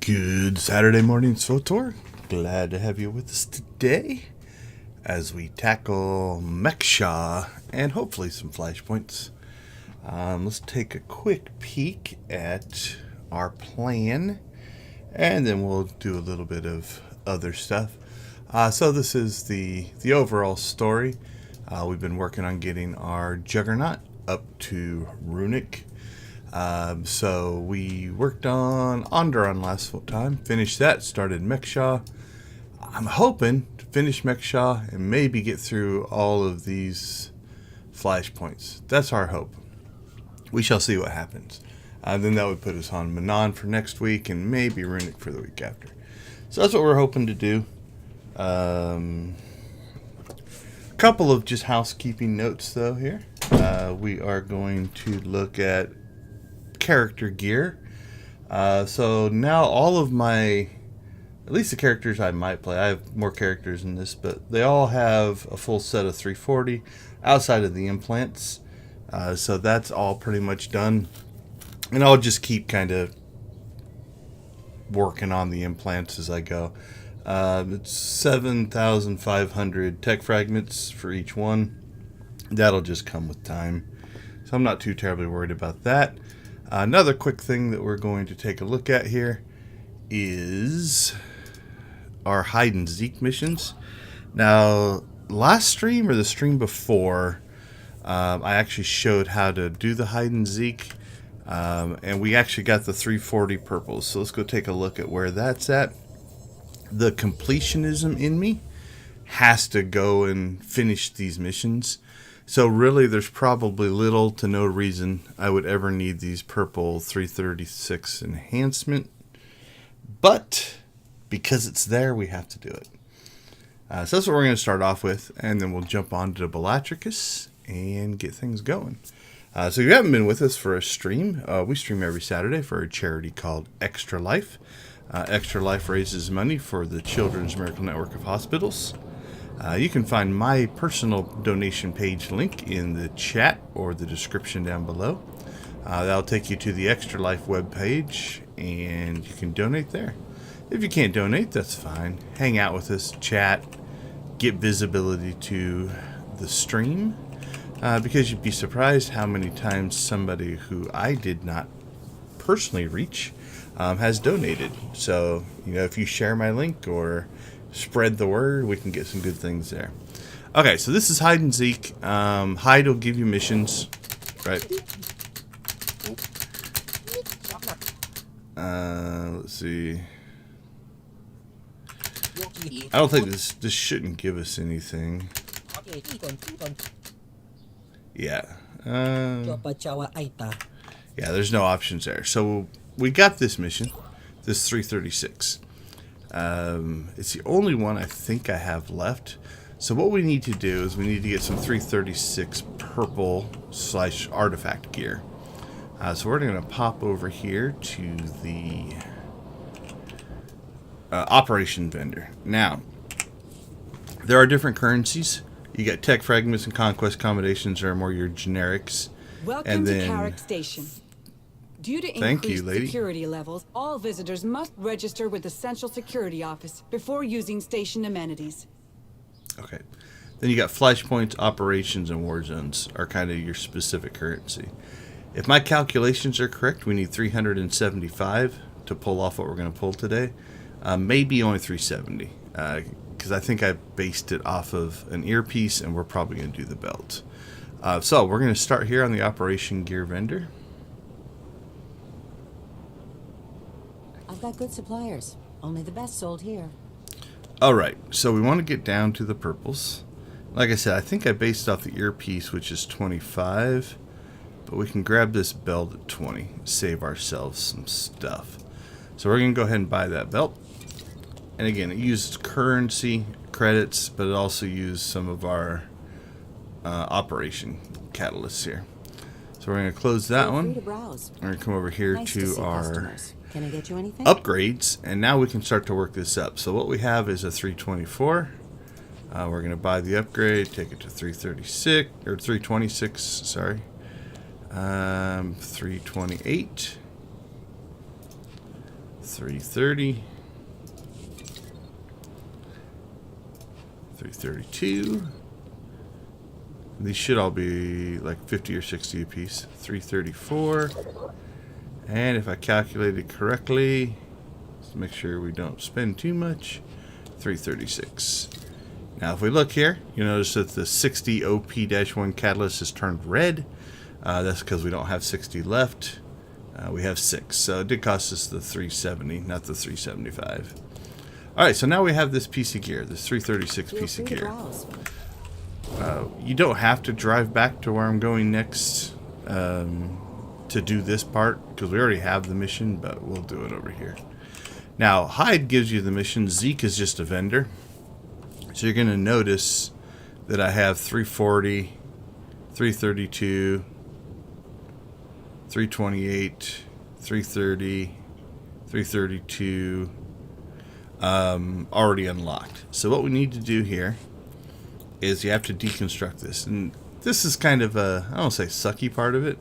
Good Saturday morning, SWTOR. Glad to have you with us today as we tackle Mek-Sha and hopefully some Flashpoints. Let's take a quick peek at our plan and then we'll do a little bit of other stuff. So this is the overall story. We've been working on getting our Juggernaut up to Runic. So we worked on Onderon last time, finished that, started Mek-Sha. I'm hoping to finish Mek-Sha and maybe get through all of these Flashpoints. That's our hope. We shall see what happens. Then that would put us on Manon for next week and maybe Runic for the week after. So that's what we're hoping to do. A couple of just housekeeping notes though here. We are going to look at character gear. So now all of my, at least the characters I might play, I have more characters in this, but they all have a full set of 340 outside of the implants. So that's all pretty much done. And I'll just keep kind of working on the implants as I go. It's 7,500 tech fragments for each one. That'll just come with time. So I'm not too terribly worried about that. Another quick thing that we're going to take a look at here is our hide and seek missions. Now, last stream or the stream before, I actually showed how to do the hide and seek, and we actually got the 340 purples. So let's go take a look at where that's at. The completionism in me has to go and finish these missions. So really, there's probably little to no reason I would ever need these purple 336 enhancement. But because it's there, we have to do it. So that's what we're going to start off with. And then we'll jump on to Bellatricus and get things going. So if you haven't been with us for a stream, we stream every Saturday for a charity called Extra Life. Extra Life raises money for the Children's Miracle Network of Hospitals. You can find my personal donation page link in the chat or the description down below. That'll take you to the Extra Life webpage, and you can donate there. If you can't donate, that's fine. Hang out with us, chat, get visibility to the stream, because you'd be surprised how many times somebody who I did not personally reach has donated. So, if you share my link or spread the word, we can get some good things there. Okay, so this is hide and seek. Hide will give you missions, right? Let's see. I don't think this shouldn't give us anything. Yeah. Yeah, there's no options there. So we got this mission, this 336. It's the only one I think I have left. So what we need to do is we need to get some 336 purple / artifact gear. So we're going to pop over here to the operation vendor. Now, there are different currencies. You got tech fragments and conquest accommodations are more your generics. Welcome to Carrick Station. Due to increased lady. security levels, all visitors must register with the Central Security Office before using station amenities. Okay. Then you got Flashpoints, operations, and war zones are kind of your specific currency. If my calculations are correct, we need 375 to pull off what we're going to pull today. Maybe only 370, because I think I based it off of an earpiece, and we're probably going to do the belt. So we're going to start here on the operation gear vendor. I've got good suppliers. Only the best sold here. Alright, so we want to get down to the purples. Like I said, I think I based off the earpiece, which is 25. But we can grab this belt at 20. Save ourselves some stuff. So we're going to go ahead and buy that belt. And again, it uses currency credits, but it also used some of our operation catalysts here. So we're going to close that one. We're going to come over here to our Can I get you anything? upgrades, and now we can start to work this up. So what we have is a 324. We're going to buy the upgrade, take it to 336 or 326. Sorry, 328. 330. 332. These should all be like 50 or 60 apiece. 334. And if I calculated correctly, let's make sure we don't spend too much. 336. Now if we look here, you notice that the 60 OP-1 catalyst has turned red. That's because we don't have 60 left. We have 6. So it did cost us the 370, not the 375. Alright, so now we have this piece of gear, this 336 piece of gear. You don't have to drive back to where I'm going next to do this part, because we already have the mission, but we'll do it over here. Now, Hyde gives you the mission. Zeke is just a vendor. So you're going to notice that I have 340, 332, 328, 330, 332 already unlocked. So what we need to do here is you have to deconstruct this. And this is kind of a, I don't say sucky part of it.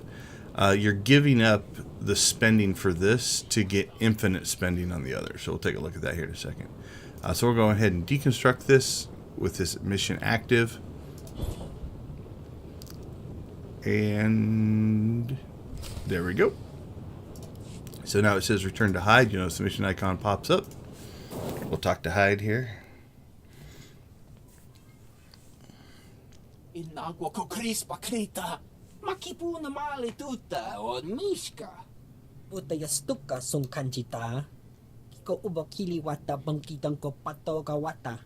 You're giving up the spending for this to get infinite spending on the other. So we'll take a look at that here in a second. So we'll go ahead and deconstruct this with this mission active. And there we go. So now it says return to Hyde. You notice the mission icon pops up. We'll talk to Hyde here. Utayastuka sung kanjita. Kiko ubakili wata bangkitang ko pato kawata.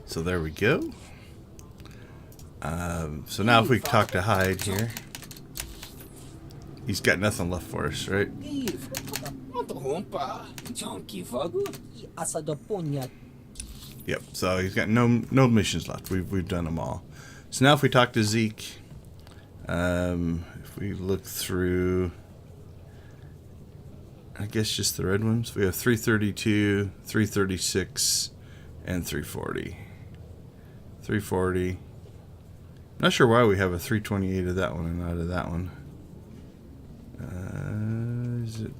So there we go. So now if we talk to Hyde here, he's got nothing left for us, right? Yep. So he's got no missions left. We've done them all. So now if we talk to Zeke, if we look through, I guess just the red ones, we have 332, 336, and 340. 340. Not sure why we have a 328 of that one and not of that one. Is it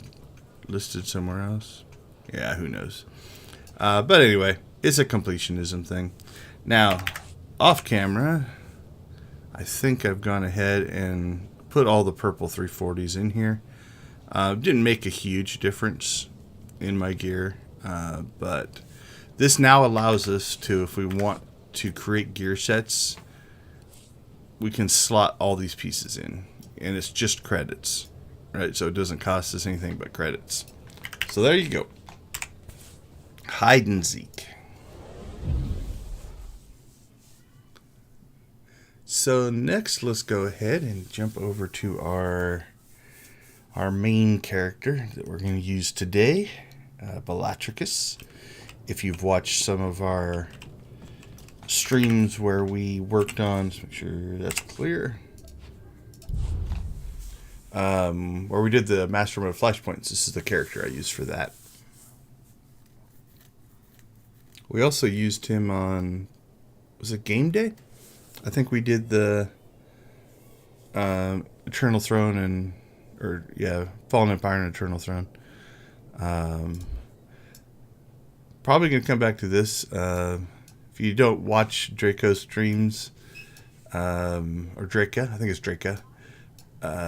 listed somewhere else? Yeah, who knows. But anyway, it's a completionism thing. Now, off camera, I think I've gone ahead and put all the purple 340s in here. Didn't make a huge difference in my gear, but this now allows us to, if we want to create gear sets, we can slot all these pieces in, and it's just credits, right? So it doesn't cost us anything but credits. So there you go. Hide and Zeke. So next, let's go ahead and jump over to our main character that we're going to use today, Bellatrix. If you've watched some of our streams where we worked on, let's make sure that's clear, where we did the Master Mode Flashpoints, this is the character I used for that. We also used him on, was it Game Day? I think we did the Eternal Throne Fallen Empire and Eternal Throne. Probably going to come back to this. If you don't watch Draco's streams, or Draca, I think it's Draca,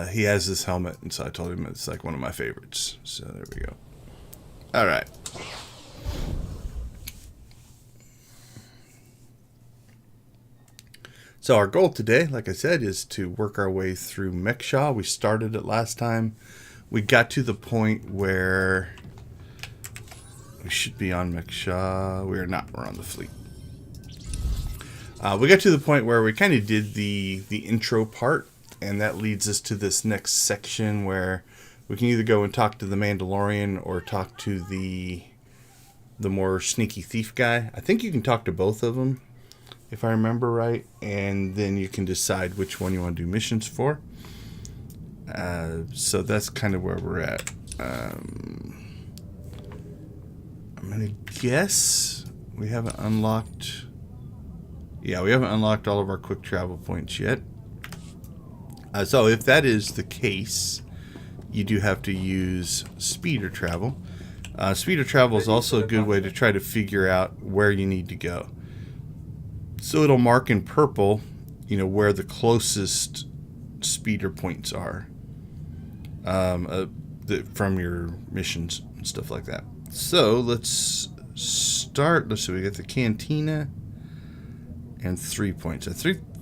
he has this helmet, and so I told him it's like one of my favorites. So there we go. All right. So our goal today, like I said, is to work our way through Mek-Sha. We started it last time. We got to the point where we should be on Mek-Sha. We are not. We're on the fleet. We got to the point where we kind of did the intro part, and that leads us to this next section where we can either go and talk to the Mandalorian or talk to the more sneaky thief guy. I think you can talk to both of them, if I remember right, and then you can decide which one you want to do missions for. So that's kind of where we're at. I'm going to guess we haven't unlocked... Yeah, we haven't unlocked all of our quick travel points yet. So if that is the case, you do have to use speeder travel. Speeder travel is also a good way to try to figure out where you need to go. So it'll mark in purple, where the closest speeder points are from your missions and stuff like that. So let's start. Let's see, we got the cantina and 3 points.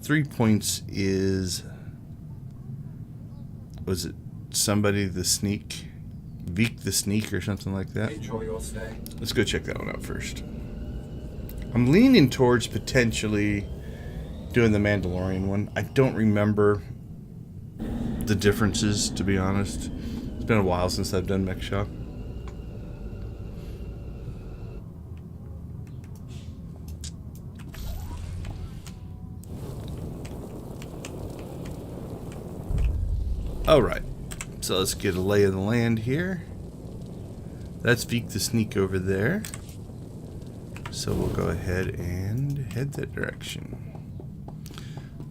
3 points is, was it somebody the sneak? Veek the Sneak or something like that. Enjoy your stay. Let's go check that one out first. I'm leaning towards potentially doing the Mandalorian one. I don't remember the differences, to be honest. It's been a while since I've done Mek-Sha. Alright. So let's get a lay of the land here. That's Veek the Sneak over there. So we'll go ahead and head that direction.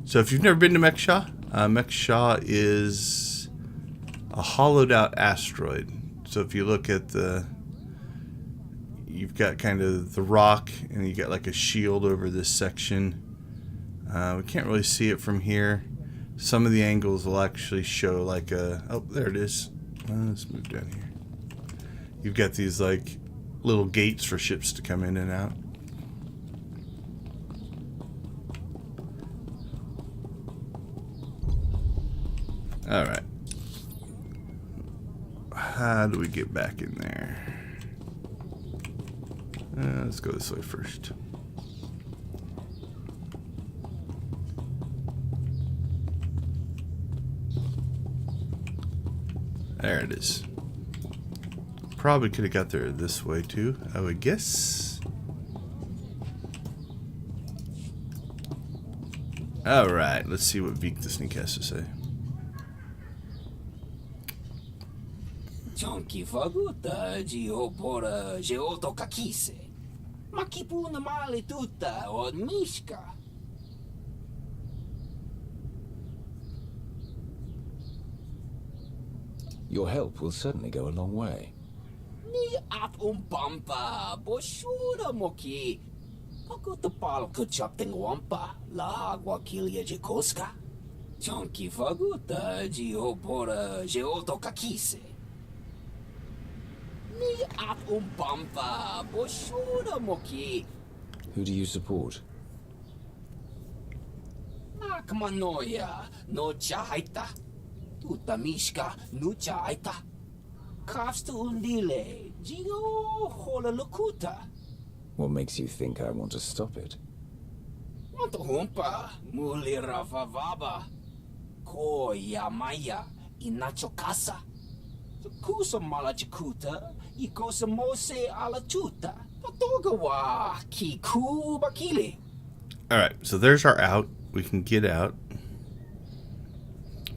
So if you've never been to Mek-Sha, Mek-Sha is a hollowed out asteroid. So if you look at you've got kind of the rock and you got like a shield over this section. We can't really see it from here. Some of the angles will actually show like oh, there it is. Let's move down here. You've got these like little gates for ships to come in and out. Alright. How do we get back in there? Let's go this way first. There it is. Probably could have got there this way too, I would guess. Alright, let's see what Veek the Sneak has to say. Chonky faguta geopora geoto kakise. Makipuna mali tuta od mishka. Your help will certainly go a long way. Ni at umpampa boshura moki. Pakuta pal kuchap wampa la agua kilia jekoska. Chonky faguta geopora geoto kakise. Ni at umpampa boshura moki. Who do you support? Nakmanoya no chaita. Utamishka nucha aita. Kafstu undile. Gio hola lukuta. What makes you think I want to stop it? Wanto humpa. Muli ravavaba. Ko yamaya. Inacho casa. Kusa malachikuta. Ikosa mose alachuta. Patogawa. Kiku bakili. Alright, so there's our out. We can get out.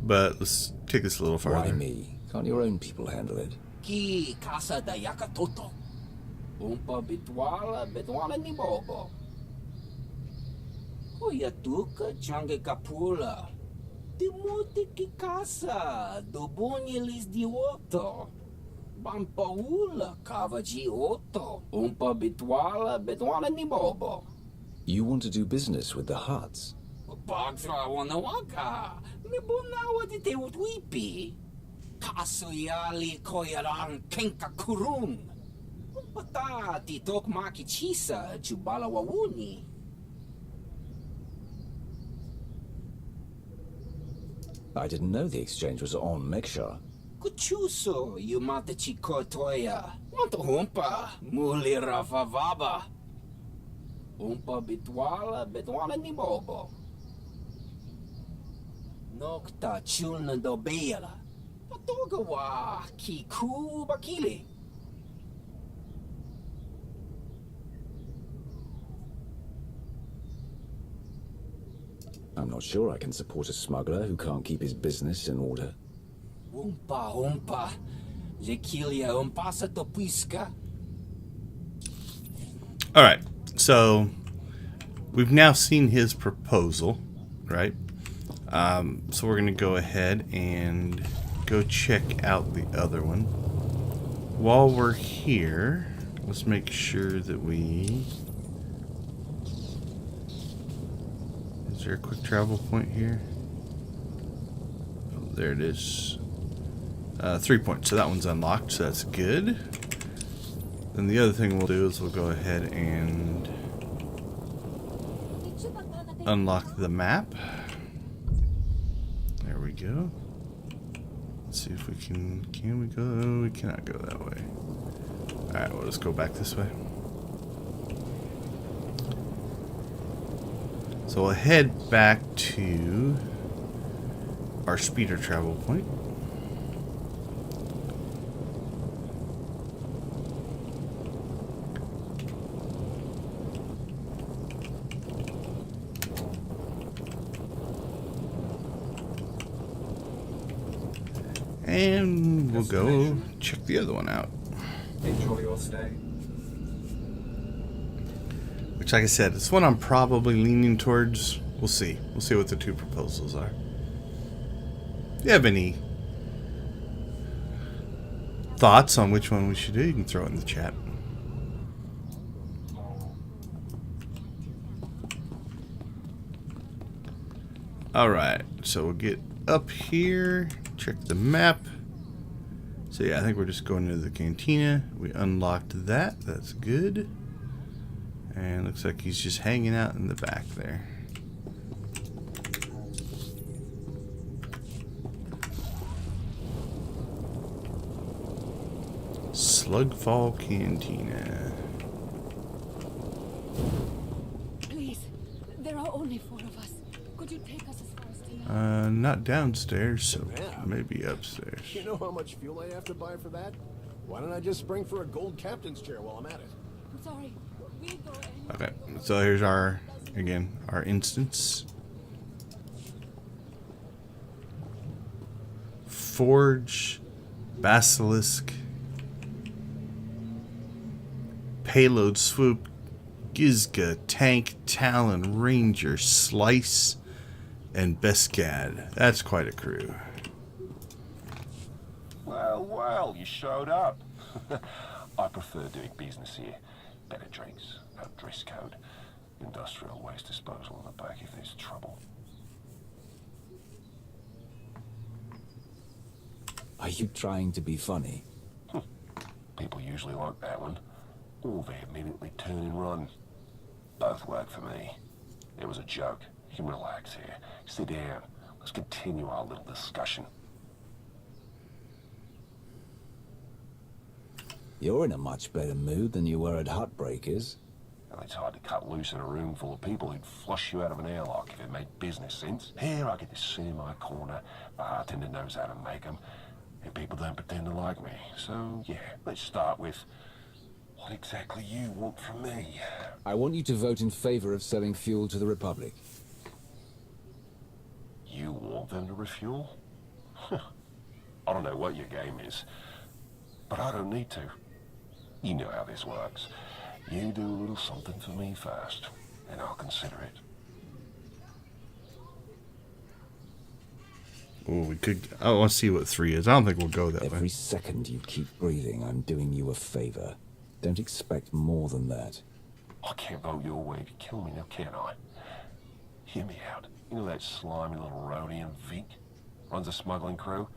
But let's take this a little farther. Why me? Can't your own people handle it? Ki casa da yakatoto. Umpa bitwala ni bobo. Kuya tuka change kapula. Timuti ki casa, dobunyelis dioto. Bampaula kava gioto. Umpa bitwala ni bobo. You want to do business with the Hutts? Bagtra wanawaka. Mibunawa di te utwipi. Kaso yali koyaran kenka kurun. Pata ti tok maki chisa jubala wawuni. I didn't know the exchange was on Mek-Sha. Kuchuso yumata chikotoya. Wanto humpa muli ravavaba. Umpa bitwala ni bobo. Nokta chulna do bela. Patogawa kiku bakili. I'm not sure I can support a smuggler who can't keep his business in order. Umpa. Jekilia umpasa to pisca. Alright, so we've now seen his proposal, right? So we're going to go ahead and go check out the other one. While we're here, let's make sure that we... Is there a quick travel point here? Oh, there it is. 3 points. So that one's unlocked, so that's good. Then the other thing we'll do is we'll go ahead and unlock the map. There we go. Let's see if we can we go? Oh, we cannot go that way. Alright, we'll just go back this way. So we'll head back to our speeder travel point. And we'll go check the other one out. Enjoy your stay. Which, like I said, it's one I'm probably leaning towards. We'll see. We'll see what the two proposals are. If you have any thoughts on which one we should do, you can throw it in the chat. Alright, so we'll get up here, check the map. So yeah, I think we're just going to the cantina. We unlocked that. That's good. And looks like he's just hanging out in the back there. Slugfall Cantina. Please, there are only 4 of us. Could you take us as far as tonight? Not downstairs, so maybe upstairs. You know how much fuel I have to buy for that? Why don't I just spring for a gold captain's chair while I'm at it? I'm sorry. We go Okay, so here's our, again, our instance. Forge, Basilisk, Payload, Swoop, Gizga, Tank, Talon, Ranger, Slice, and Beskad. That's quite a crew. Well, you showed up. I prefer doing business here. Better drinks, no dress code, industrial waste disposal in the back if there's trouble. Are you trying to be funny? People usually like that one. Or they immediately turn and run. Both work for me. It was a joke. You can relax here. Sit down. Let's continue our little discussion. You're in a much better mood than you were at Heartbreakers. Well, it's hard to cut loose in a room full of people who'd flush you out of an airlock if it made business sense. Here I get to sit in my corner, the bartender knows how to make them, and people don't pretend to like me. So, yeah, let's start with what exactly you want from me. I want you to vote in favor of selling fuel to the Republic. You want them to refuel? I don't know what your game is, but I don't need to. You know how this works. You do a little something for me first, and I'll consider it. Oh, we could. I want to see what 3 is. I don't think we'll go that way. Every second you keep breathing, I'm doing you a favor. Don't expect more than that. I can't vote your way to kill me now, can I? Hear me out. You know that slimy little roadie in Vic? Runs a smuggling crew?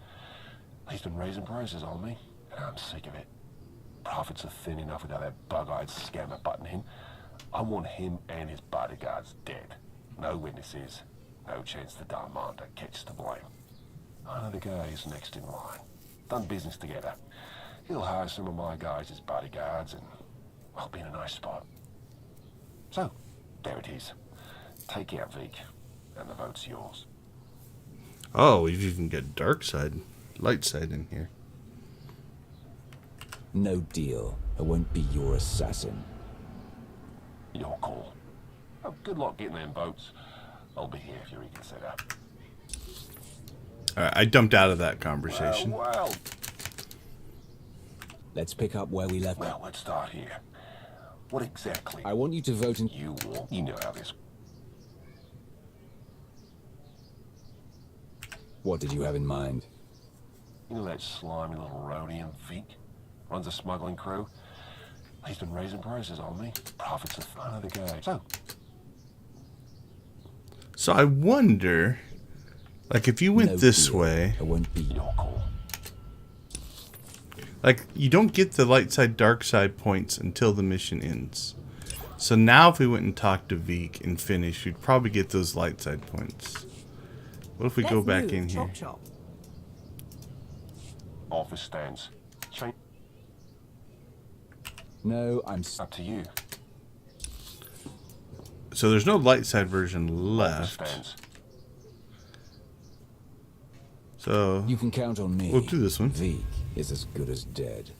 He's been raising prices on me, and I'm sick of it. Profits are thin enough without that bug-eyed scammer butting in. I want him and his bodyguards dead. No witnesses, no chance the Darmanda gets to blame. I know the guy who's next in line. Done business together. He'll hire some of my guys as bodyguards and I'll be in a nice spot. So, there it is. Take out Vic, and the vote's yours. Oh, we've even got dark side, light side in here. No deal. I won't be your assassin. Your call. Oh, good luck getting them votes. I'll be here if you reconsider. Alright, I dumped out of that conversation. Well. Let's pick up where we left. Well, let's start here. What exactly? I want you to vote in... You want? You know how this... What did you have in mind? You know that slimy little rowdy Vic? Runs a smuggling crew? He's been raising prices on me. Profits the fun of the game. So I wonder, like, if you went this way, I won't be Your call. like, you don't get the light side, dark side points until the mission ends. So now if we went and talked to Vic and finished, we'd probably get those light side points. What if we go back in here? Office stands. Change. No, I'm Up to you. So there's no light side version Office left. stands. So You can count on me. we'll do this one. Vic is as good as dead.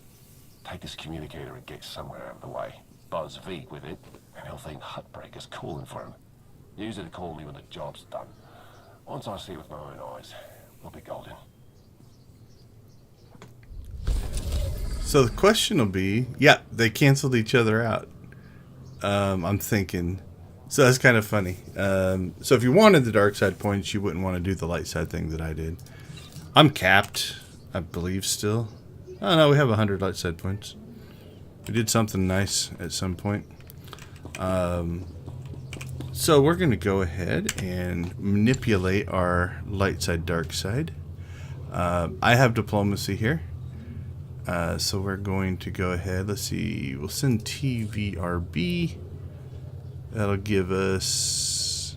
Take this communicator and get somewhere out of the way. Buzz Vic with it, and he'll think Hutbreaker's calling for him. Use it to call me when the job's done. Once I see it with my own eyes, we'll be golden. So the question will be, yeah, they canceled each other out. I'm thinking, so that's kind of funny. So if you wanted the dark side points, you wouldn't want to do the light side thing that I did. I'm capped, I believe, still. Oh no, we have 100 light side points. We did something nice at some point. So we're going to go ahead and manipulate our light side, dark side. I have diplomacy here. So we're going to go ahead. Let's see. We'll send TVRB. That'll give us...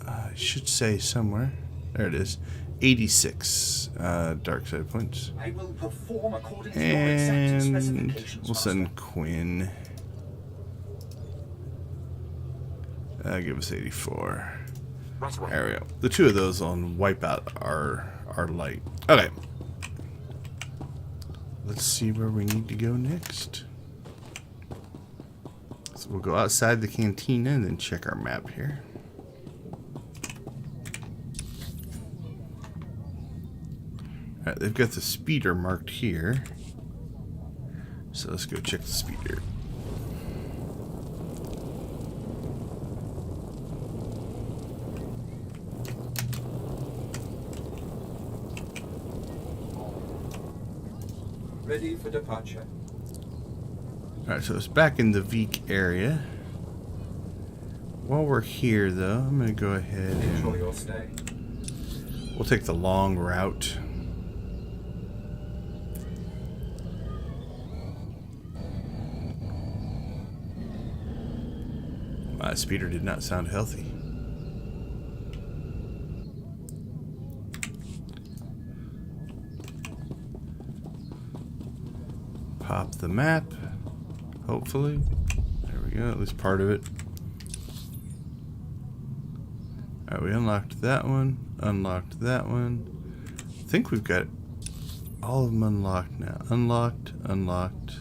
I should say somewhere. There it is. 86 dark side points. I will perform according to your exact And specifications, we'll send Quinn. Give us 84. There we go. The two of those will wipe out our light. Okay. Let's see where we need to go next. So we'll go outside the cantina and then check our map here. Alright, they've got the speeder marked here. So let's go check the speeder. Ready for departure. Alright, so it's back in the Vic area. While we're here, though, I'm going to go ahead Enjoy and your stay. we'll take the long route. That speeder did not sound healthy. Pop the map, hopefully. There we go, at least part of it. Alright, we unlocked that one, unlocked that one. I think we've got all of them unlocked now. Unlocked, unlocked.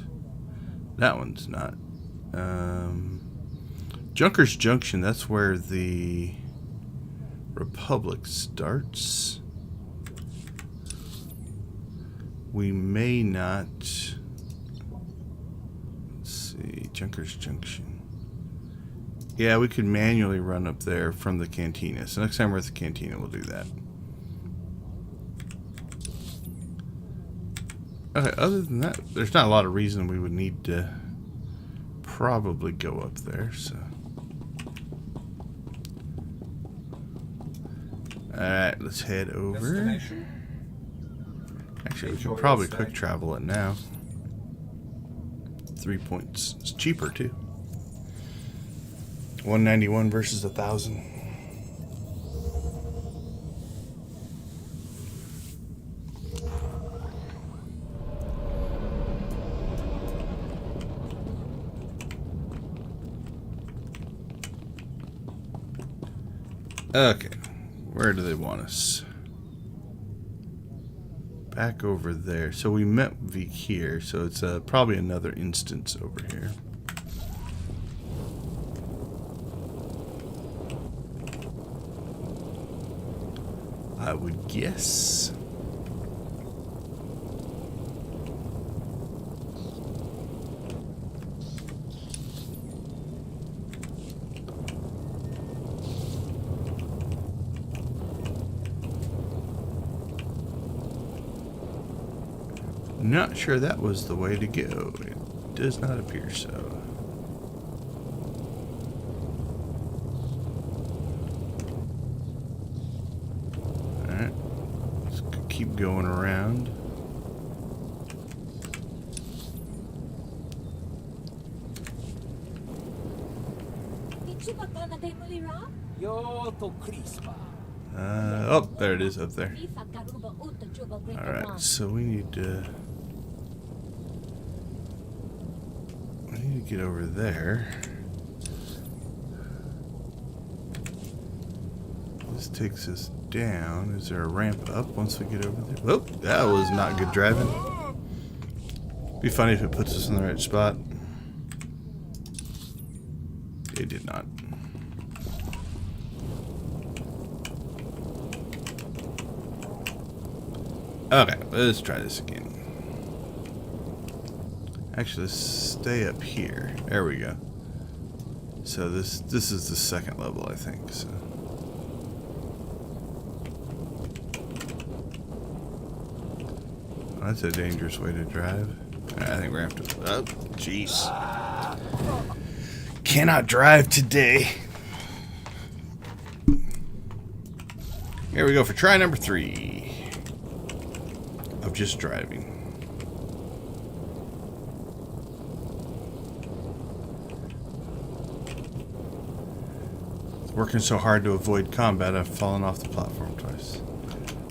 That one's not. Junker's Junction, that's where the Republic starts. We may not... Junker's Junction. Yeah, we could manually run up there from the cantina. So next time we're at the cantina, we'll do that. Okay, other than that, there's not a lot of reason we would need to probably go up there, so. Alright, let's head over. Destination. Actually, we Enjoy can probably your quick stay. travel it now. 3 points. It's cheaper too. 191 versus 1,000. Okay, where do they want us? Back over there. So we met Vic here, so it's probably another instance over here. I would guess. Not sure that was the way to go. It does not appear so. Alright. Let's keep going around. Oh, there it is up there. Alright, so we need to get over there. This takes us down. Is there a ramp up once we get over there? Oh, that was not good driving. Be funny if it puts us in the right spot. It did not. Okay, let's try this again. Actually, let's stay up here. There we go. So this is the second level, I think. So that's a dangerous way to drive. I think we're gonna have to. Oh, jeez. Cannot drive today. Here we go for try number 3 of just driving. Working so hard to avoid combat, I've fallen off the platform twice.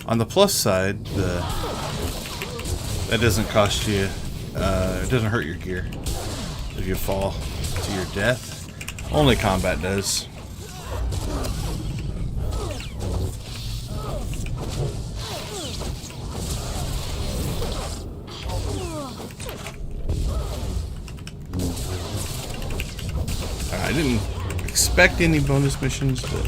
On the plus side, that doesn't cost you, it doesn't hurt your gear if you fall to your death. Only combat does. I didn't expect any bonus missions, but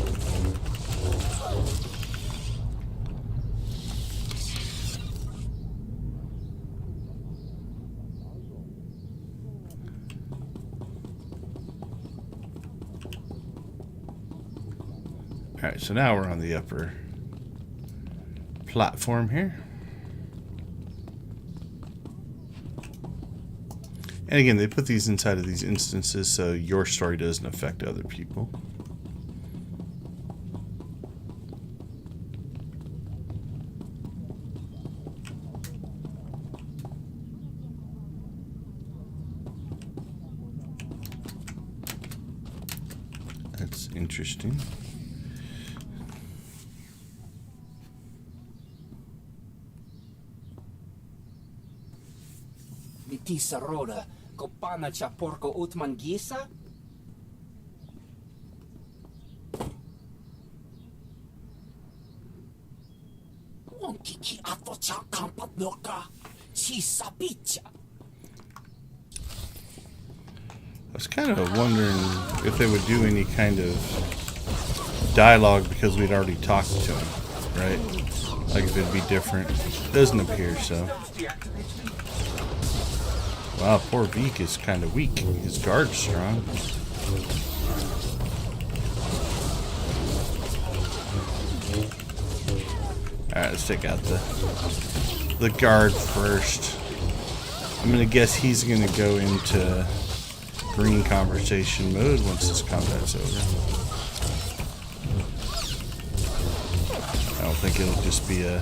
alright, so now we're on the upper platform here. And again, they put these inside of these instances so your story doesn't affect other people. That's interesting. Mitisa Roda, Kopana cha porco utman gisa? Wonkiki ato cha kampat noka, chisapicha. I was kind of wondering if they would do any kind of dialogue because we'd already talked to him, right? Like if it'd be different. Doesn't appear so. Wow, poor Beak is kind of weak. His guard's strong. Alright, let's take out the guard first. I'm gonna guess he's gonna go into green conversation mode once this combat's over. I don't think it'll just be a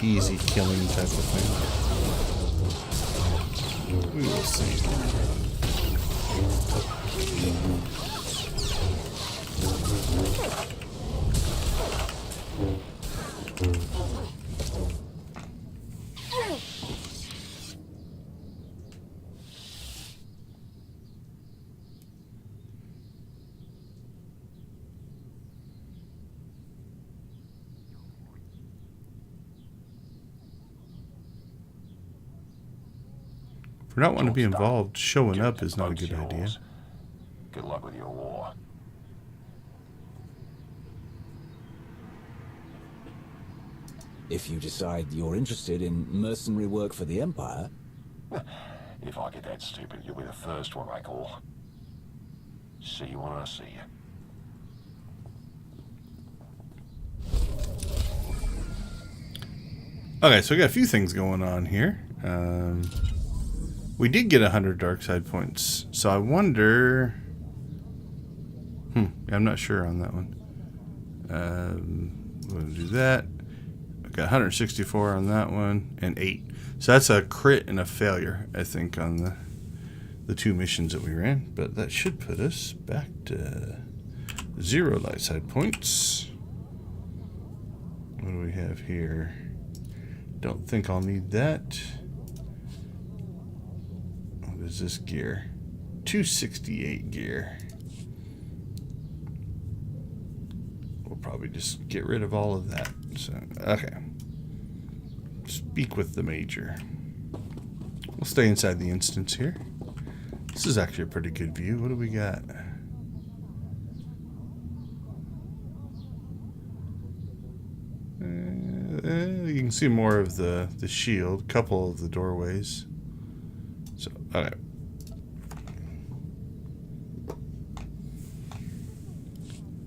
easy killing type of thing. We will see. For not wanting to be involved, showing up is not a good idea. Good luck with your war. If you decide you're interested in mercenary work for the Empire... If I get that stupid, you'll be the first one I call. See you when I see you. Okay, so we got a few things going on here. We did get 100 dark side points, so I wonder. I'm not sure on that one. We'll do that. I got 164 on that one and 8. So that's a crit and a failure, I think, on the 2 missions that we ran. But that should put us back to 0 light side points. What do we have here? Don't think I'll need that. What is this gear? 268 gear. We'll probably just get rid of all of that. So, okay. Speak with the Major. We'll stay inside the instance here. This is actually a pretty good view. What do we got? You can see more of the shield, couple of the doorways. So, okay.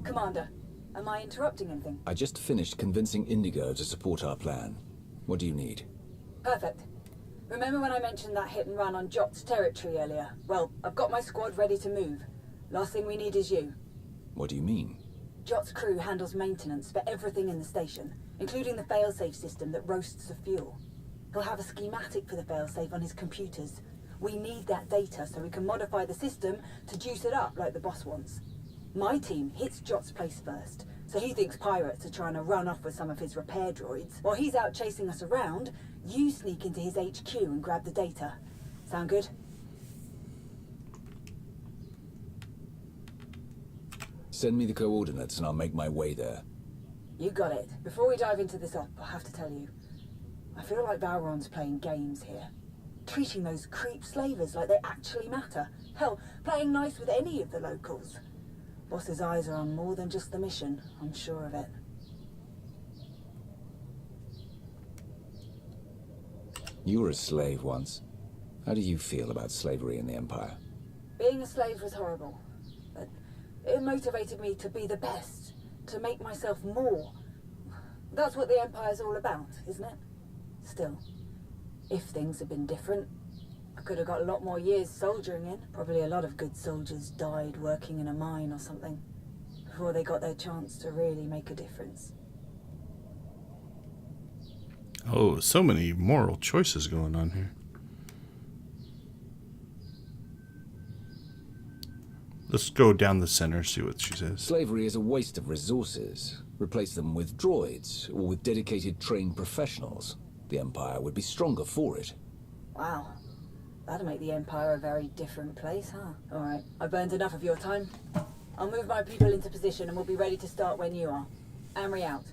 Commander, am I interrupting anything? I just finished convincing Indigo to support our plan. What do you need? Perfect. Remember when I mentioned that hit and run on Jot's territory earlier? Well, I've got my squad ready to move. Last thing we need is you. What do you mean? Jot's crew handles maintenance for everything in the station, including the failsafe system that roasts the fuel. He'll have a schematic for the failsafe on his computers. We need that data so we can modify the system to juice it up like the boss wants. My team hits Jot's place first, so he thinks pirates are trying to run off with some of his repair droids. While he's out chasing us around, you sneak into his HQ and grab the data. Sound good? Send me the coordinates and I'll make my way there. You got it. Before we dive into this op, I have to tell you, I feel like Valron's playing games here. Treating those creep slavers like they actually matter. Hell, playing nice with any of the locals. Boss's eyes are on more than just the mission, I'm sure of it. You were a slave once. How do you feel about slavery in the Empire? Being a slave was horrible, but it motivated me to be the best, to make myself more. That's what the Empire's all about, isn't it? Still, if things had been different, I could have got a lot more years soldiering in. Probably a lot of good soldiers died working in a mine or something before they got their chance to really make a difference. Oh, so many moral choices going on here. Let's go down the center, see what she says. Slavery is a waste of resources. Replace them with droids or with dedicated trained professionals. The Empire would be stronger for it. Wow. That'd make the Empire a very different place, huh? Alright, I've burned enough of your time. I'll move my people into position and we'll be ready to start when you are. Amory out.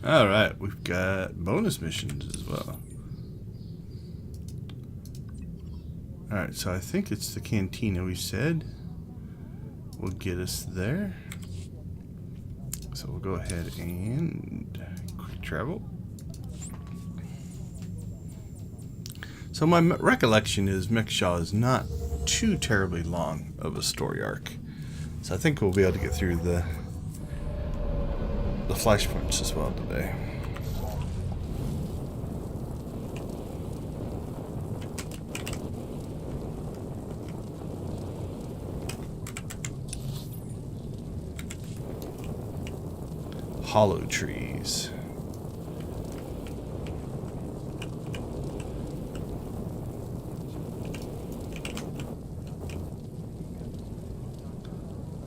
Alright, we've got bonus missions as well. Alright, so I think it's the cantina we said will get us there. So we'll go ahead and quick travel. So my recollection is Mek-Sha is not too terribly long of a story arc. So I think we'll be able to get through the Flashpoints as well today. Hollow trees.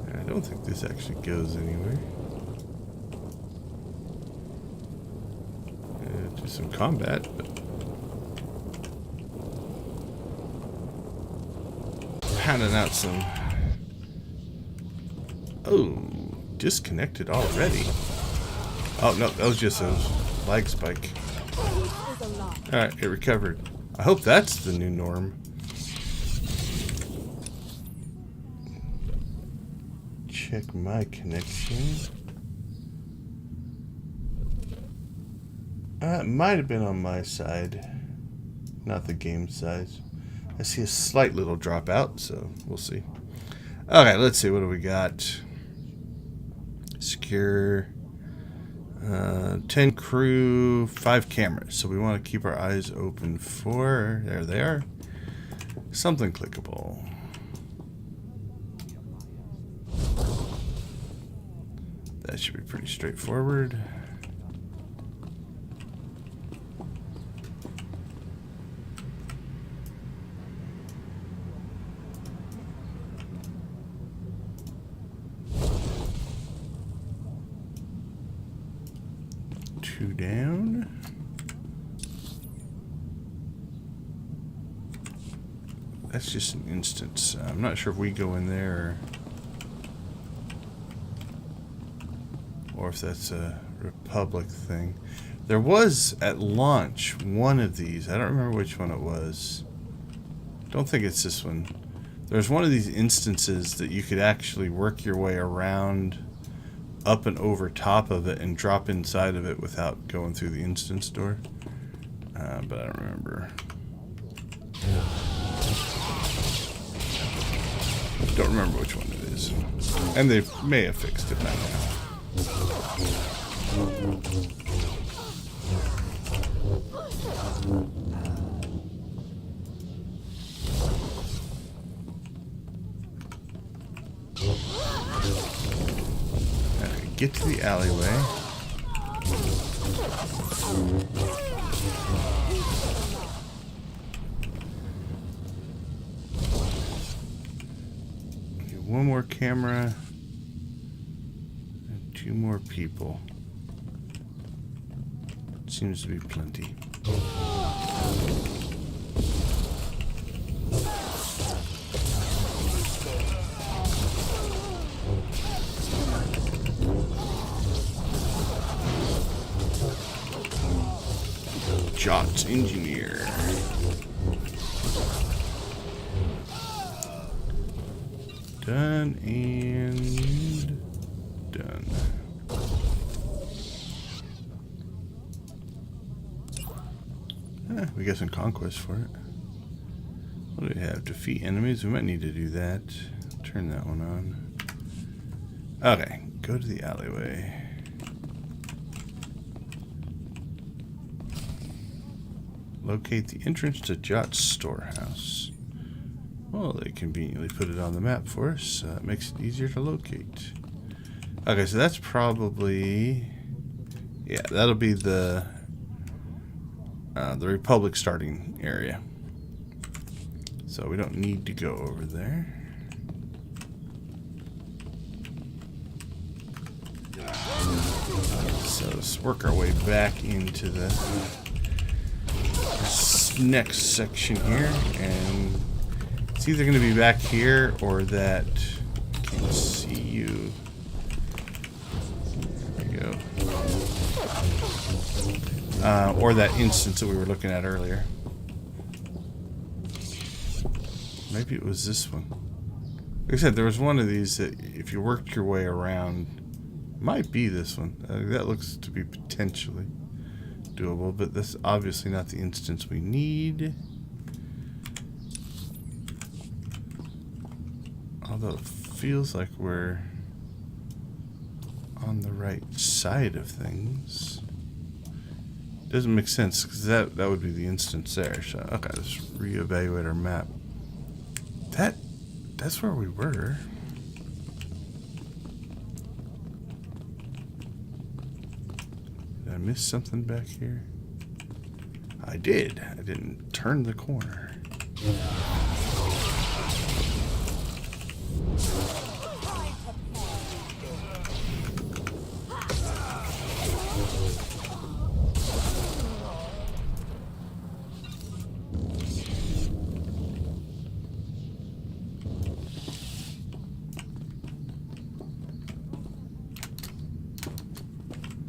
I don't think this actually goes anywhere. Do some combat, but pounding out some. Oh, disconnected already. Oh no, that was just a lag spike. Alright, it recovered. I hope that's the new norm. Check my connection. It might have been on my side, not the game side. I see a slight little dropout, so we'll see. Okay, let's see. What do we got? Secure. 10 crew, 5 cameras. So we want to keep our eyes open for, there they are, something clickable. That should be pretty straightforward. Two down. That's just an instance. I'm not sure if we go in there or if that's a Republic thing. There was at launch one of these. I don't remember which one it was. Don't think it's this one. There's one of these instances that you could actually work your way around up and over top of it and drop inside of it without going through the instance door. But I don't remember. Don't remember which one it is. And they may have fixed it by get to the alleyway. Okay, one more camera and 2 more people. Seems to be plenty. Jot's engineer. Done and done. We got some conquest for it. What do we have? Defeat enemies. We might need to do that. Turn that one on. Okay, go to the alleyway. Locate the entrance to Jot's storehouse. Well, they conveniently put it on the map for us. It makes it easier to locate. Okay, so that's probably... yeah, that'll be the Republic starting area. So we don't need to go over there. So let's work our way back into the next section here, and it's either going to be back here or that I can't see you. There we go. Or that instance that we were looking at earlier. Maybe it was this one. Like I said, there was one of these that if you worked your way around, might be this one. That looks to be potentially doable, but that's obviously not the instance we need. Although it feels like we're on the right side of things. Doesn't make sense because that would be the instance there. So okay, let's reevaluate our map. That's where we were. Did I miss something back here? I did. I didn't turn the corner.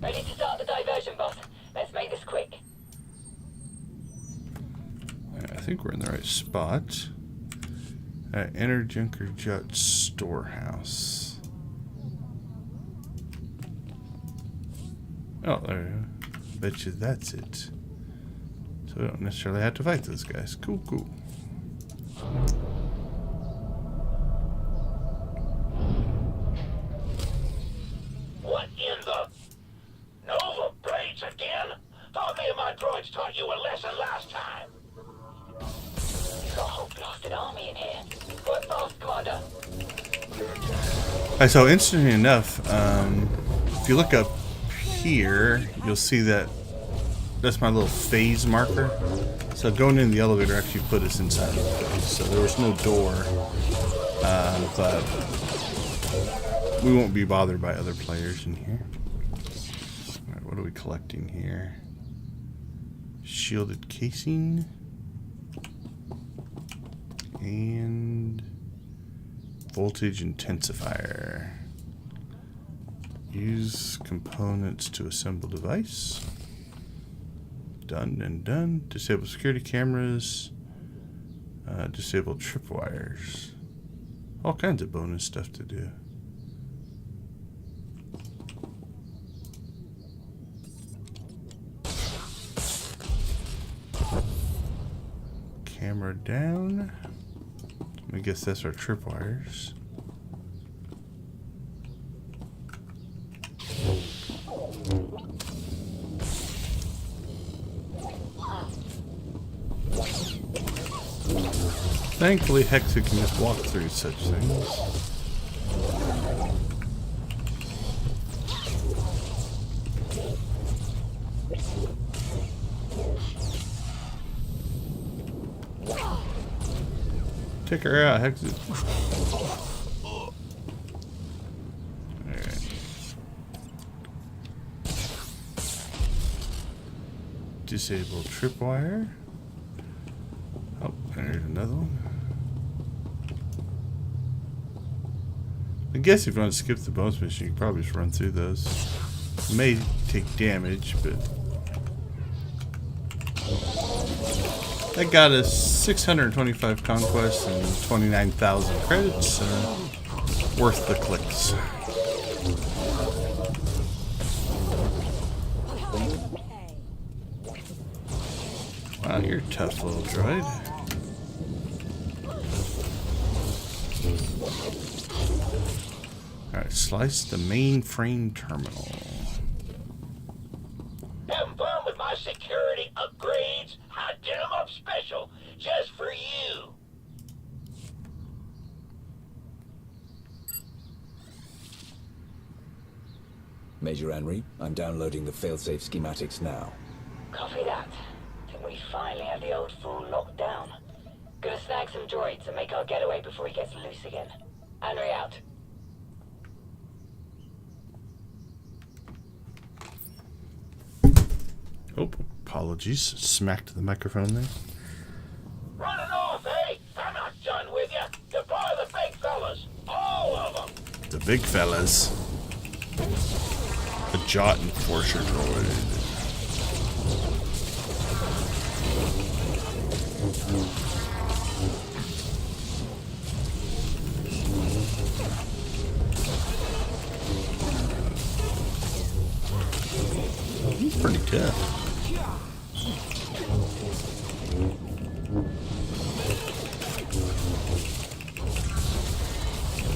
Ready to start the diversion, boss. Let's make this quick. I think we're in the right spot. Enter Juggernaut storehouse. Oh, there you go. Bet you that's it. So we don't necessarily have to fight those guys. Cool, cool. What in the... No! So interestingly enough, if you look up here, you'll see that that's my little phase marker. So going in the elevator actually put us inside of the phase. So there was no door, but we won't be bothered by other players in here. All right, what are we collecting here? Shielded casing and voltage intensifier. Use components to assemble device. Done and done. Disable security cameras. Disable tripwires. All kinds of bonus stuff to do. Camera down. I guess that's our tripwires. Thankfully, Hexu can just walk through such things. Take her out, Hexu. Alright. Disable tripwire. Oh, there's another one. I guess if you want to skip the bonus mission, you can probably just run through those. It may take damage, but that got us 625 conquests and 29,000 credits. Worth the clicks. Wow, you're a tough little droid. Alright, slice the mainframe terminal. Having fun with my security upgrades? I did them up special, just for you. Major Henry, I'm downloading the failsafe schematics now. Copy that. Think we finally have the old fool locked down. Gonna snag some droids and make our getaway before he gets loose again. Henry out. Oh, apologies. Smacked the microphone there. Running off, eh? I'm not done with you. Deploy the big fellas. All of them. The big fellas. A Jot Enforcer droid. He's pretty tough.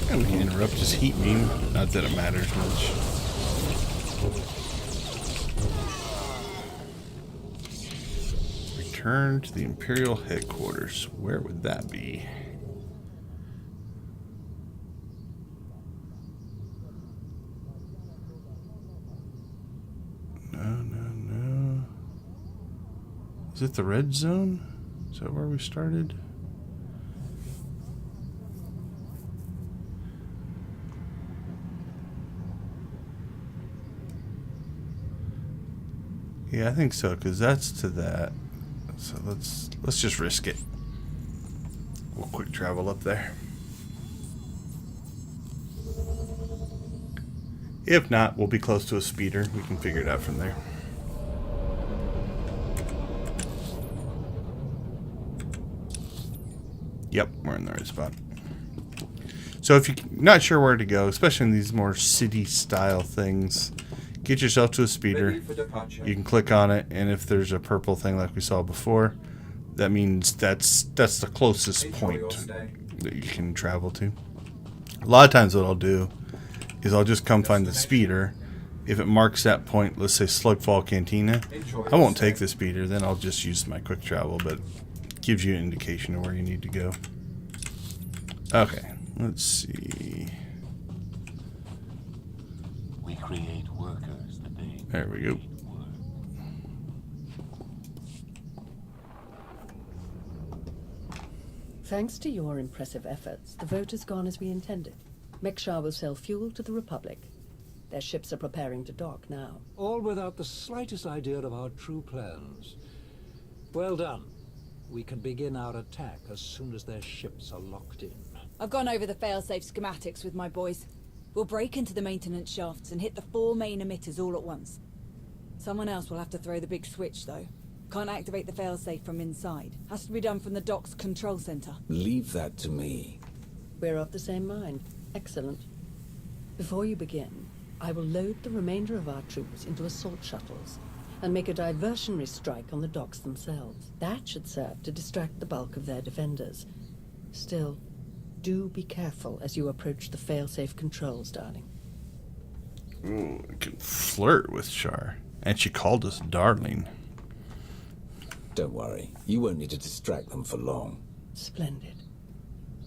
And we can interrupt his heat beam. Not that it matters much. Return to the Imperial headquarters. Where would that be? No. Is it the red zone? Is that where we started? Yeah, I think so, because that's to that. So let's just risk it. We'll quick travel up there. If not, we'll be close to a speeder. We can figure it out from there. Yep, we're in the right spot. So if you're not sure where to go, especially in these more city-style things, get yourself to a speeder. You can click on it, and if there's a purple thing like we saw before, that means that's the closest point that you can travel to. A lot of times what I'll do is I'll just come find the speeder. If it marks that point, let's say Slugfall Cantina, I won't take the speeder, then I'll just use my quick travel, but it gives you an indication of where you need to go. Okay, let's see. workers that they There we go. need work. Thanks to your impressive efforts, the vote has gone as we intended. Mek-Sha will sell fuel to the Republic. Their ships are preparing to dock now. All without the slightest idea of our true plans. Well done. We can begin our attack as soon as their ships are locked in. I've gone over the failsafe schematics with my boys. We'll break into the maintenance shafts and hit the 4 main emitters all at once. Someone else will have to throw the big switch, though. Can't activate the failsafe from inside. Has to be done from the dock's control center. Leave that to me. We're of the same mind. Excellent. Before you begin, I will load the remainder of our troops into assault shuttles and make a diversionary strike on the docks themselves. That should serve to distract the bulk of their defenders. Still, do be careful as you approach the failsafe controls, darling. Ooh, I can flirt with Char. And she called us darling. Don't worry. You won't need to distract them for long. Splendid.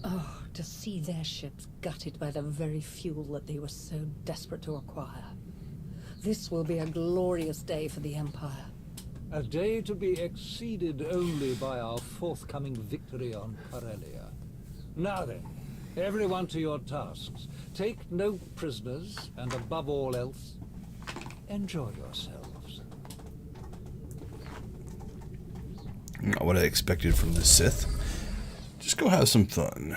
Oh, to see their ships gutted by the very fuel that they were so desperate to acquire. This will be a glorious day for the Empire. A day to be exceeded only by our forthcoming victory on Corellia. Now then, everyone to your tasks. Take no prisoners, and above all else, enjoy yourselves. Not what I expected from the Sith. Just go have some fun.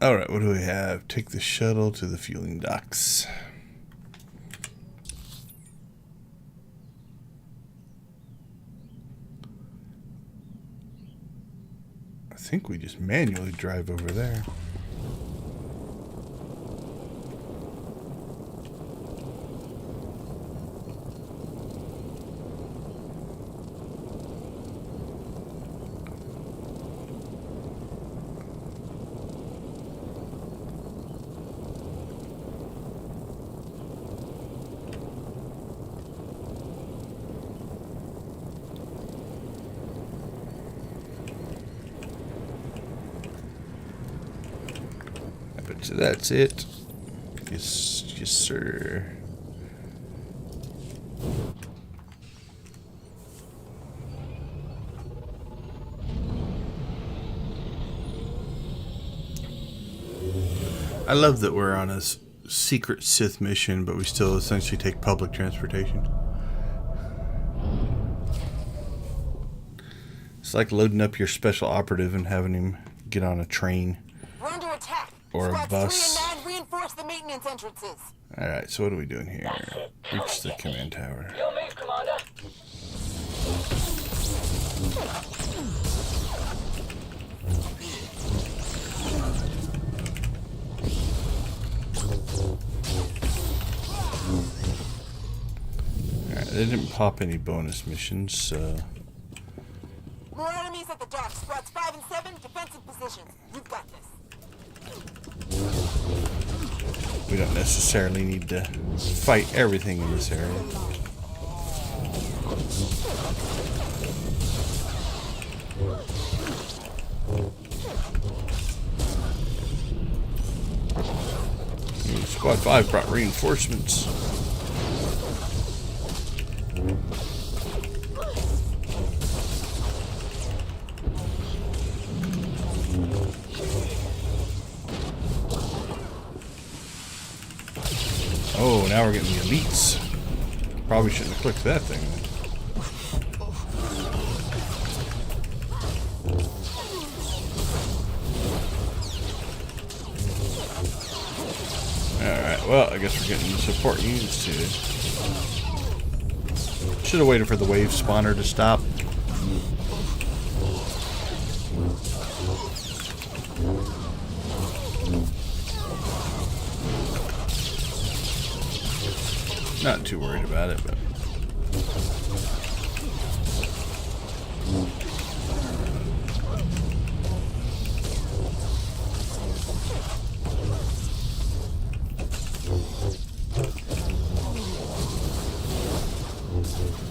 Alright, what do we have? Take the shuttle to the fueling docks. I think we just manually drive over there. So that's it. Yes, yes, sir. I love that we're on a secret Sith mission, but we still essentially take public transportation. It's like loading up your special operative and having him get on a train. We're under attack. Or a Squads bus. 3 and 9 reinforce the maintenance entrances. Alright, so what are we doing here? Reach the command tower. Your move, Commander. Alright, they didn't pop any bonus missions, so... More enemies at the dock. Squads 5 and 7, defensive positions. You've got this. We don't necessarily need to fight everything in this area. Squad 5 brought reinforcements. Oh, now we're getting the elites. Probably shouldn't have clicked that thing. Alright, well, I guess we're getting the support units too. Should have waited for the wave spawner to stop. Not too worried about it, but...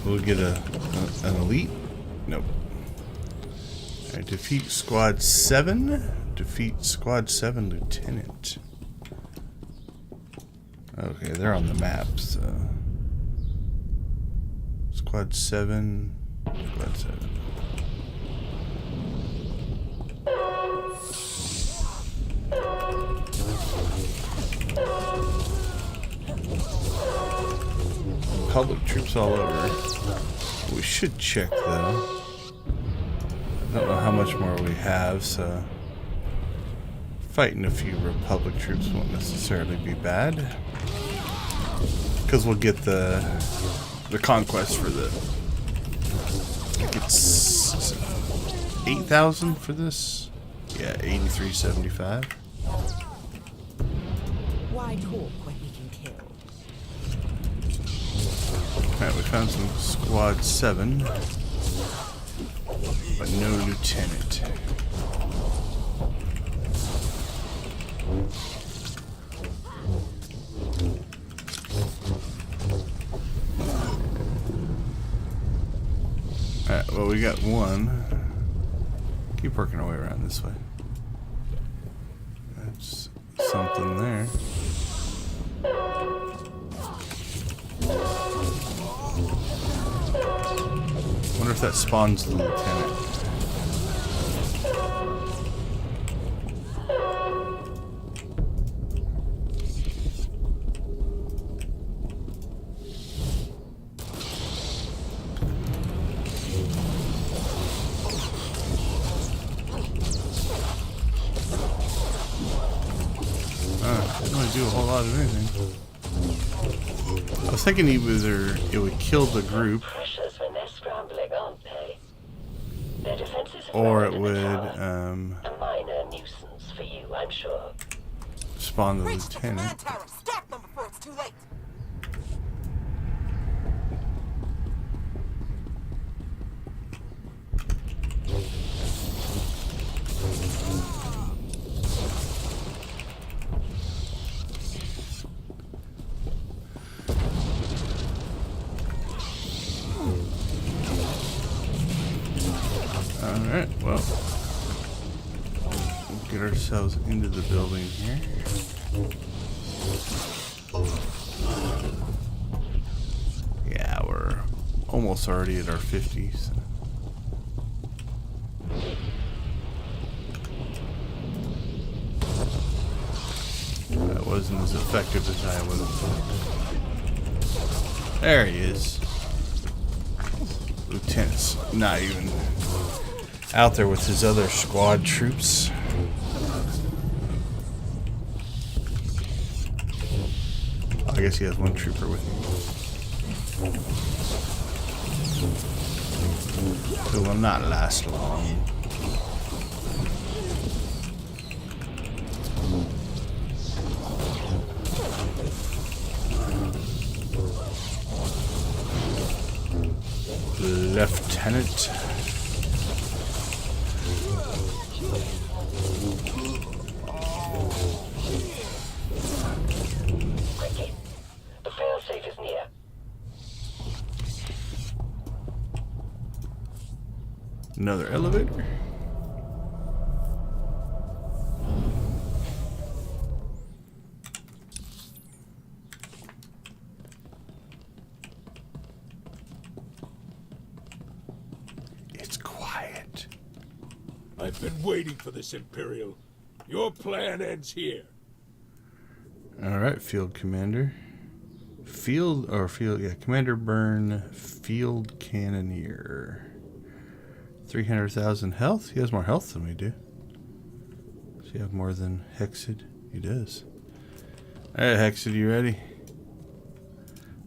We'll get an elite? Nope. Alright, defeat squad 7. Defeat squad 7 lieutenant. Okay, they're on the map, so. Squad 7. Squad 7. Public troops all over. We should check though. I don't know how much more we have, so fighting a few Republic troops won't necessarily be bad. Because we'll get the conquest for the... I think it's 8,000 for this? Yeah, 8375. Why talk when we can kill? Alright, we found some Squad 7. But no lieutenant. Alright, well we got one. Keep working our way around this way. That's something there. Wonder if that spawns the lieutenant. Didn't really do a whole lot of anything. I was thinking either it would kill the group, or it would a minor nuisance for you, I'm sure. spawn the Reach the command lieutenant. tower. Stop them before it's too late. Alright, well, we'll get ourselves into the building here. Yeah, we're almost already at our 50s. That wasn't as effective as I would have thought. There he is. Lieutenant's not even out there with his other squad troops. I guess he has one trooper with him. It will not last long. Lieutenant. Quickly. The failsafe is near. Another elevator. It's quiet. I've been waiting for this, Imperial. Your plan ends here. Alright, Field Commander. Commander Byrne, Field Cannoneer. 300,000 health? He has more health than we do. Does he have more than Hexed? He does. Alright, Hexed, you ready?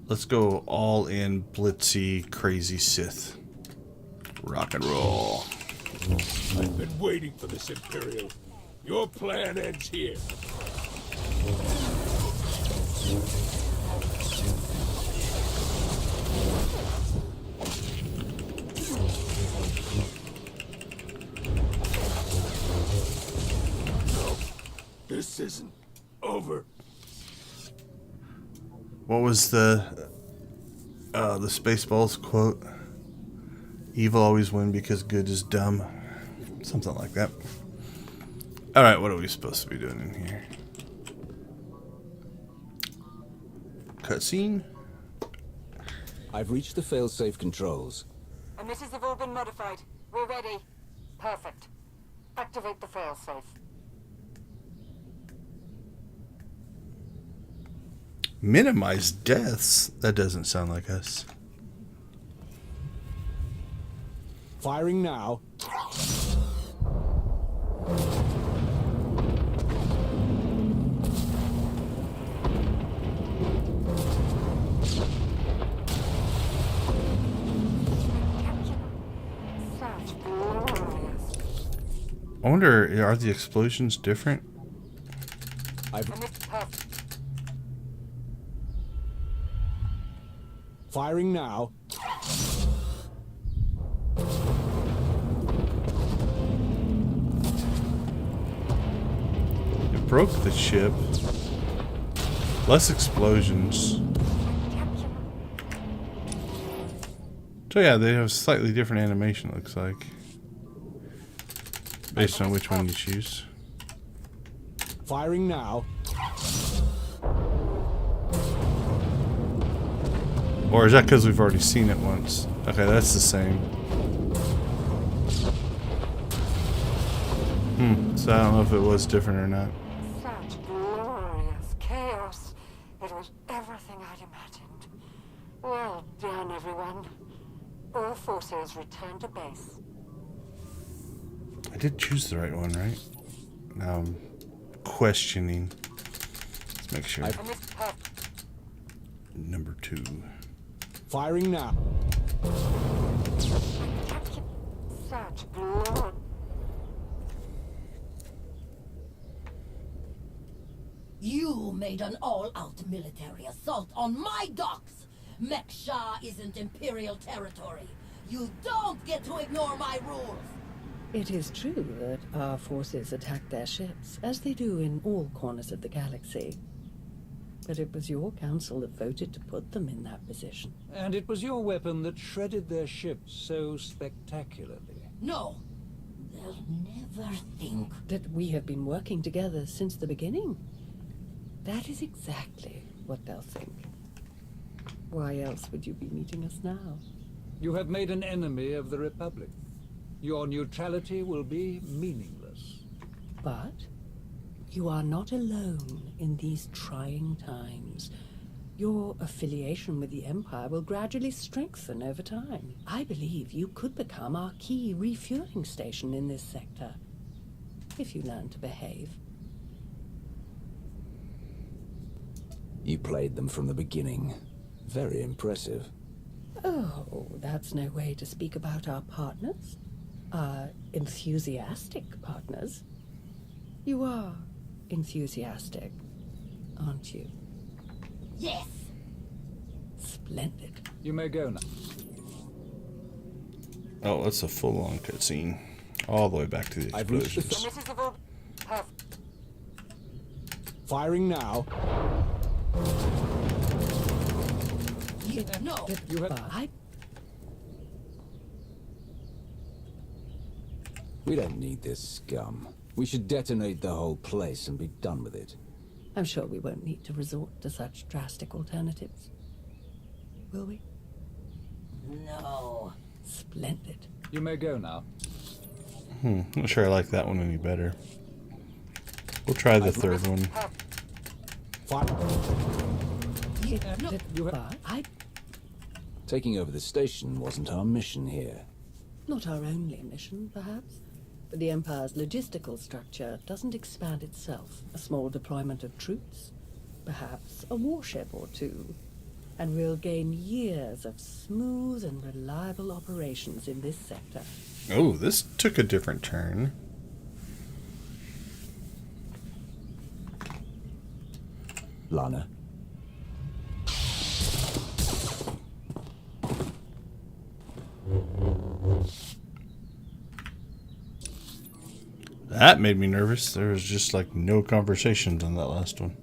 Let's go all in blitzy, crazy Sith. Rock and roll. I've been waiting for this, Imperial. Your plan ends here. This isn't over. What was the Spaceballs quote? Evil always win because good is dumb. Something like that. Alright, what are we supposed to be doing in here? cutscene. I've reached the failsafe controls. Emitters have all been modified. We're ready. Perfect. Activate the failsafe. Minimize deaths? That doesn't sound like us. Firing now. I wonder, are the explosions different? Firing now. It broke the ship. Less explosions. So yeah, they have slightly different animation, it looks like. Based on which one you choose. Firing now. Or is that because we've already seen it once? Okay, that's the same. So I don't know if it was different or not. Such glorious chaos. It was everything I'd imagined. Well done, everyone. All forces return to base. I did choose the right one, right? Now I'm questioning. Let's make sure. Number 2. Firing now. Such glory. You made an all-out military assault on my docks! Mek-Sha isn't Imperial territory. You don't get to ignore my rules! It is true that our forces attacked their ships, as they do in all corners of the galaxy. But it was your council that voted to put them in that position. And it was your weapon that shredded their ships so spectacularly. No! They'll never think that we have been working together since the beginning. That is exactly what they'll think. Why else would you be meeting us now? You have made an enemy of the Republic. Your neutrality will be meaningless. But you are not alone in these trying times. Your affiliation with the Empire will gradually strengthen over time. I believe you could become our key refueling station in this sector, if you learn to behave. You played them from the beginning. Very impressive. Oh, that's no way to speak about our partners. Our enthusiastic partners. You are enthusiastic, aren't you? Yes! Splendid. You may go now. Oh, that's a full-on cutscene. All the way back to the explosions. Firing now. No! You have... We don't need this scum. We should detonate the whole place and be done with it. I'm sure we won't need to resort to such drastic alternatives. Will we? No. Splendid. You may go now. Not sure I like that one any better. We'll try the third one. Taking over the station wasn't our mission here. Not our only mission, perhaps. But the Empire's logistical structure doesn't expand itself. A small deployment of troops, perhaps a warship or two, and we'll gain years of smooth and reliable operations in this sector. Oh, this took a different turn. Lana. That made me nervous. There was just like no conversations on that last one.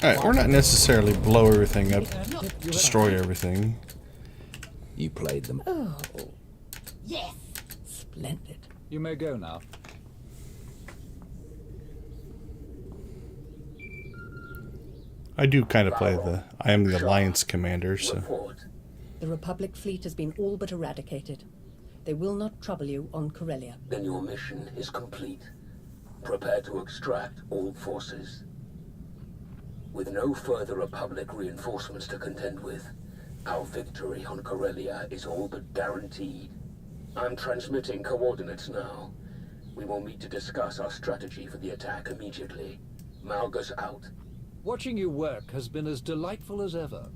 Alright, we're not necessarily blow everything up, destroy everything. You played them. Oh, yes. You may go now. I do kind of play I am the Alliance commander, so. The Republic fleet has been all but eradicated. They will not trouble you on Corellia. Then your mission is complete. Prepare to extract all forces. With no further Republic reinforcements to contend with, our victory on Corellia is all but guaranteed. I'm transmitting coordinates now. We will meet to discuss our strategy for the attack immediately. Malgus out. Watching you work has been as delightful as ever.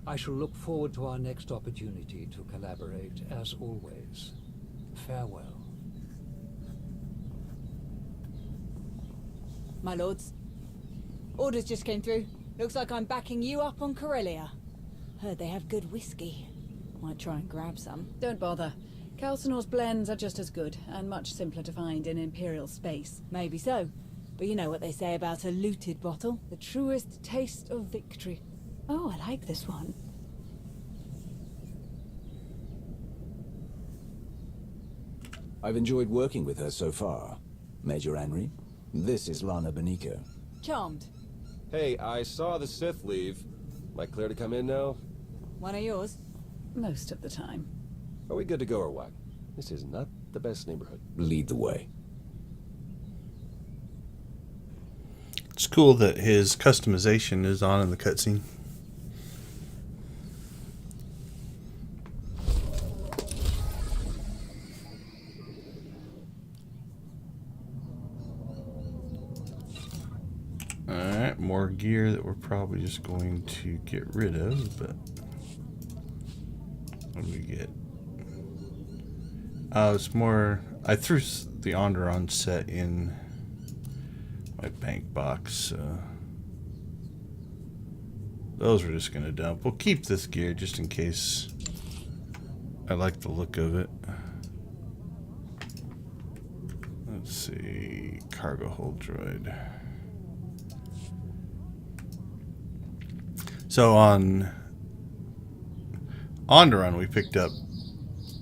I shall look forward to our next opportunity to collaborate, as always. Farewell. My lords, orders just came through. Looks like I'm backing you up on Corellia. Heard they have good whiskey. Might try and grab some. Don't bother. Calcinor's blends are just as good, and much simpler to find in Imperial space. Maybe so. But you know what they say about a looted bottle? The truest taste of victory. Oh, I like this one. I've enjoyed working with her so far. Major Henry, this is Lana Beniko. Charmed. Hey, I saw the Sith leave. Am I clear to come in now? One of yours? Most of the time. Are we good to go or what? This is not the best neighborhood. Lead the way. It's cool that his customization is on in the cutscene. Alright, more gear that we're probably just going to get rid of, but what do we get? It's more, I threw the Onderon set in my bank box. Those we're just going to dump. We'll keep this gear just in case I like the look of it. Let's see, cargo hold droid. So on Onderon we picked up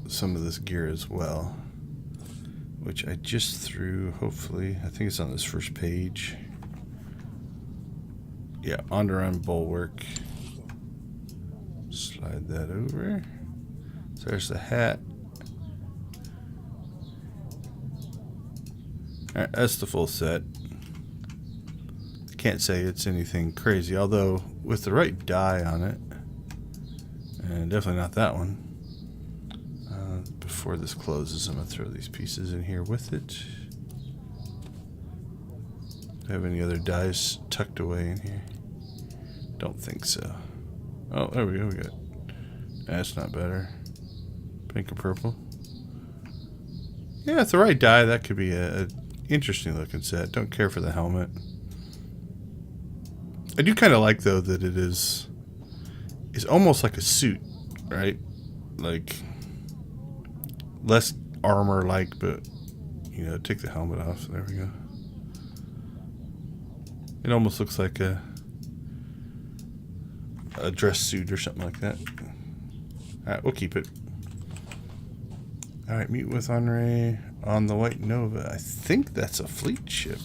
some of this gear as well, which I just threw, hopefully. I think it's on this first page. Yeah, Onderon Bulwark. Slide that over. So there's the hat. Alright, that's the full set. Can't say it's anything crazy, although with the right die on it, and definitely not that one. Before this closes, I'm going to throw these pieces in here with it. Do I have any other dies tucked away in here? Don't think so. Oh, there we go. We got. That's not better. Pink or purple. Yeah, with the right die, that could be a interesting looking set. Don't care for the helmet. I do kind of like, though, that it is almost like a suit, right? Like, less armor-like, but, you know, take the helmet off. There we go. It almost looks like a dress suit or something like that. Alright, we'll keep it. Alright, meet with Henry on the White Nova. I think that's a fleet ship.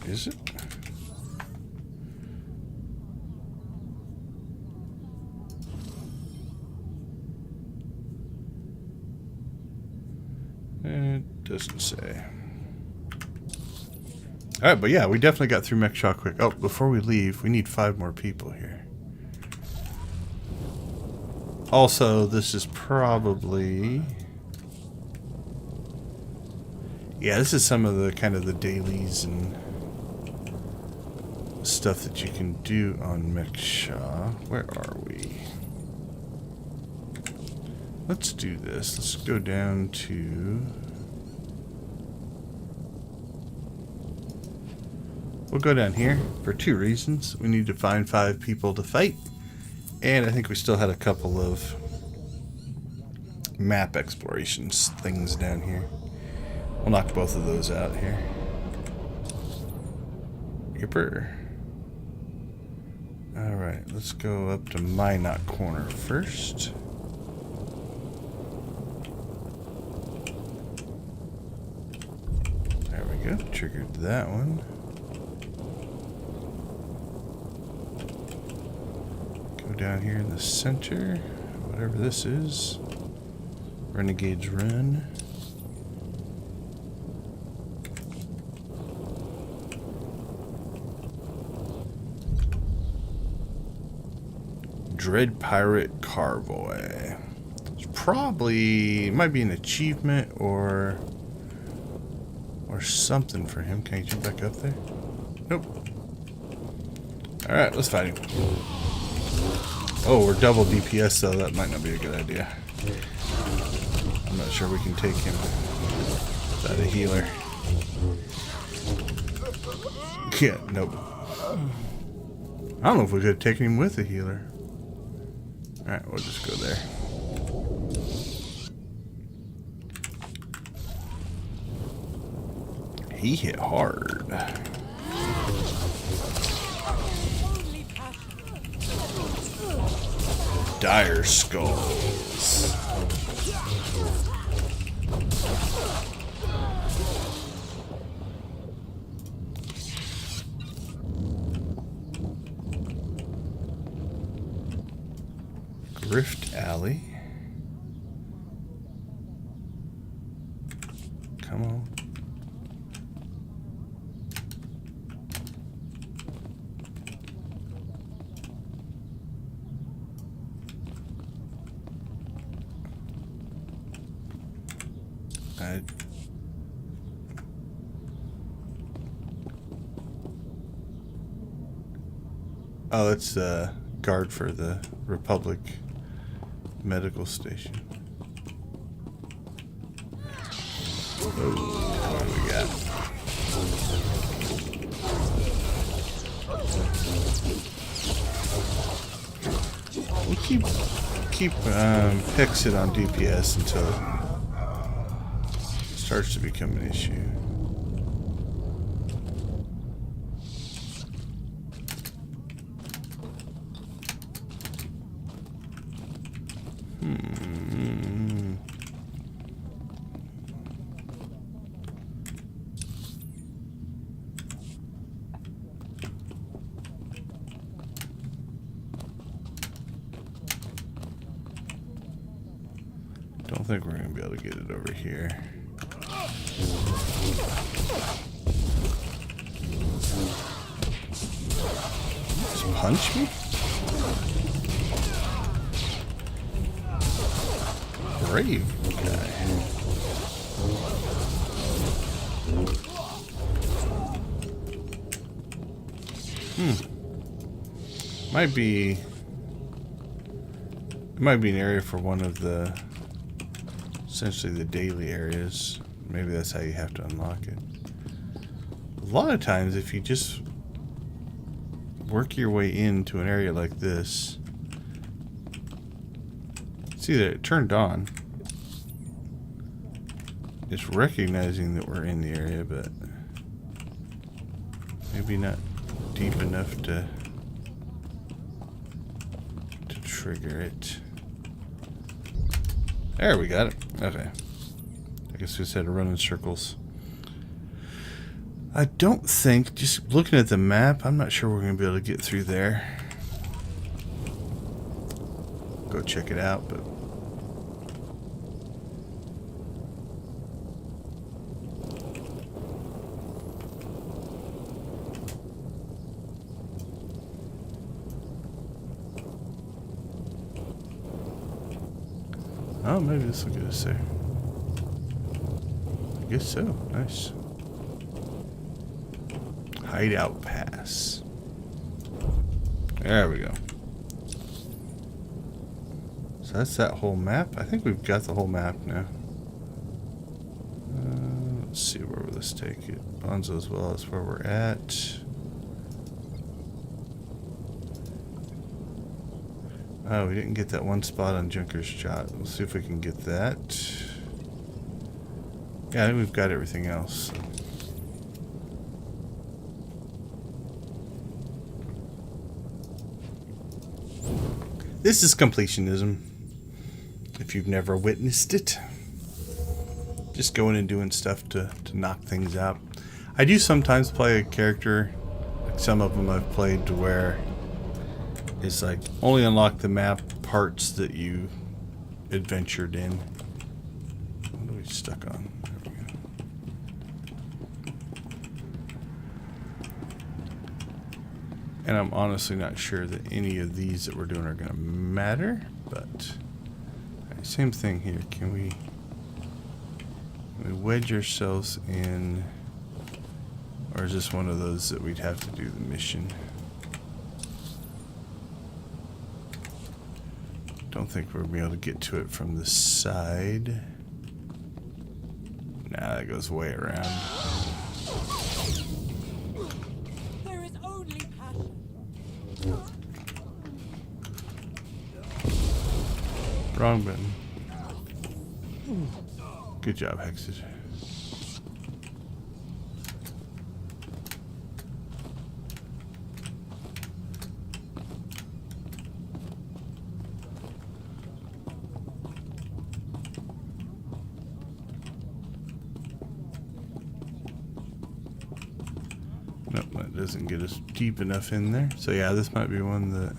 Is it? It doesn't say. Alright, but yeah, we definitely got through Mek-Sha quick. Oh, before we leave, we need 5 more people here. Also, this is probably... Yeah, this is some of the kind of the dailies and stuff that you can do on Mek-Sha. Where are we? Let's do this. Let's go down to... We'll go down here for 2 reasons. We need to find 5 people to fight. And I think we still had a couple of map explorations things down here. We'll knock both of those out here. Yipper. Alright, let's go up to Minot Corner first. There we go. Triggered that one. Go down here in the center, whatever this is. Renegade's Run. Dread Pirate Carboy. It's probably, might be an achievement or something for him. Can I jump back up there? Nope. Alright, let's fight him. Oh, we're double DPS though, that might not be a good idea. I'm not sure we can take him without a healer. Yeah, nope. I don't know if we could have taken him with a healer. Alright, we'll just go there. He hit hard. Dire Skulls. Rift Alley. Come on. Oh, that's the guard for the Republic medical station. Oh, what do we got? We'll keep Pixit on DPS until it starts to become an issue. Don't think we're going to be able to get it over here. Just punch me? Brave guy. Might be an area for one of the, essentially the daily areas. Maybe that's how you have to unlock it. A lot of times if you just work your way into an area like this, see that it turned on. It's recognizing that we're in the area, but maybe not deep enough to trigger it. There, we got it. Okay. I guess we just had to run in circles. I don't think, just looking at the map, I'm not sure we're going to be able to get through there. Go check it out, but oh, maybe this will get us there. I guess so. Nice. Hideout Pass. There we go. So that's that whole map. I think we've got the whole map now. Let's see, where will this take it? Bonzo as well. That's where we're at. Oh, we didn't get that one spot on Junker's Shot. We'll see if we can get that. Yeah, I think we've got everything else. So. This is completionism. If you've never witnessed it. Just going and doing stuff to knock things out. I do sometimes play a character, like some of them I've played, to where is like only unlock the map parts that you adventured in. What are we stuck on? There we go. And I'm honestly not sure that any of these that we're doing are going to matter, but right, same thing here. Can we wedge ourselves in, or is this one of those that we'd have to do the mission? Don't think we're going to be able to get to it from the side. Nah, that goes way around. There is only passion. Wrong button. Good job, Hexed. Nope, that doesn't get us deep enough in there. So yeah, this might be one that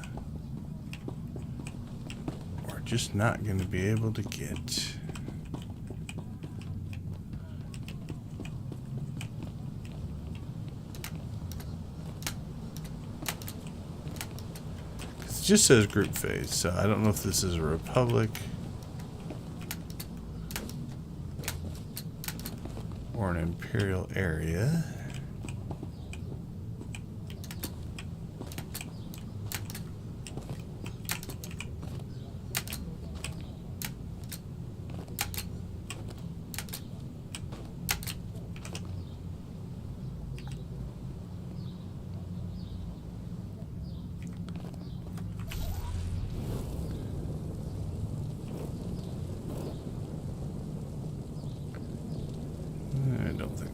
we're just not going to be able to get. It just says group phase, so I don't know if this is a Republic or an Imperial area.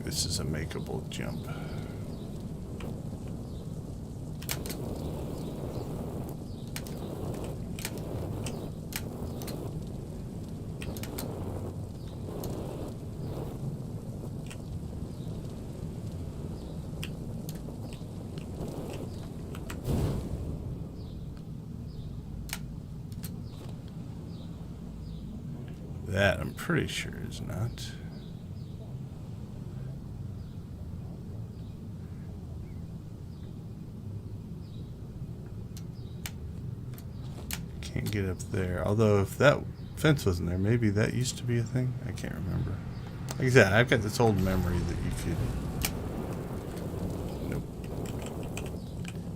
This is a makeable jump. That I'm pretty sure is not. Can't get up there. Although if that fence wasn't there, maybe that used to be a thing. I can't remember. Like I said, I've got this old memory that you could... Nope.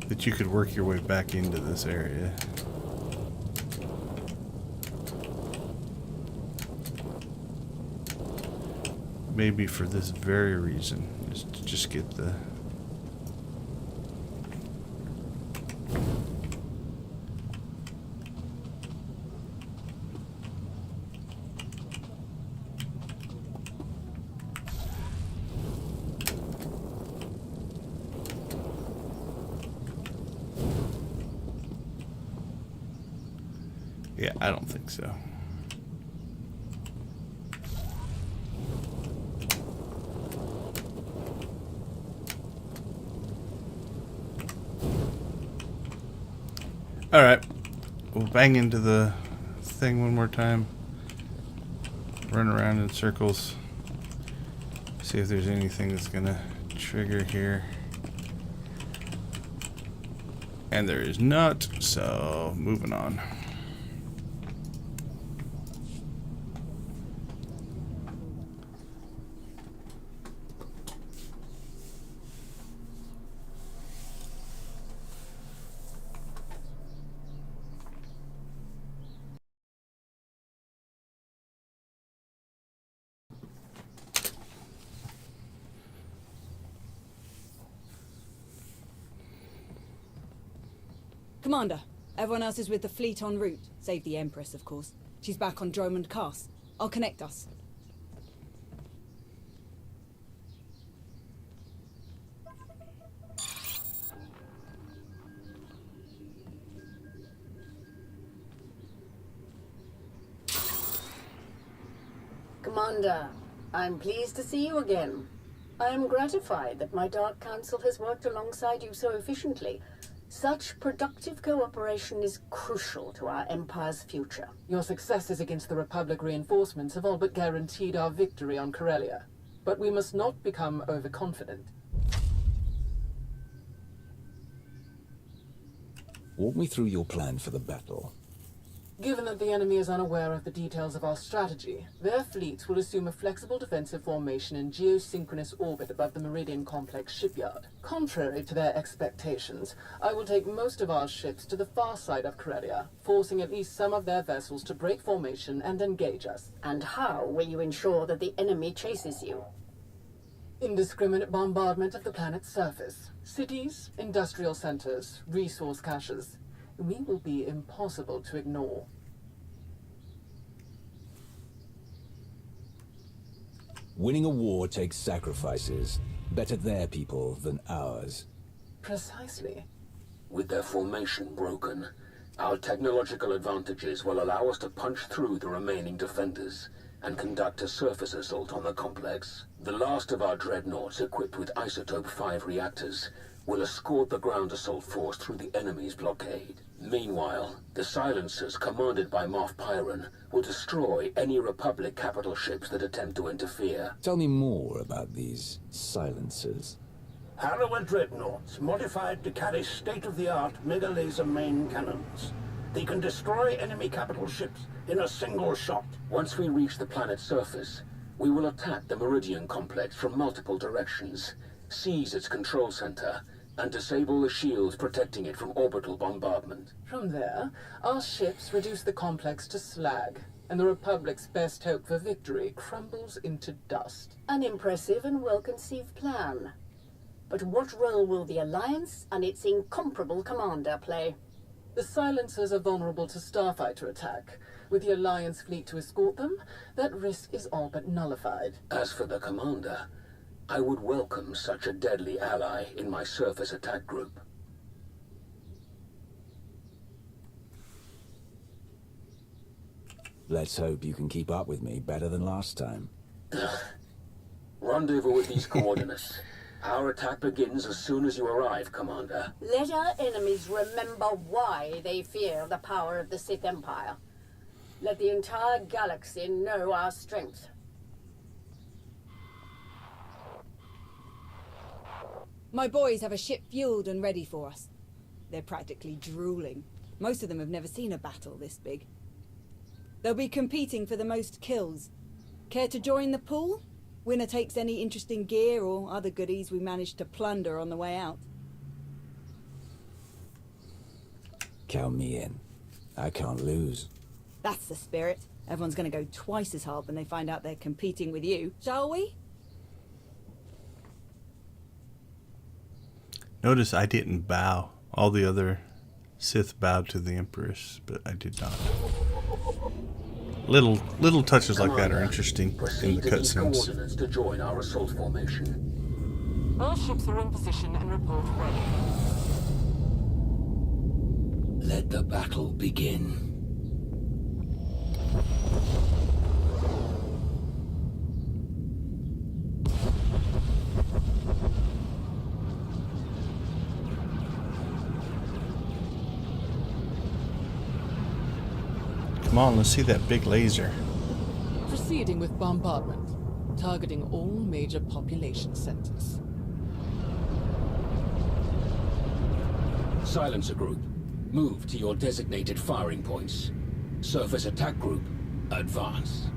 That you could work your way back into this area. Maybe for this very reason. Is to just get the... Yeah, I don't think so. Alright, we'll bang into the thing one more time. Run around in circles. See if there's anything that's gonna trigger here. And there is not, so moving on. Commander, everyone else is with the fleet en route. Save the Empress, of course. She's back on Dromund Cass. I'll connect us. Commander, I'm pleased to see you again. I am gratified that my Dark Council has worked alongside you so efficiently. Such productive cooperation is crucial to our Empire's future. Your successes against the Republic reinforcements have all but guaranteed our victory on Corellia. But we must not become overconfident. Walk me through your plan for the battle. Given that the enemy is unaware of the details of our strategy, their fleets will assume a flexible defensive formation in geosynchronous orbit above the Meridian Complex shipyard. Contrary to their expectations, I will take most of our ships to the far side of Corellia, forcing at least some of their vessels to break formation and engage us. And how will you ensure that the enemy chases you? Indiscriminate bombardment of the planet's surface. Cities, industrial centers, resource caches. We will be impossible to ignore. Winning a war takes sacrifices. Better their people than ours. Precisely. With their formation broken, our technological advantages will allow us to punch through the remaining defenders and conduct a surface assault on the complex. The last of our dreadnoughts equipped with Isotope 5 reactors will escort the ground assault force through the enemy's blockade. Meanwhile, the silencers commanded by Moff Pyron will destroy any Republic capital ships that attempt to interfere. Tell me more about these silencers. Harrower dreadnoughts, modified to carry state-of-the-art mega-laser main cannons. They can destroy enemy capital ships in a single shot. Once we reach the planet's surface, we will attack the Meridian Complex from multiple directions, seize its control center, and disable the shields protecting it from orbital bombardment. From there, our ships reduce the complex to slag, and the Republic's best hope for victory crumbles into dust. An impressive and well-conceived plan. But what role will the Alliance and its incomparable commander play? The silencers are vulnerable to starfighter attack. With the Alliance fleet to escort them, that risk is all but nullified. As for the commander, I would welcome such a deadly ally in my surface attack group. Let's hope you can keep up with me better than last time. Rendezvous with these coordinates. Our attack begins as soon as you arrive, Commander. Let our enemies remember why they fear the power of the Sith Empire. Let the entire galaxy know our strength. My boys have a ship fueled and ready for us. They're practically drooling. Most of them have never seen a battle this big. They'll be competing for the most kills. Care to join the pool? Winner takes any interesting gear or other goodies we managed to plunder on the way out. Count me in. I can't lose. That's the spirit. Everyone's going to go twice as hard when they find out they're competing with you. Shall we? Notice I didn't bow. All the other Sith bowed to the Empress, but I did not. Little touches like that are interesting in the cutscenes. Coordinates to join our assault formation. All ships are in position and report ready. Let the battle begin. Come on, let's see that big laser. Proceeding with bombardment, targeting all major population centers. Silencer Group, move to your designated firing points. Surface Attack Group, advance.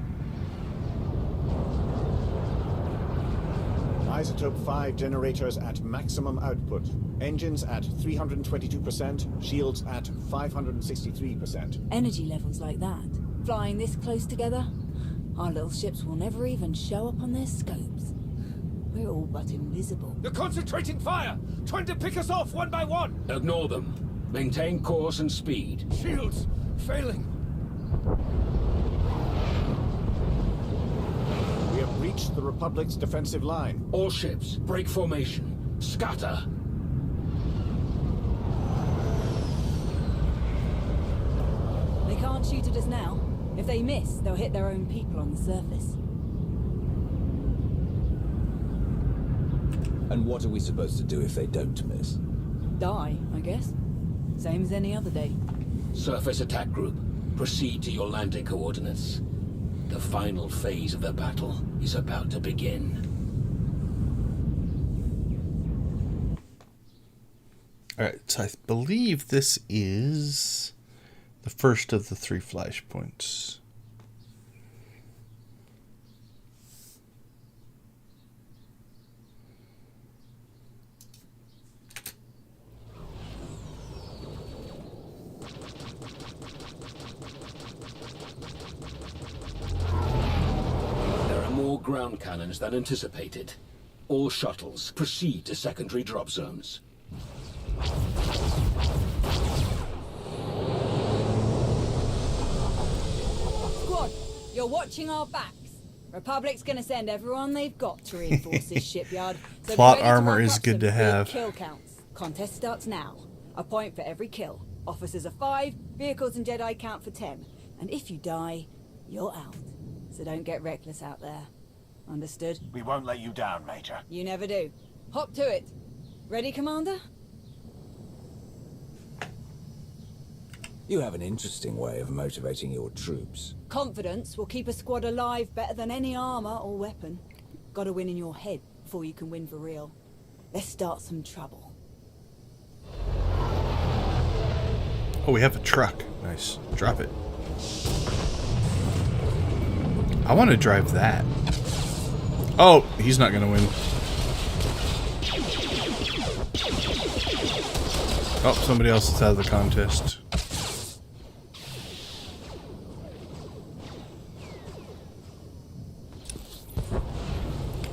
Isotope 5 generators at maximum output. Engines at 322%, shields at 563%. Energy levels like that, flying this close together, our little ships will never even show up on their scopes. We're all but invisible. They're concentrating fire! Trying to pick us off one by one! Ignore them. Maintain course and speed. Shields failing. We have reached the Republic's defensive line. All ships, break formation. Scatter. They can't shoot at us now. If they miss, they'll hit their own people on the surface. And what are we supposed to do if they don't miss? Die, I guess. Same as any other day. Surface attack group, proceed to your landing coordinates. The final phase of the battle is about to begin. Alright, so I believe this is the first of the 3 flashpoints. There are more ground cannons than anticipated. All shuttles proceed to secondary drop zones. Squad, you're watching our backs. Republic's gonna send everyone they've got to reinforce this shipyard. So Plot be ready to armor rack is up good some to big have. Kill counts. Contest starts now. A point for every kill. Officers are 5, vehicles and Jedi count for 10. And if you die, you're out. So don't get reckless out there. Understood? We won't let you down, Major. You never do. Hop to it. Ready, Commander? You have an interesting way of motivating your troops. Confidence will keep a squad alive better than any armor or weapon. Gotta win in your head before you can win for real. Let's start some trouble. Oh, we have a truck. Nice. Drop it. I want to drive that. Oh, he's not going to win. Oh, somebody else is out of the contest.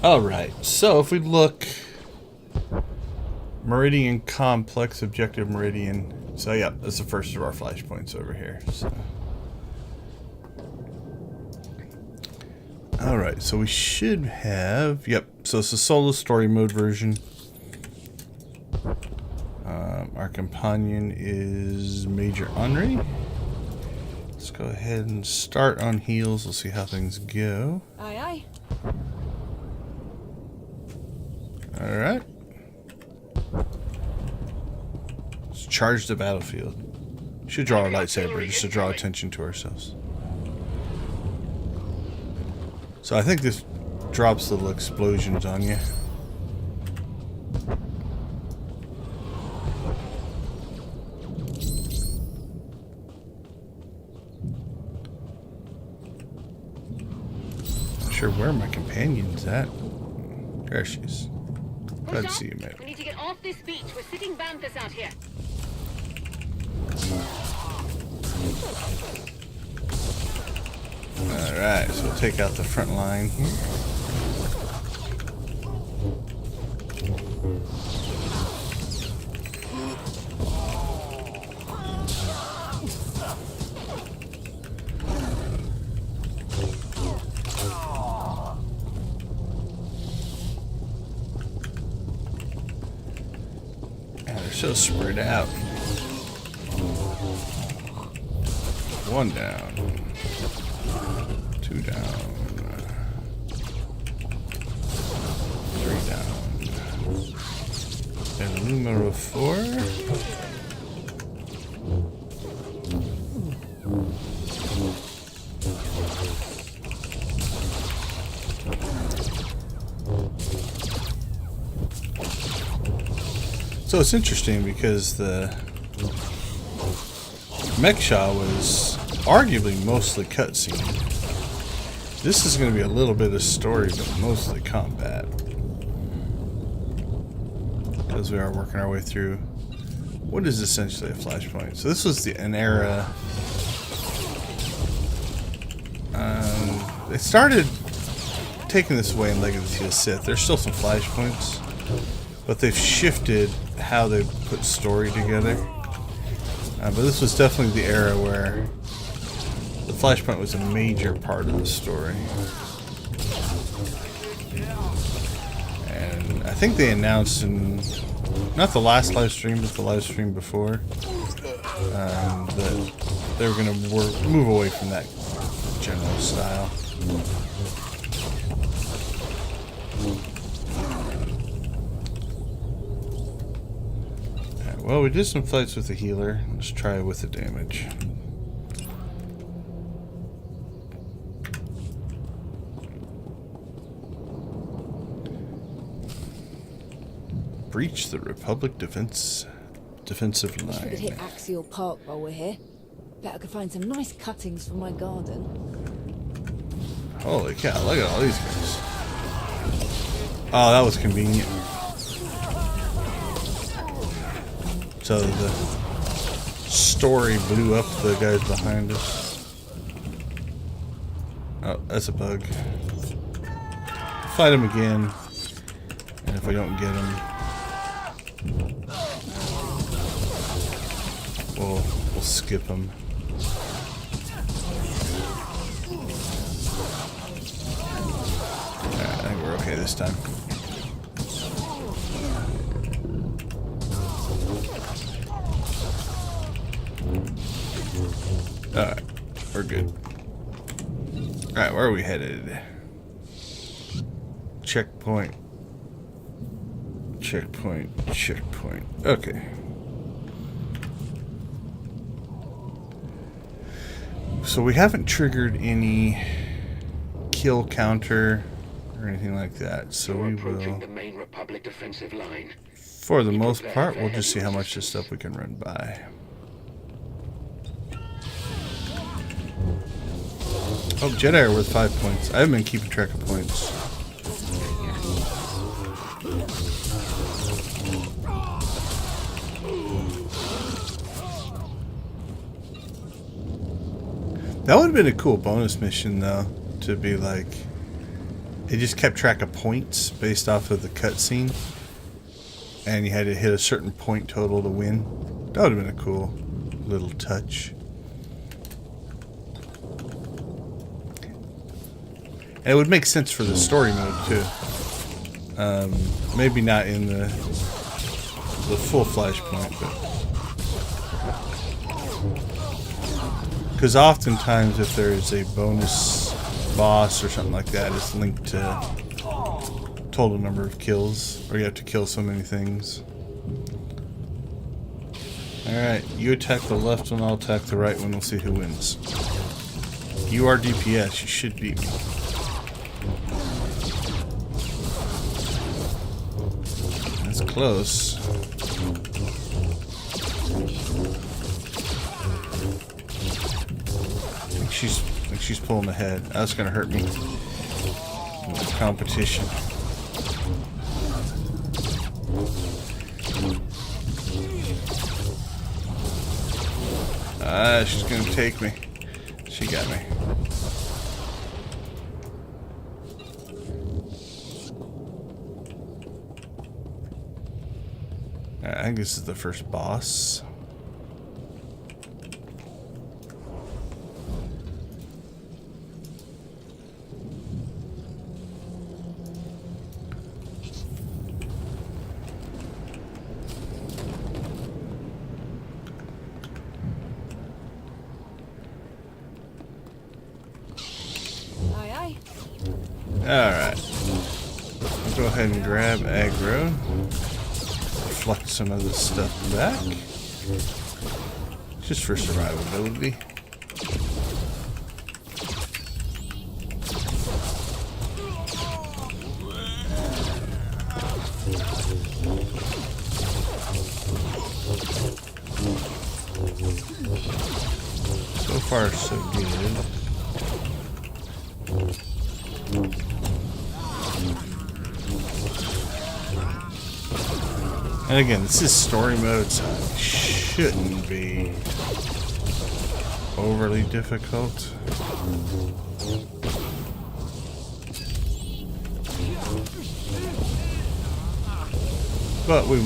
Alright, so if we look... Meridian Complex, Objective Meridian. So yeah, that's the first of our flashpoints over here. So. Alright, so we should have... Yep, so it's a solo story mode version. Our companion is Major Henri. Let's go ahead and start on heels. We'll see how things go. Aye, aye. Alright. Let's charge the battlefield. Should draw a lightsaber just to draw attention to ourselves. So I think this drops little explosions on you. Not sure where my companion's at. There she is. Glad to see you, mate. We need to get off this beach. We're sitting banthas out here. Alright, so we'll take out the front line here. Yeah, they're so spread out. One down. 2 down. 3 down. And numero 4. So it's interesting because the Mek-Sha was arguably mostly cutscene. This is going to be a little bit of story, but mostly combat. Because we are working our way through what is essentially a flashpoint. So this was an era. They started taking this away in Legacy of Sith. There's still some flashpoints, but they've shifted how they put story together. But this was definitely the era where the Flashpoint was a major part of the story. And I think they announced in, not the last live stream, but the live stream before, that they were going to move away from that general style. well, we did some fights with the healer. Let's try with the damage. Breach the Republic defensive line. Wish we could hit Axial Park while we're here. Bet I could find some nice cuttings for my garden. Holy cow, look at all these guys. Oh, that was convenient. So the story blew up the guys behind us. Oh, that's a bug. Fight him again. And if we don't get him, we'll skip him. Alright, I think we're okay this time. Alright, we're good. Alright, where are we headed? Checkpoint. Checkpoint. Checkpoint. Okay. So we haven't triggered any kill counter or anything like that. So we will, the main Republic defensive line. for the most part, we'll just see how much this stuff we can run by. Oh, Jedi are worth 5 points. I haven't been keeping track of points. That would have been a cool bonus mission, though, to be like, it just kept track of points based off of the cutscene, and you had to hit a certain point total to win. That would have been a cool little touch. And it would make sense for the story mode too. Maybe not in the full Flashpoint, but because oftentimes if there is a bonus boss or something like that, it's linked to total number of kills, or you have to kill so many things. Alright, you attack the left one, I'll attack the right one, we'll see who wins. You are DPS, you should beat me. That's close. I think she's pulling ahead. That's gonna hurt me in the competition. She's gonna take me. She got me. I think this is the first boss. Alright. I'll go ahead and grab aggro. Reflect some of this stuff back. Just for survivability. So far, so good. And again, this is story mode, so it shouldn't be overly difficult. But we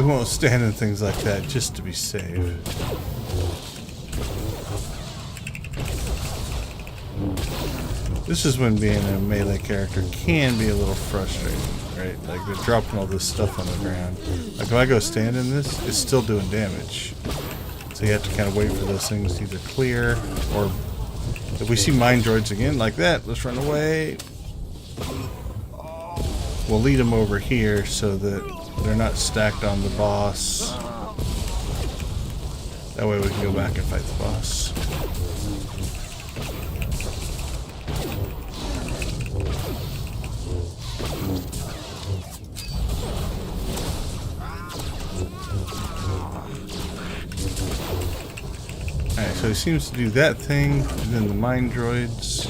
won't stand in things like that just to be safe. This is when being a melee character can be a little frustrating, right? Like they're dropping all this stuff on the ground. Like if I go stand in this, it's still doing damage. So you have to kind of wait for those things to either clear, or if we see mine droids again like that, let's run away. we'll lead them over here so that they're not stacked on the boss. That way we can go back and fight the boss. Alright, so he seems to do that thing, and then the mine droids.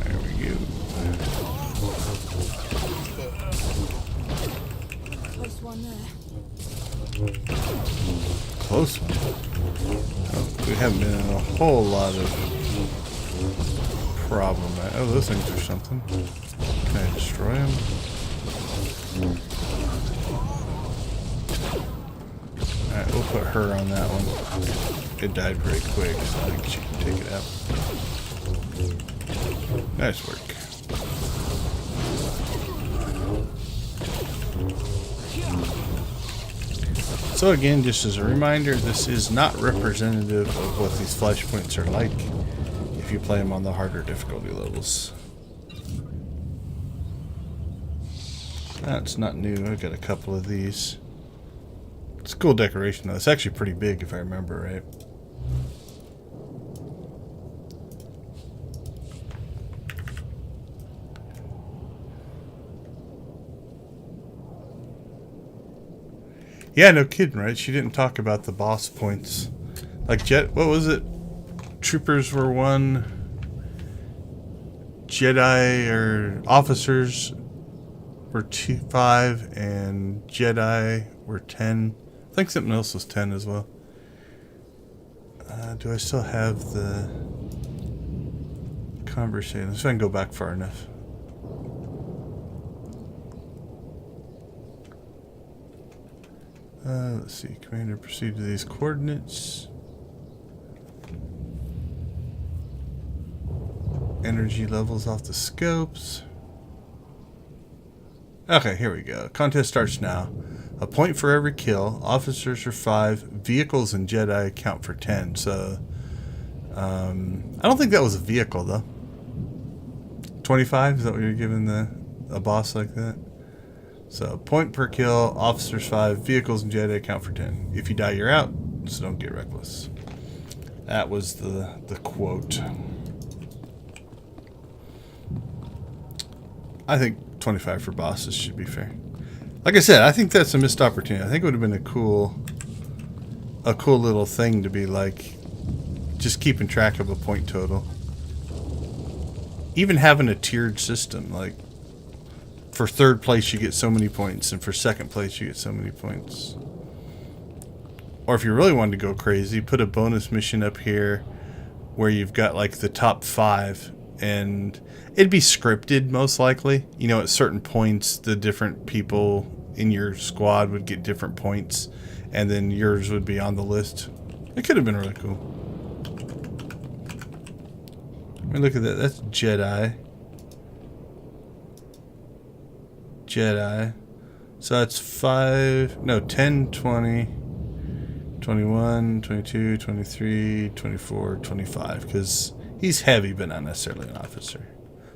There we go. Close one there. Close one. Oh, we haven't been in a whole lot of problem. Oh, those things are something. Can I destroy them? Alright, we'll put her on that one. It died pretty quick, so I think she can take it out. Nice work. So again, just as a reminder, this is not representative of what these flashpoints are like if you play them on the harder difficulty levels. That's not new. I've got a couple of these. It's a cool decoration though. It's actually pretty big if I remember right. Yeah, no kidding, right? She didn't talk about the boss points. Like what was it? Troopers were 1. Jedi or officers were 5, and Jedi were 10. I think something else was 10 as well. Do I still have the conversation? Let's see if I can go back far enough. Let's see. Commander, proceed to these coordinates. Energy levels off the scopes. Okay, here we go. Contest starts now. A point for every kill. Officers are 5. Vehicles and Jedi count for 10. So, I don't think that was a vehicle though. 25? Is that what you're giving a boss like that? So, point per kill. Officers 5. Vehicles and Jedi count for 10. If you die, you're out. So don't get reckless. That was the quote. I think 25 for bosses should be fair. Like I said, I think that's a missed opportunity. I think it would have been a cool little thing to be like, just keeping track of a point total. Even having a tiered system, like for 3rd place you get so many points, and for 2nd place you get so many points. Or if you really wanted to go crazy, put a bonus mission up here where you've got like the top 5, and it'd be scripted most likely. You know, at certain points the different people in your squad would get different points, and then yours would be on the list. It could have been really cool. I mean, look at that. That's Jedi. So that's 10, 20, 21, 22, 23, 24, 25. Because he's heavy, but not necessarily an officer.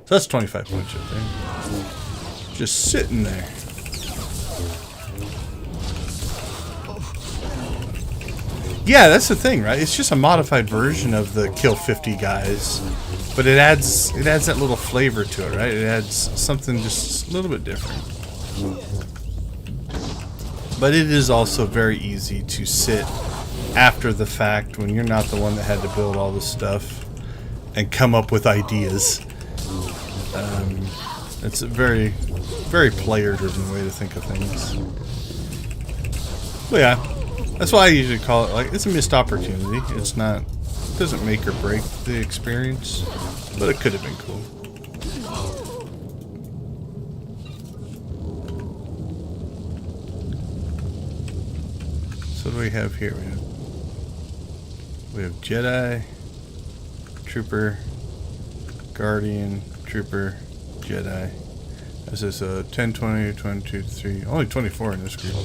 So that's 25 points right there. Just sitting there. Yeah, that's the thing, right? It's just a modified version of the kill 50 guys. But it adds that little flavor to it, right? It adds something just a little bit different. But it is also very easy to sit after the fact when you're not the one that had to build all this stuff and come up with ideas. It's a very, very player-driven way to think of things. But yeah, that's why I usually call it, like, it's a missed opportunity. It's not, it doesn't make or break the experience, but it could have been cool. So what do we have here? We have Jedi, Trooper, Guardian, Trooper, Jedi. This is a 10, 20, 22, 3, only 24 in this group.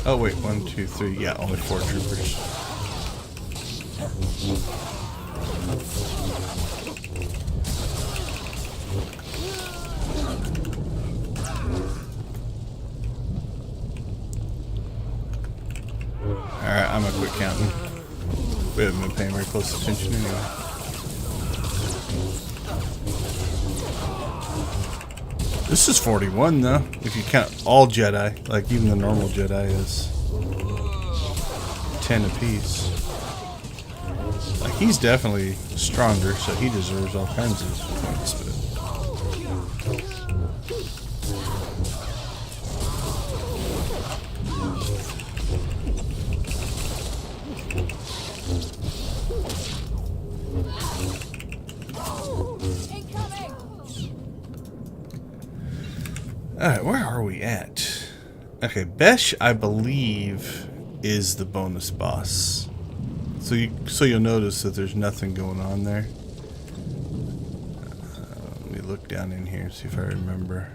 Oh wait, 1, 2, 3. Yeah, only 4 troopers. Alright, I'm gonna quit counting. We haven't been paying very close attention anyway. This is 41 though, if you count all Jedi, like even the normal Jedi is 10 apiece. Like he's definitely stronger, so he deserves all kinds of points. But alright, where are we at? Okay, Besh, I believe, is the bonus boss. So you'll notice that there's nothing going on there. Let me look down in here and see if I remember.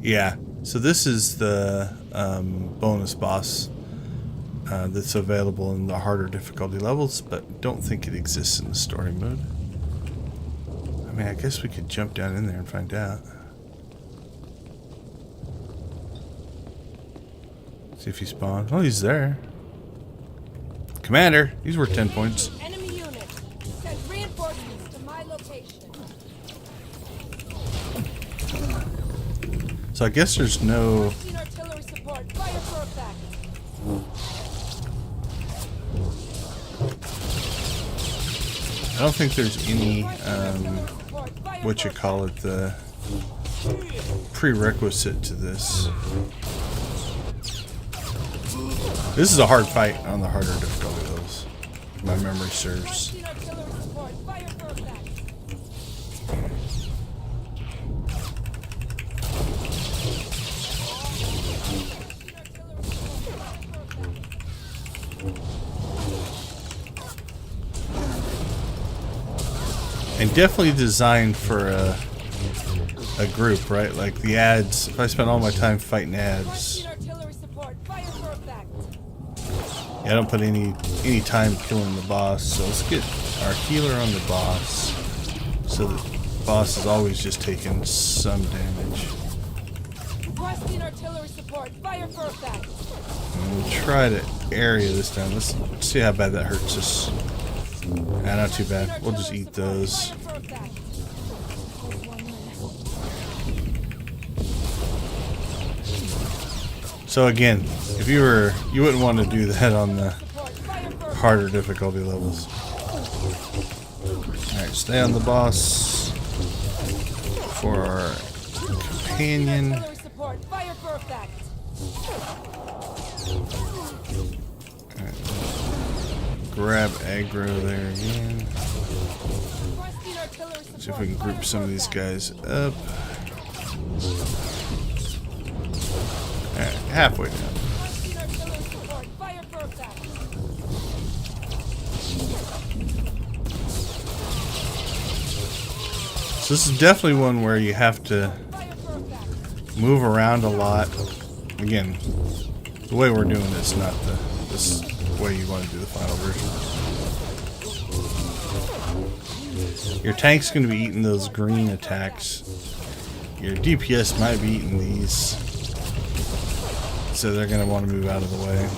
Yeah, so this is the bonus boss that's available in the harder difficulty levels, but don't think it exists in the story mode. I mean, I guess we could jump down in there and find out. See if he spawns. Oh, he's there. Commander, he's worth 10 points. Enemy unit. Send reinforcements to my location. So I guess there's no... Artillery support. Fire for effect. I don't think there's any, what you call it, the prerequisite to this. This is a hard fight on the harder difficulty levels, if my memory serves. And definitely designed for a group, right? Like the ads, if I spend all my time fighting ads, yeah, I don't put any time killing the boss, so let's get our healer on the boss so that the boss is always just taking some damage. Requesting artillery support. Fire for effect. And we'll try to area this time. Let's see how bad that hurts us. Nah, not too bad. We'll just eat those. So again, if you wouldn't want to do that on the harder difficulty levels. Alright, stay on the boss for our companion. Alright, grab aggro there again. See if we can group some of these guys up. Alright, halfway down. So this is definitely one where you have to move around a lot. Again, the way we're doing it's not this way you want to do the final version. Your tank's going to be eating those green attacks. Your DPS might be eating these. So they're going to want to move out of the way.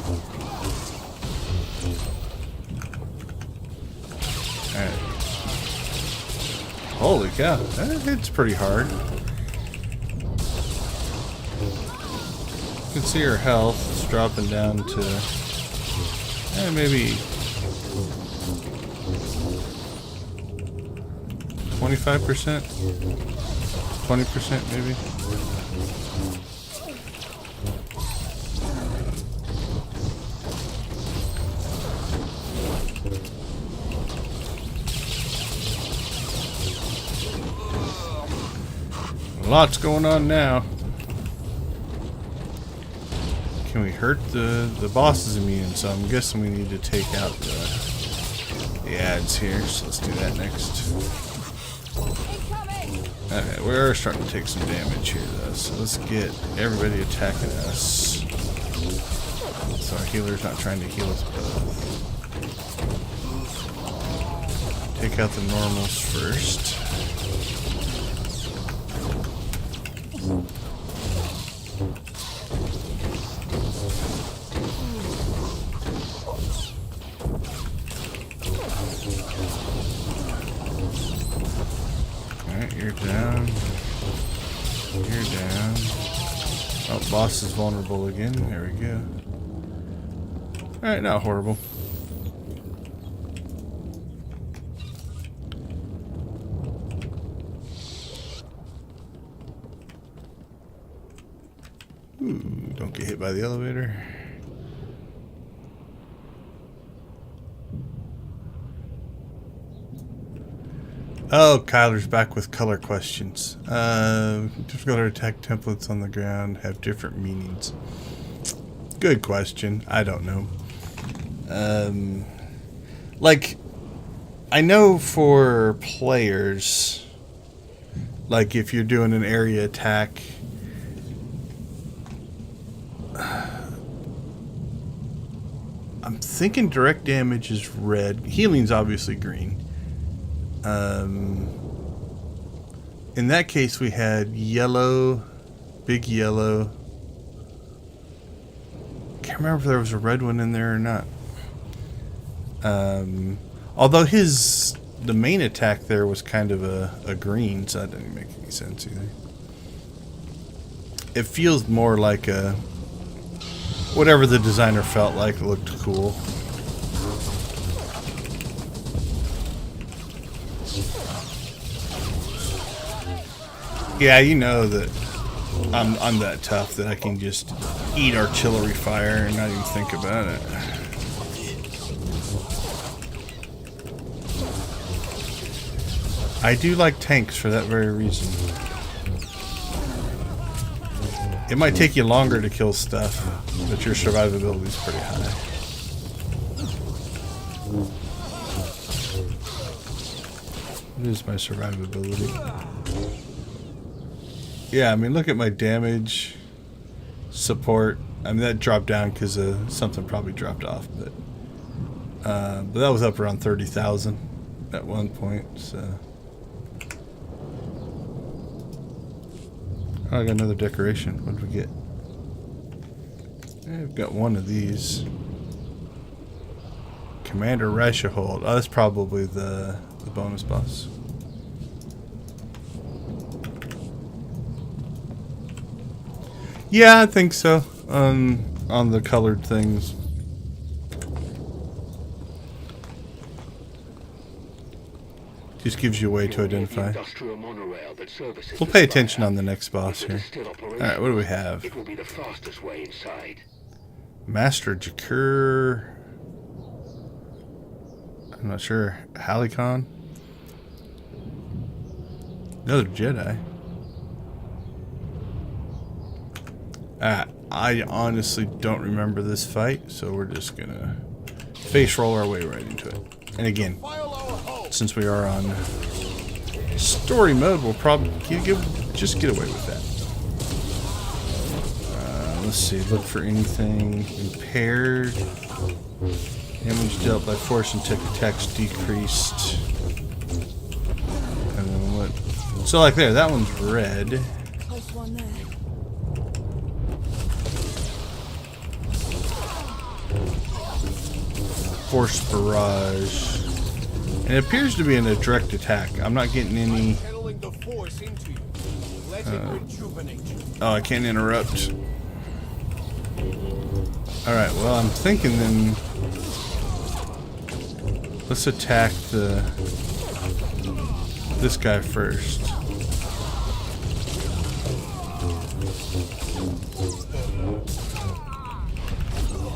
Alright. Holy cow, that hits pretty hard. You can see her health is dropping down to maybe 25%? 20% maybe? Lots going on now. Can we hurt the boss is immune? So I'm guessing we need to take out the ads here. So let's do that next. Okay, we're starting to take some damage here though. So let's get everybody attacking us. So our healer's not trying to heal us both. Take out the normals first. Alright, you're down. You're down. Oh, boss is vulnerable again. There we go. Alright, not horrible. Ooh, don't get hit by the elevator. Oh, Kyler's back with color questions. Difficult attack templates on the ground have different meanings. Good question. I don't know. Like, I know for players, like if you're doing an area attack, I'm thinking direct damage is red. Healing's obviously green. In that case, we had yellow, big yellow. Can't remember if there was a red one in there or not. Although the main attack there was kind of a green, so that didn't make any sense either. It feels more like a whatever the designer felt like looked cool. Yeah, you know that I'm that tough that I can just eat artillery fire and not even think about it. I do like tanks for that very reason. It might take you longer to kill stuff, but your survivability is pretty high. What is my survivability? Yeah, I mean, look at my damage, support. I mean, that dropped down because something probably dropped off, but that was up around 30,000 at one point. So, oh, I got another decoration. What did we get? I've got one of these. Commander Rashahold. Oh, that's probably the bonus boss. Yeah, I think so. On the colored things. Just gives you a way to identify. We'll pay attention on the next boss here. Alright, what do we have? It will be the fastest way inside. Master Jakkur. I'm not sure. Halicon. Another Jedi. I honestly don't remember this fight, so we're just gonna face roll our way right into it. And again, since we are on story mode, we'll probably just get away with that. Let's see, look for anything impaired. Damage dealt by force and tech attacks decreased. And then what? So like there, that one's red. Close one there. Force barrage. And it appears to be in a direct attack. I'm not getting any. Oh, I can't interrupt. Alright, well, I'm thinking then. Let's attack this guy first.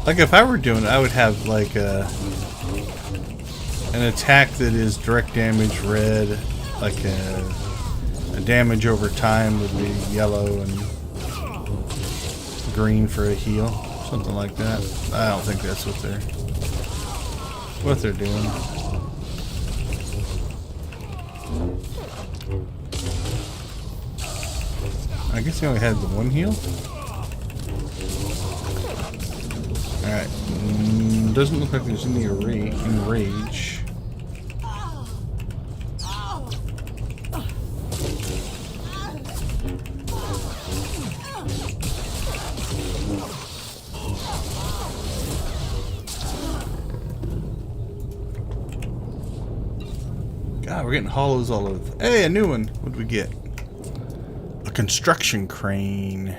Like if I were doing it, I would have like an attack that is direct damage red, like a damage over time would be yellow and green for a heal, something like that. I don't think that's what they're doing. I guess he only had the one heal. Alright. Doesn't look like there's any enrage. God, we're getting hollows all over. Hey, a new one. What did we get? A construction crane.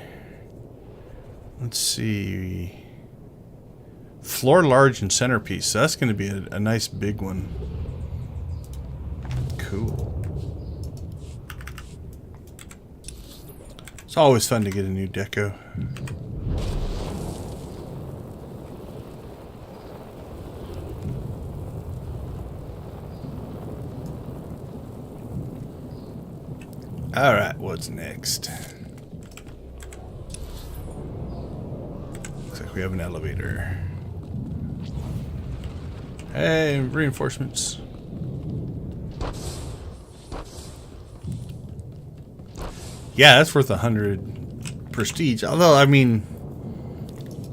Let's see. Floor large and centerpiece. So that's going to be a nice big one. Cool. It's always fun to get a new deco. Alright, what's next? Looks like we have an elevator. Hey, reinforcements. Yeah, that's worth 100 prestige. Although, I mean,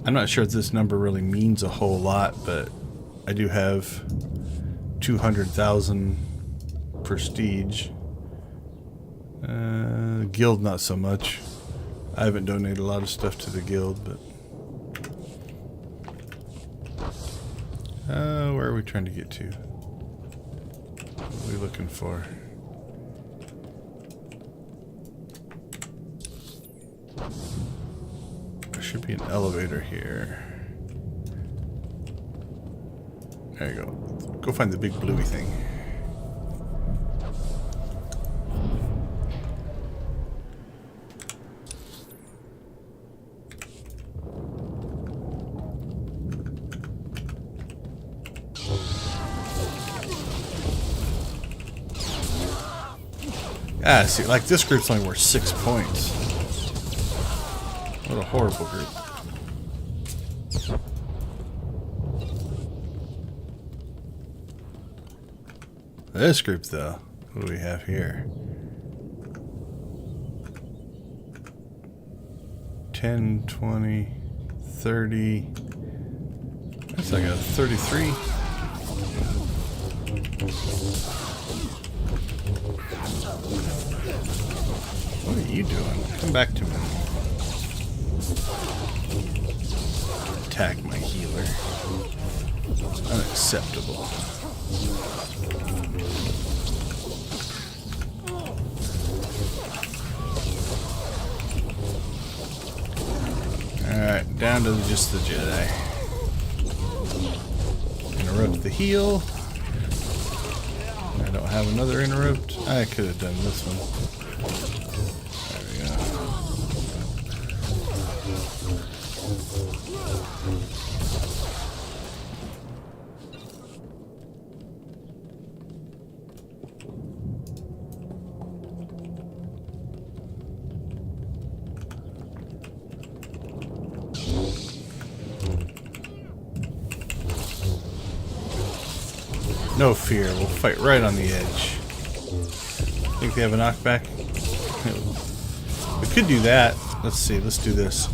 I'm not sure if this number really means a whole lot, but I do have 200,000 prestige. Guild, not so much. I haven't donated a lot of stuff to the guild, but where are we trying to get to? What are we looking for? There should be an elevator here. There you go. Go find the big bluey thing. Ah, see, like this group's only worth 6 points. What a horrible group. This group, though, what do we have here? 10, 20, 30. That's like a 33. What are you doing? Come back to me. Attack my healer. It's unacceptable. Alright, down to just the Jedi. Interrupt the heal. I don't have another interrupt. I could have done this one. There we go. No fear, we'll fight right on the edge. Think they have a knockback? We could do that. Let's see, let's do this.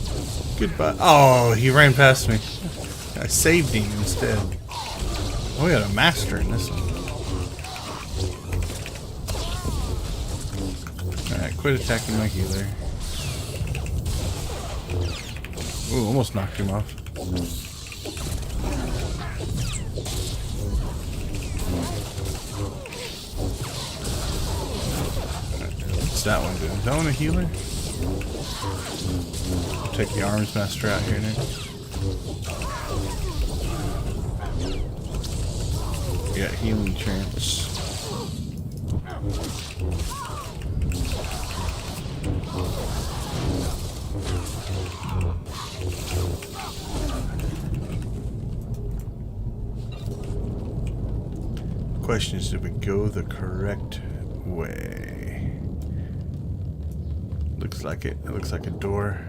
Goodbye. Oh, he ran past me. I saved him instead. Oh, we got a master in this one. Alright, quit attacking my healer. Ooh, almost knocked him off. What's that one doing? Is that one a healer? I'll take the arms master out here next. We got healing chance. Question is, did we go the correct way? Looks like it. It looks like a door.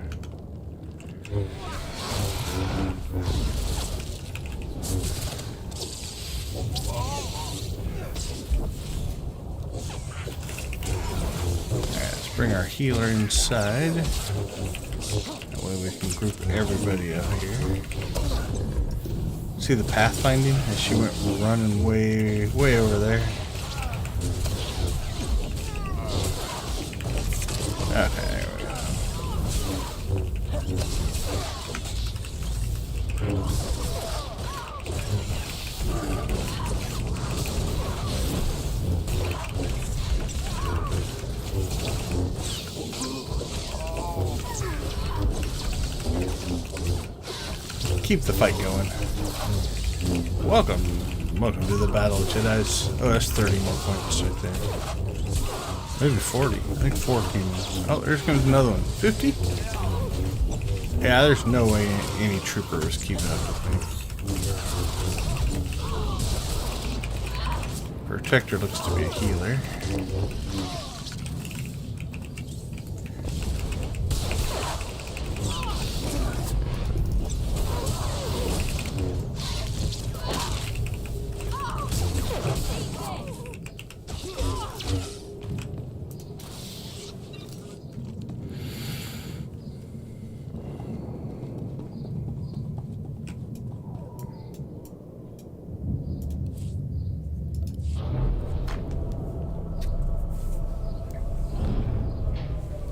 Alright, let's bring our healer inside. That way way we can group everybody out here. See the pathfinding as she went running way over there. Okay, there we go. Keep the fight going. Welcome to the battle, Jedis. Oh, that's 30 more points right there. Maybe 40. I think 4 came in. Oh, there comes another one. 50? Yeah, there's no way any trooper was keeping up with me. Protector looks to be a healer.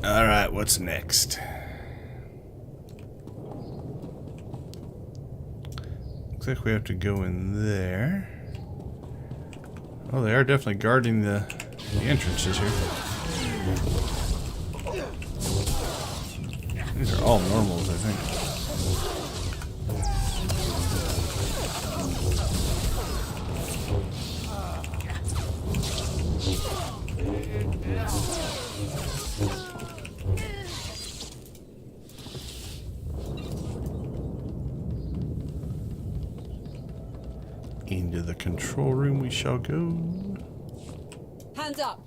Alright, what's next? Looks like we have to go in there. Oh, they are definitely guarding the entrances here. These are all normals, I think. Into the control room we shall go. Hands up!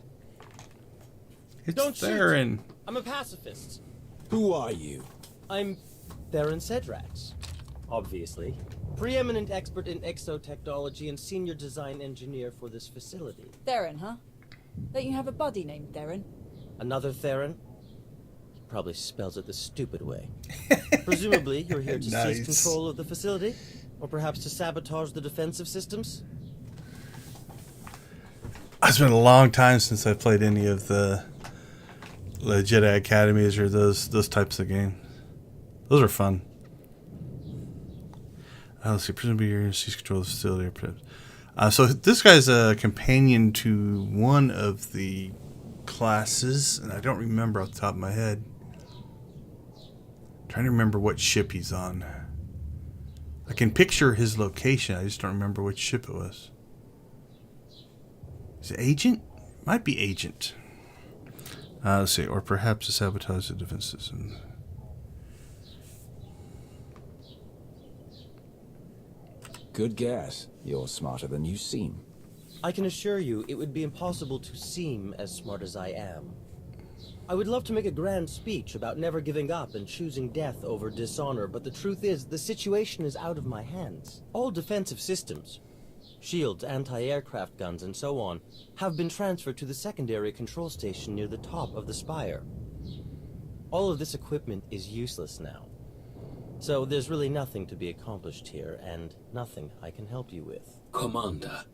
It's Don't Theron. shoot. I'm a pacifist. Who are you? I'm Theron Cedrax, obviously. Preeminent expert in exotechnology and senior design engineer for this facility. Theron, huh? Don't you have a buddy named Theron? Another Theron? He probably spells it the stupid way. Presumably, you're here to Nice. seize control of the facility? Or perhaps to sabotage the defensive systems? It's been a long time since I played any of the Jedi Academies or those types of games. Those are fun. Let's see. Presumably you're going to seize control of the facility. So this guy's a companion to one of the classes, and I don't remember off the top of my head. I'm trying to remember what ship he's on. I can picture his location. I just don't remember which ship it was. Is it Agent? Might be Agent. Let's see. Or perhaps to sabotage the defense system. Good guess. You're smarter than you seem. I can assure you, it would be impossible to seem as smart as I am. I would love to make a grand speech about never giving up and choosing death over dishonor, but the truth is, the situation is out of my hands. All defensive systems, shields, anti-aircraft guns, and so on, have been transferred to the secondary control station near the top of the spire. All of this equipment is useless now. So there's really nothing to be accomplished here, and nothing I can help you with. Commander.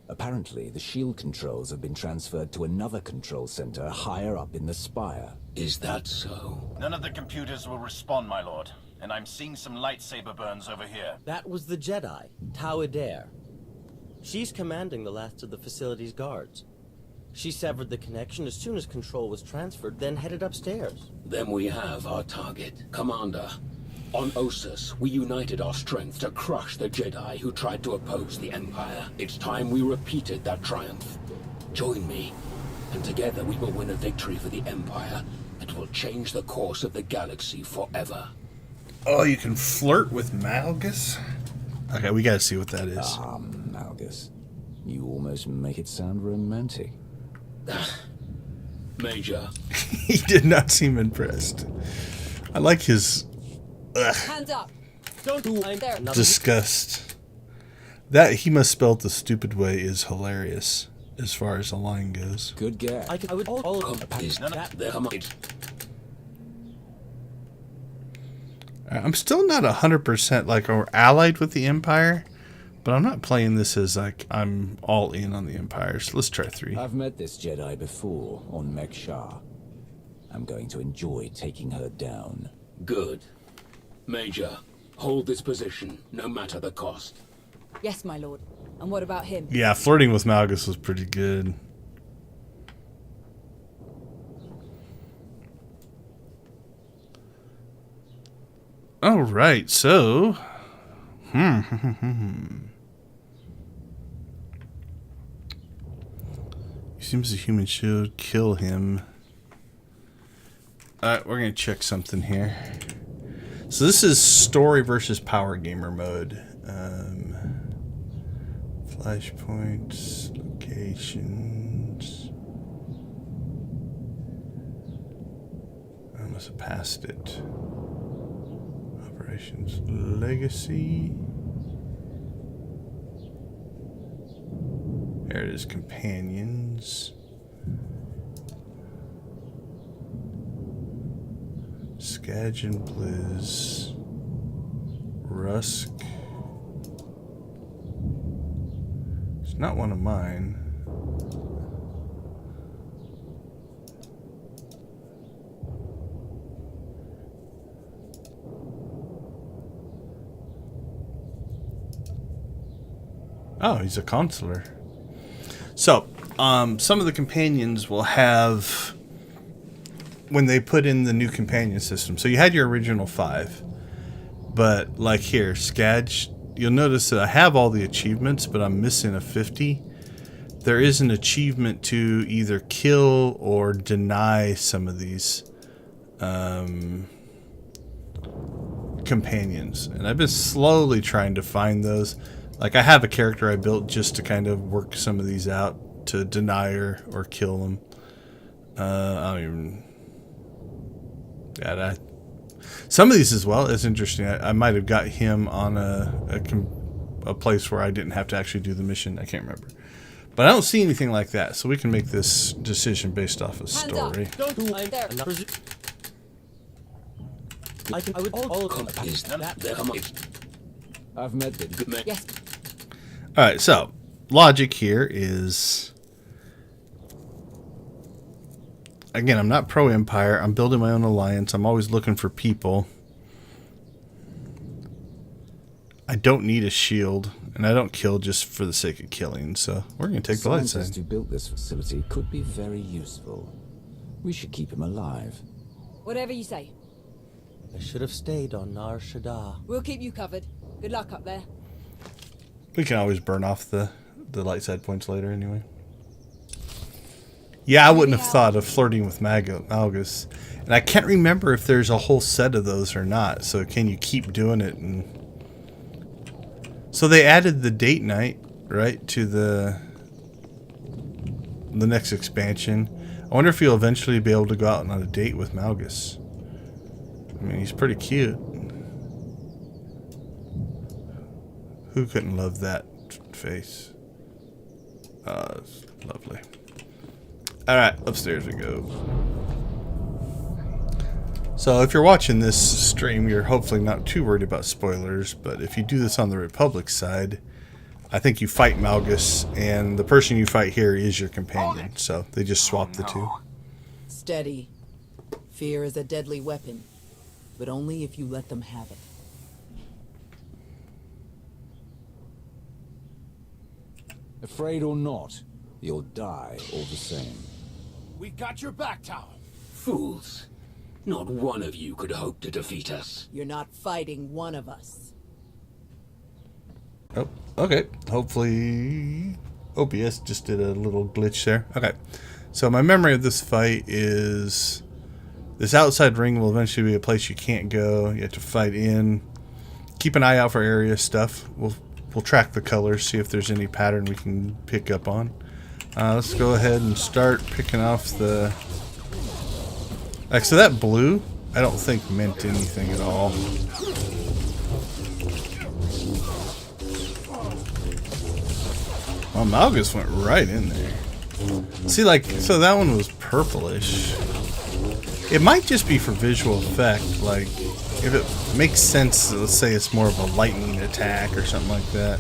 Apparently, the shield controls have been transferred to another control center higher up in the spire. Is that so? None of the computers will respond, my lord. And I'm seeing some lightsaber burns over here. That was the Jedi, Tau Adair. She's commanding the last of the facility's guards. She severed the connection as soon as control was transferred, then headed upstairs. Then we have our target. Commander, on Ossus, we united our strength to crush the Jedi who tried to oppose the Empire. It's time we repeated that triumph. Join me, and together we will win a victory for the Empire that will change the course of the galaxy forever. Oh, you can flirt with Malgus? Okay, we gotta see what that is. Ah, Malgus. You almost make it sound romantic. Major. He did not seem impressed. I like his Hands up! Don't do there. disgust. That he must spell it the stupid way is hilarious, as far as the line goes. Good guess. I would all Is none of that. I'm still not 100% like or allied with the Empire, but I'm not playing this as like I'm all in on the Empire. So let's try 3. I've met this Jedi before on Mek-Sha. I'm going to enjoy taking her down. Good. Major, hold this position, no matter the cost. Yes, my lord. And what about him? Yeah, flirting with Malgus was pretty good. All right, so he seems a human should kill him. All right, we're gonna check something here. So this is story versus power gamer mode. Flashpoints, locations. I must have passed it. Operations Legacy. There it is, companions. Skadge and Blizz. Rusk. It's not one of mine. Oh, he's a consular. So, some of the companions will have, when they put in the new companion system. So you had your original 5, but like here, Skadge, you'll notice that I have all the achievements, but I'm missing a 50. There is an achievement to either kill or deny some of these companions, and I've been slowly trying to find those. Like, I have a character I built just to kind of work some of these out, to deny or kill them. I don't even... Yeah, some of these as well is interesting. I might have got him on a place where I didn't have to actually do the mission. I can't remember. But I don't see anything like that, so we can make this decision based off of story. I've met them. Yes. Alright, so logic here is, again, I'm not pro-Empire. I'm building my own alliance. I'm always looking for people. I don't need a shield, and I don't kill just for the sake of killing, so we're going to take the light side. The scientist who built this facility could be very useful. We should keep him alive. Whatever you say. I should have stayed on Nar Shaddaa. We'll keep you covered. Good luck up there. We can always burn off the light side points later anyway. Yeah, I wouldn't have thought of flirting with Malgus. And I can't remember if there's a whole set of those or not. So can you keep doing it? And so they added the date night, right, to the next expansion. I wonder if you'll eventually be able to go out on a date with Malgus. I mean, he's pretty cute. Who couldn't love that face? It's lovely. Alright, upstairs we go. So if you're watching this stream, you're hopefully not too worried about spoilers, but if you do this on the Republic side, I think you fight Malgus, and the person you fight here is your companion, so they just swap the two. Steady. Fear is a deadly weapon, but only if you let them have it. Afraid or not, you'll die all the same. We got your back, Tower. Fools. Not one of you could hope to defeat us. You're not fighting one of us. Oh, okay. Hopefully OBS just did a little glitch there. Okay. So my memory of this fight is this outside ring will eventually be a place you can't go. You have to fight in. Keep an eye out for area stuff. We'll track the colors, see if there's any pattern we can pick up on. Let's go ahead and start picking off the... so that blue, I don't think meant anything at all. Well, Malgus went right in there. See, like, so that one was purplish. It might just be for visual effect. Like, If it makes sense, let's say it's more of a lightning attack or something like that,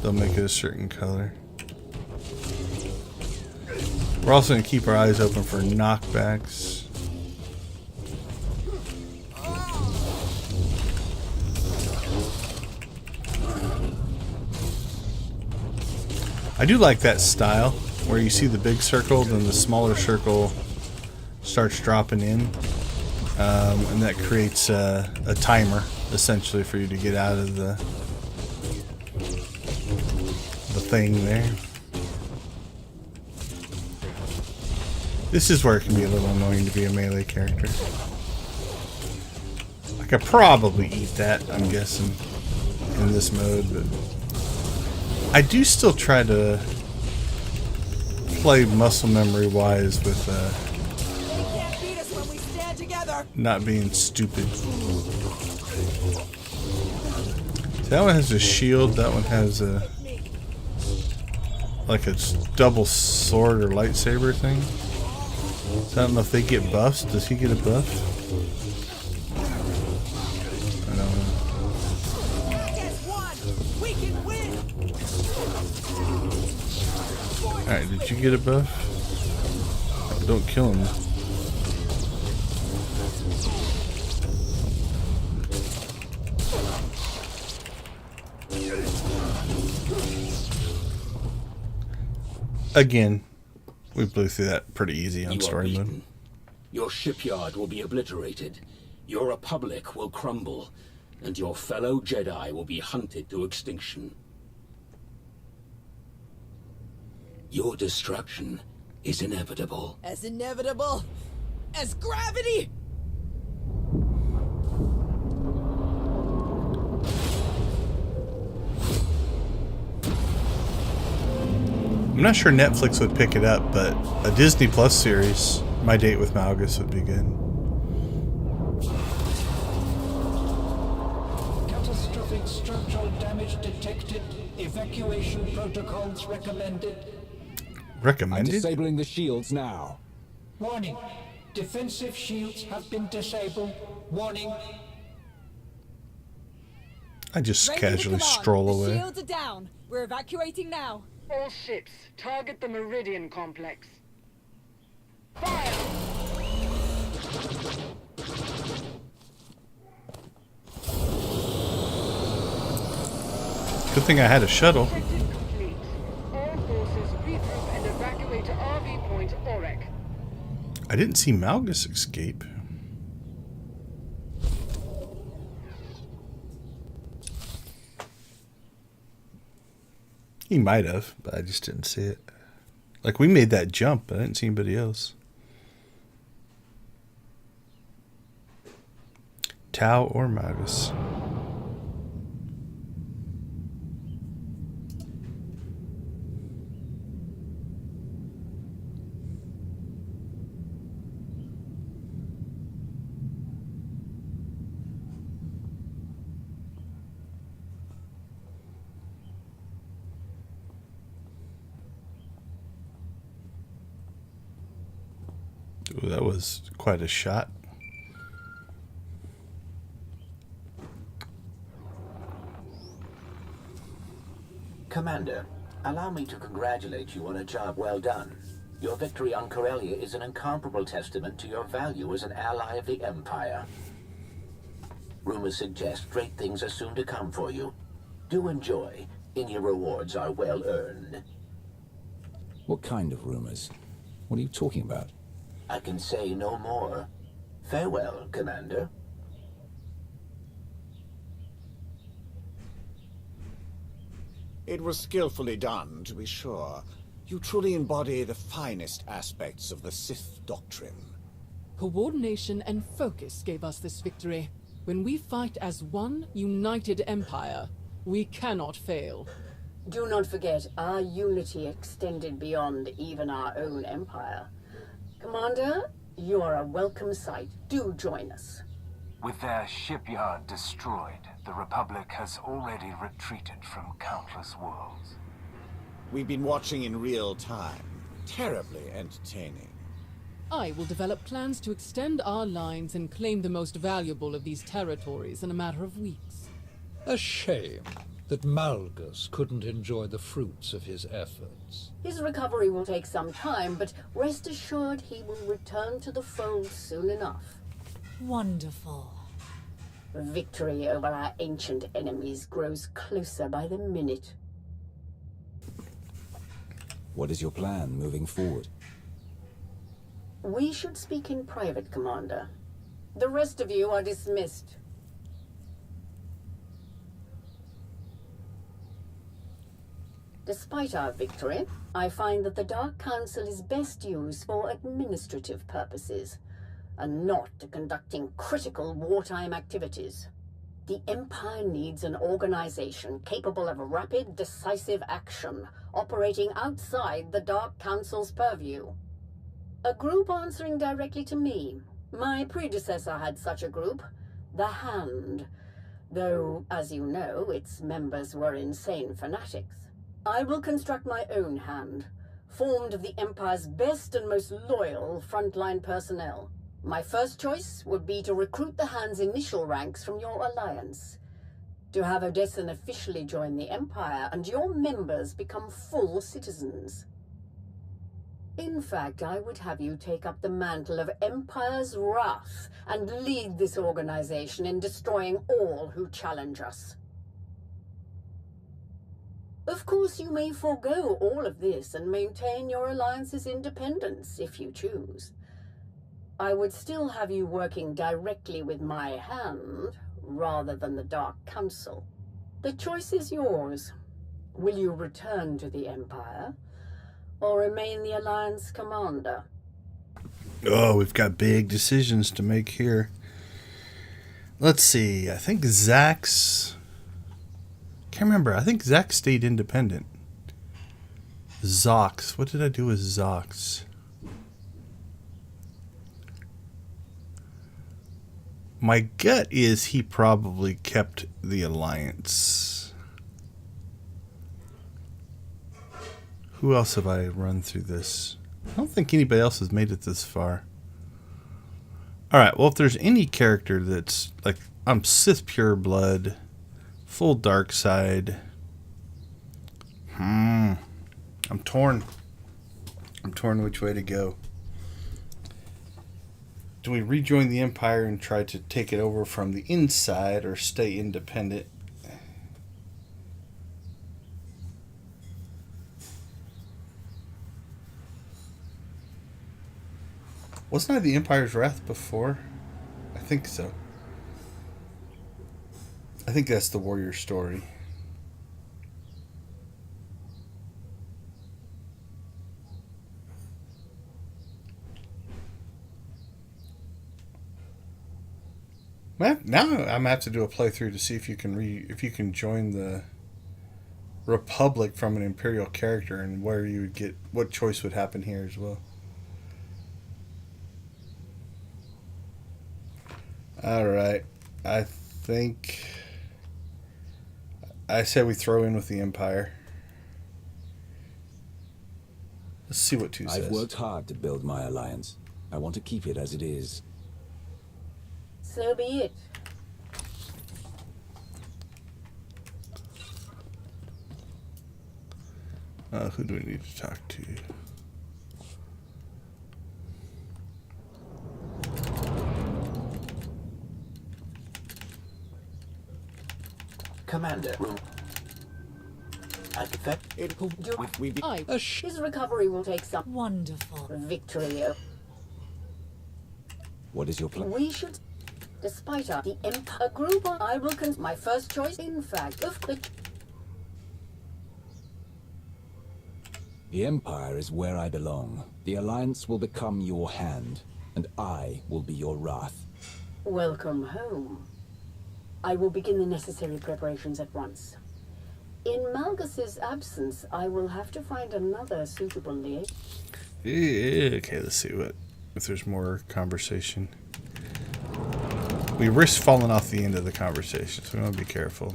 they'll make it a certain color. We're also going to keep our eyes open for knockbacks. I do like that style where you see the big circle, then the smaller circle starts dropping in, and that creates a timer essentially for you to get out of the thing there. This is where it can be a little annoying to be a melee character. I could probably eat that, I'm guessing, in this mode, but I do still try to play muscle memory wise with not being stupid. So that one has a shield, that one has a like a double sword or lightsaber thing. So I don't know if they get buffs. Does he get a buff? I don't know. Alright, did you get a buff? Don't kill him. Again, we blew through that pretty easy on story mode. Your shipyard will be obliterated. Your republic will crumble. And your fellow Jedi will be hunted to extinction. Your destruction is inevitable. As inevitable as gravity! I'm not sure Netflix would pick it up, but a Disney Plus series, My Date with Malgus, would be good. Catastrophic structural damage detected. Evacuation protocols recommended. Recommended? I'm disabling the shields now. Warning. Defensive shields have been disabled. Warning. I just casually stroll away. The shields are down. We're evacuating now. All ships, target the Meridian complex. Fire! Good thing I had a shuttle. Complete. All forces regroup and evacuate to RV Point Orek. I didn't see Malgus escape. He might have, but I just didn't see it. Like, we made that jump, but I didn't see anybody else. Tau or Malgus. Ooh, that was quite a shot. Commander, allow me to congratulate you on a job well done. Your victory on Corellia is an incomparable testament to your value as an ally of the Empire. Rumors suggest great things are soon to come for you. Do enjoy, and your rewards are well earned. What kind of rumors? What are you talking about? I can say no more. Farewell, Commander. It was skillfully done, to be sure. You truly embody the finest aspects of the Sith doctrine. Coordination and focus gave us this victory. When we fight as one united empire, we cannot fail. Do not forget, our unity extended beyond even our own empire. Commander, you are a welcome sight. Do join us. With their shipyard destroyed, the Republic has already retreated from countless worlds. We've been watching in real time. Terribly entertaining. I will develop plans to extend our lines and claim the most valuable of these territories in a matter of weeks. A shame that Malgus couldn't enjoy the fruits of his efforts. His recovery will take some time, but rest assured he will return to the fold soon enough. Wonderful. Victory over our ancient enemies grows closer by the minute. What is your plan moving forward? We should speak in private, Commander. The rest of you are dismissed. Despite our victory, I find that the Dark Council is best used for administrative purposes, and not to conducting critical wartime activities. The Empire needs an organization capable of rapid, decisive action, operating outside the Dark Council's purview. A group answering directly to me. My predecessor had such a group, the Hand, though, as you know, its members were insane fanatics. I will construct my own Hand, formed of the Empire's best and most loyal frontline personnel. My first choice would be to recruit the Hand's initial ranks from your alliance, to have Odessen officially join the Empire and your members become full citizens. In fact, I would have you take up the mantle of Empire's Wrath and lead this organization in destroying all who challenge us. Of course, you may forego all of this and maintain your alliance's independence if you choose. I would still have you working directly with my Hand, rather than the Dark Council. The choice is yours. Will you return to the Empire, or remain the Alliance commander? Oh, we've got big decisions to make here. Let's see. I think Zack's... Can't remember. I think Zack stayed independent. Zox. What did I do with Zox? My gut is he probably kept the Alliance. Who else have I run through this? I don't think anybody else has made it this far. Alright, well, if there's any character that's like, I'm Sith pure blood, full dark side. I'm torn. I'm torn which way to go. Do we rejoin the Empire and try to take it over from the inside, or stay independent? Wasn't I the Empire's Wrath before? I think so. I think that's the warrior story. Now I'm gonna have to do a playthrough to see if you can join the Republic from an Imperial character, and where you would get what choice would happen here as well. All right, I think I said we throw in with the Empire. Let's see what 2 says. I've worked hard to build my alliance. I want to keep it as it is. So be it. Who do we need to talk to? Commander. His recovery will take some wonderful victory. What is your plan? We should, despite the Empire group, I will my first choice, in fact, of The Empire is where I belong. The Alliance will become your Hand, and I will be your Wrath. Welcome home. I will begin the necessary preparations at once. In Malgus's absence, I will have to find another suitable liaison. Okay, let's see if there's more conversation. We risk falling off the end of the conversation, so we want to be careful.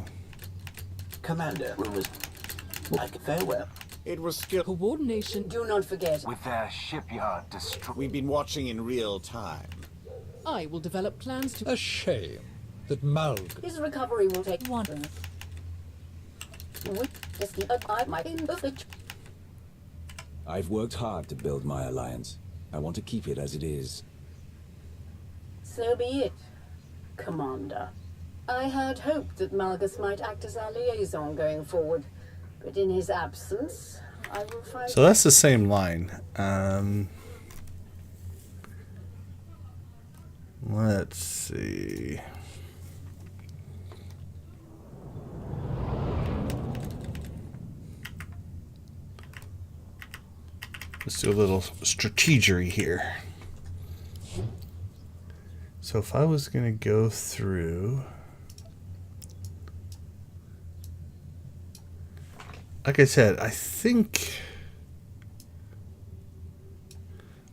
Commander, rumors like farewell. It was still... Coordination. Do not forget. With their shipyard destroyed. We've been watching in real time. I will develop plans to... A shame that Malg... His recovery will take one. I've worked hard to build my alliance. I want to keep it as it is. So be it, Commander. I had hoped that Malgus might act as our liaison going forward, but in his absence, I will find... So that's the same line. Let's see. Let's do a little strategery here. So if I was going to go through... Like I said, I think...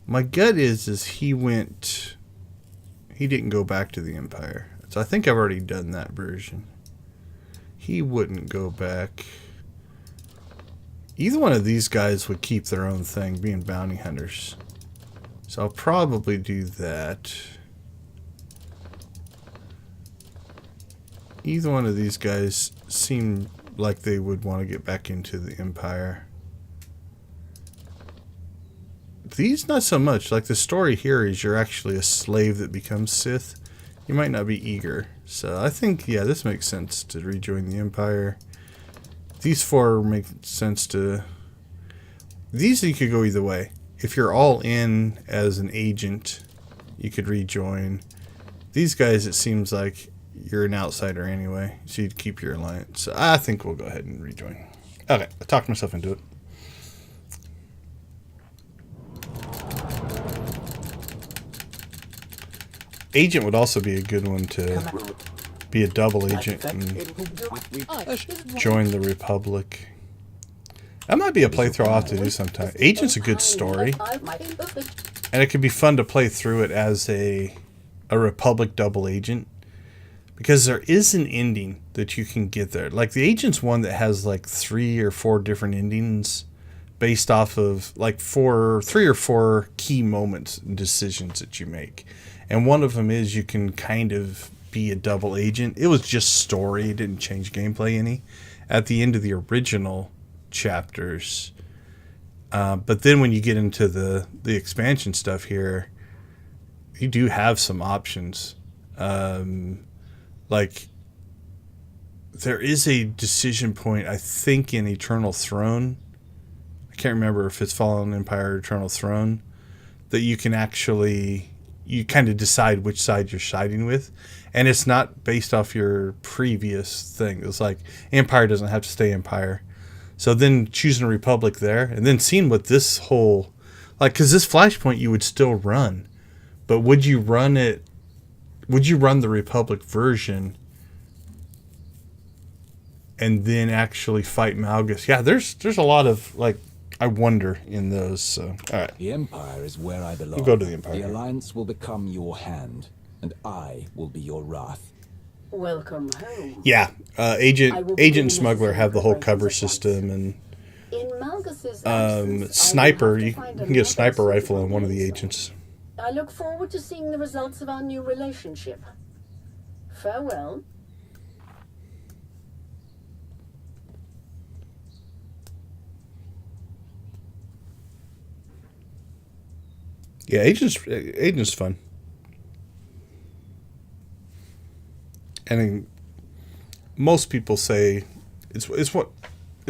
My gut is he went... He didn't go back to the Empire. So I think I've already done that version. He wouldn't go back. Either one of these guys would keep their own thing, being bounty hunters. So I'll probably do that. Either one of these guys seem like they would want to get back into the Empire. These, not so much. Like the story here is you're actually a slave that becomes Sith. You might not be eager. So I think, yeah, this makes sense to rejoin the Empire. These four make sense to... These you could go either way. If you're all in as an agent, you could rejoin. These guys, it seems like you're an outsider anyway, so you'd keep your alliance. So I think we'll go ahead and rejoin. Okay, I talked myself into it. Agent would also be a good one to be a double agent and join the Republic. That might be a playthrough I'll have to do sometime. Agent's a good story, and it could be fun to play through it as a Republic double agent, because there is an ending that you can get there. Like the Agent's one that has like 3 or 4 different endings based off of like 3 or 4 key moments and decisions that you make. And one of them is you can kind of be a double agent. It was just story. It didn't change gameplay any at the end of the original chapters. But then when you get into the expansion stuff here, you do have some options. Like there is a decision point, I think, in Eternal Throne. I can't remember if it's Fallen Empire or Eternal Throne, that you can actually... You kind of decide which side you're siding with, and it's not based off your previous thing. It's like Empire doesn't have to stay Empire. So then choosing a Republic there, and then seeing what this whole, like, because this Flashpoint you would still run, but would you run it? Would you run the Republic version and then actually fight Malgus? Yeah, there's a lot of like. I wonder in those. So, all right. The Empire is where I belong. We'll go to the Empire. The Alliance will become your hand, and I will be your wrath. Welcome home. Yeah, Agent and Smuggler have the whole cover system, and In Malgus's absence, Sniper. You can get a sniper rifle on one of the agents. I look forward to seeing the results of our new relationship. Farewell. Yeah, Agent's fun. And most people say it's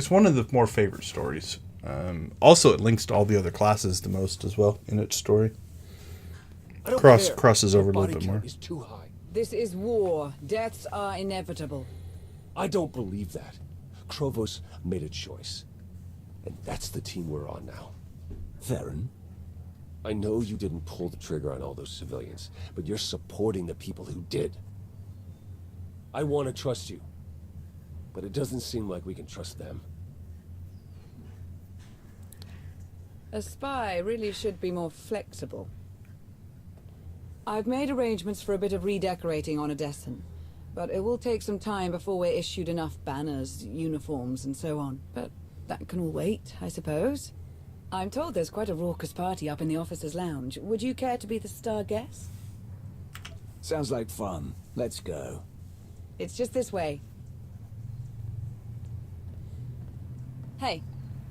one of the more favorite stories. Also, it links to all the other classes the most as well in its story. Crosses over a little bit more. Is too high. This is war. Deaths are inevitable. I don't believe that. Krovos made a choice, and that's the team we're on now. Theron? I know you didn't pull the trigger on all those civilians, but you're supporting the people who did. I want to trust you, but it doesn't seem like we can trust them. A spy really should be more flexible. I've made arrangements for a bit of redecorating on Odessen, but it will take some time before we're issued enough banners, uniforms, and so on. But That can all wait, I suppose. I'm told there's quite a raucous party up in the officers' lounge. Would you care to be the star guest? Sounds like fun. Let's go. It's just this way. Hey,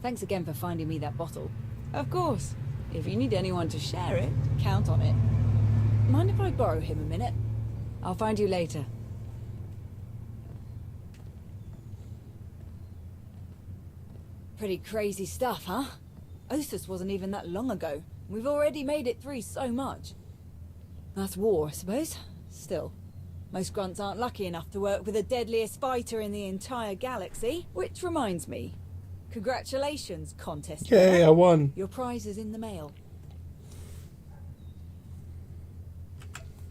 thanks again for finding me that bottle. Of course. If you need anyone to share it, count on it. Mind if I borrow him a minute? I'll find you later. Pretty crazy stuff, huh? Ossus wasn't even that long ago. We've already made it through so much. That's war, I suppose. Still, most grunts aren't lucky enough to work with the deadliest fighter in the entire galaxy. Which reminds me, congratulations, contest winner. Yay, I won. Your prize is in the mail.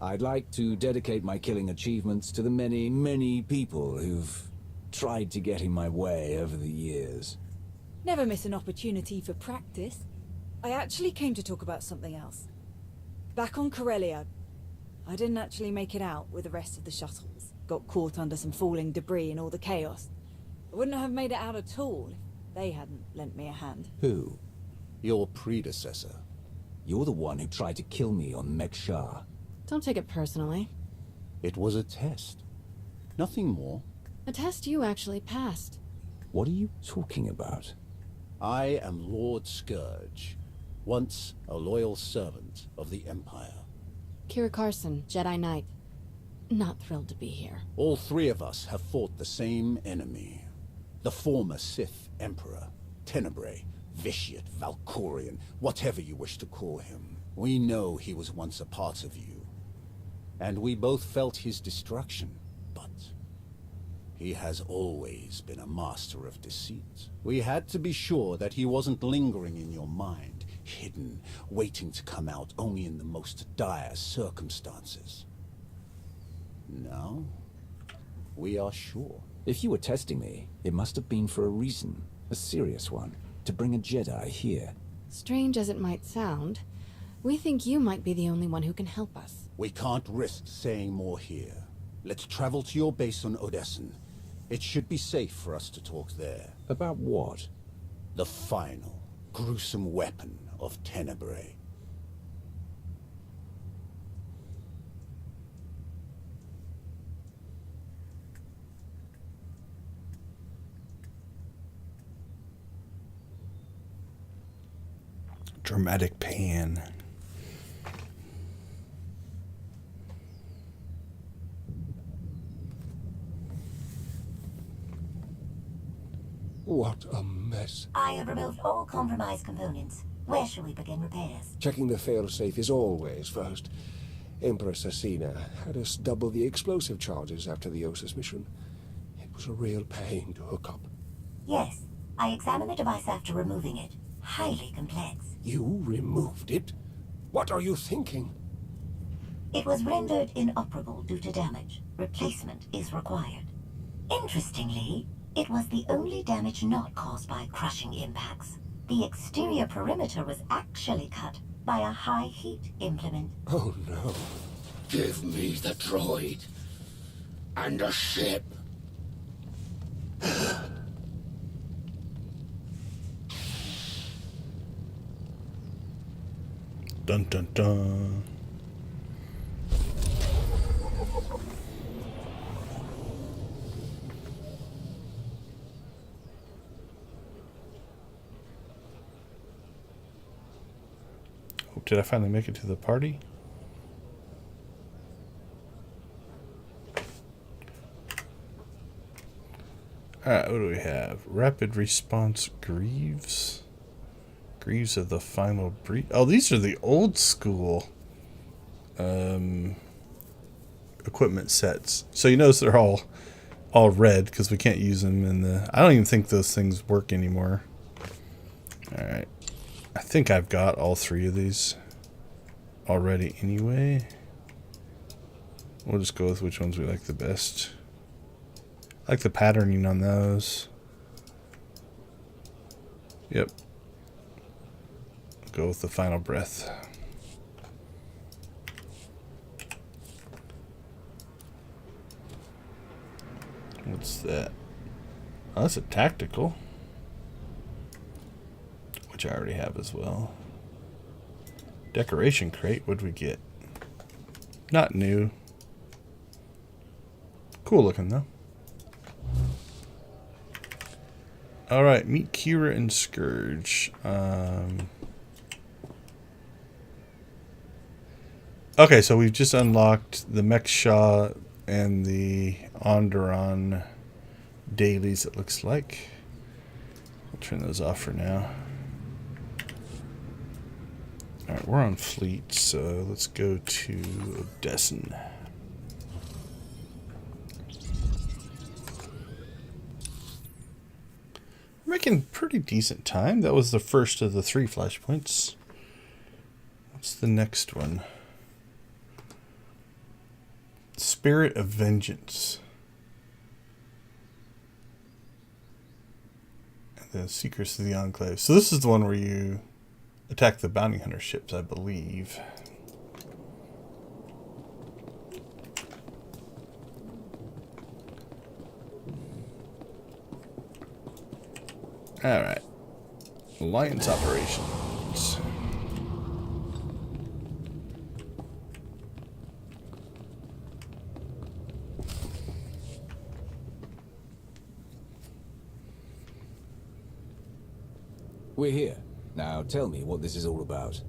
I'd like to dedicate my killing achievements to the many, many people who've tried to get in my way over the years. Never miss an opportunity for practice. I actually came to talk about something else. Back on Corellia, I didn't actually make it out with the rest of the shuttles. Got caught under some falling debris and all the chaos. I wouldn't have made it out at all if they hadn't lent me a hand. Who? Your predecessor. You're the one who tried to kill me on Mek-Sha. Don't take it personally. It was a test. Nothing more. A test you actually passed. What are you talking about? I am Lord Scourge, once a loyal servant of the Empire. Kira Carson, Jedi Knight. Not thrilled to be here. All three of us have fought the same enemy. The former Sith Emperor, Tenebrae, Vitiate, Valkorian, whatever you wish to call him. We know he was once a part of you. And we both felt his destruction, but he has always been a master of deceit. We had to be sure that he wasn't lingering in your mind, hidden, waiting to come out only in the most dire circumstances. Now, we are sure. If you were testing me, it must have been for a reason. A serious one. To bring a Jedi here. Strange as it might sound, we think you might be the only one who can help us. We can't risk saying more here. Let's travel to your base on Odessen. It should be safe for us to talk there. About what? The final, gruesome weapon of Tenebrae. Dramatic pan. What a mess. I have removed all compromised components. Where shall we begin repairs? Checking the failsafe is always first. Empress Asina had us double the explosive charges after the Ossus mission. It was a real pain to hook up. Yes, I examined the device after removing it. Highly complex. You removed it? What are you thinking? It was rendered inoperable due to damage. Replacement is required. Interestingly, it was the only damage not caused by crushing impacts. The exterior perimeter was actually cut by a high heat implement. Oh no. Give me the droid. And a ship. Dun dun dun. Oh, did I finally make it to the party? Alright, what do we have? Rapid response Greaves. Greaves of the final breed. Oh, these are the old school equipment sets. So you notice they're all red because we can't use them in the... I don't even think those things work anymore. Alright. I think I've got all three of these already anyway. We'll just go with which ones we like the best. I like the patterning on those. Yep. Go with the final breath. What's that? Oh, that's a tactical. which I already have as well. Decoration crate, what'd we get? Not new. Cool looking though. Alright, meet Kira and Scourge. Okay, so we've just unlocked the Mek-Sha and the Onderon dailies, it looks like. I'll turn those off for now. Alright, we're on fleet, so let's go to Odessen. We're making pretty decent time. That was the first of the 3 flashpoints. What's the next one? Spirit of Vengeance. The Secrets of the Enclave. So this is the one where you attack the bounty hunter ships, I believe. Alright. Alliance operations. We're here. Now tell me what this is all about.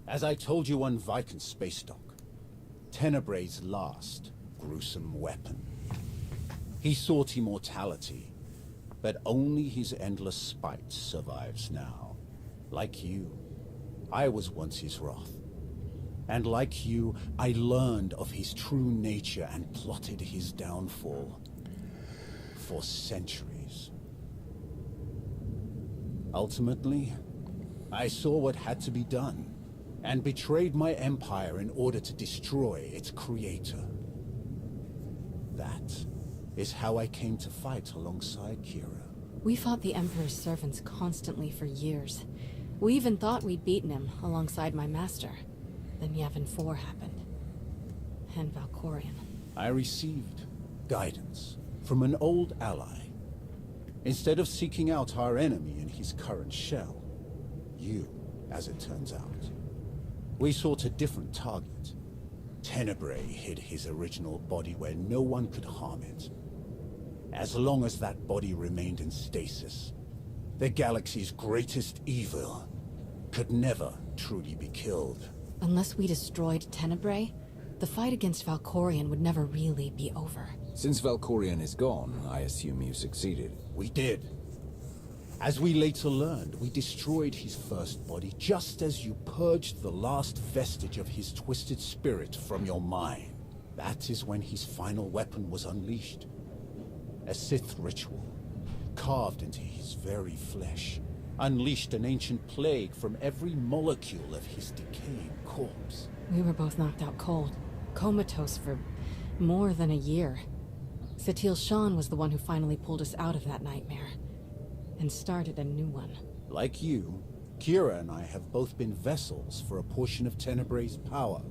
As I told you on Viking Space Dock, Tenebrae's last gruesome weapon. He sought immortality, but only his endless spite survives now. Like you, I was once his wrath. And like you, I learned of his true nature and plotted his downfall for centuries. Ultimately, I saw what had to be done, and betrayed my empire in order to destroy its creator. That is how I came to fight alongside Kira. We fought the Emperor's servants constantly for years. We even thought we'd beaten him alongside my master. Then Yavin 4 happened. And Valkorion. I received guidance from an old ally. Instead of seeking out our enemy in his current shell, you, as it turns out, we sought a different target. Tenebrae hid his original body where no one could harm it. As long as that body remained in stasis, the galaxy's greatest evil could never truly be killed. Unless we destroyed Tenebrae, the fight against Valkorion would never really be over. Since Valkorion is gone, I assume you succeeded. We did. As we later learned, we destroyed his first body just as you purged the last vestige of his twisted spirit from your mind. That is when his final weapon was unleashed. A Sith ritual, carved into his very flesh, unleashed an ancient plague from every molecule of his decaying corpse. We were both knocked out cold, comatose for more than a year. Satil Shan was the one who finally pulled us out of that nightmare, and started a new one. Like you, Kira and I have both been vessels for a portion of Tenebrae's power.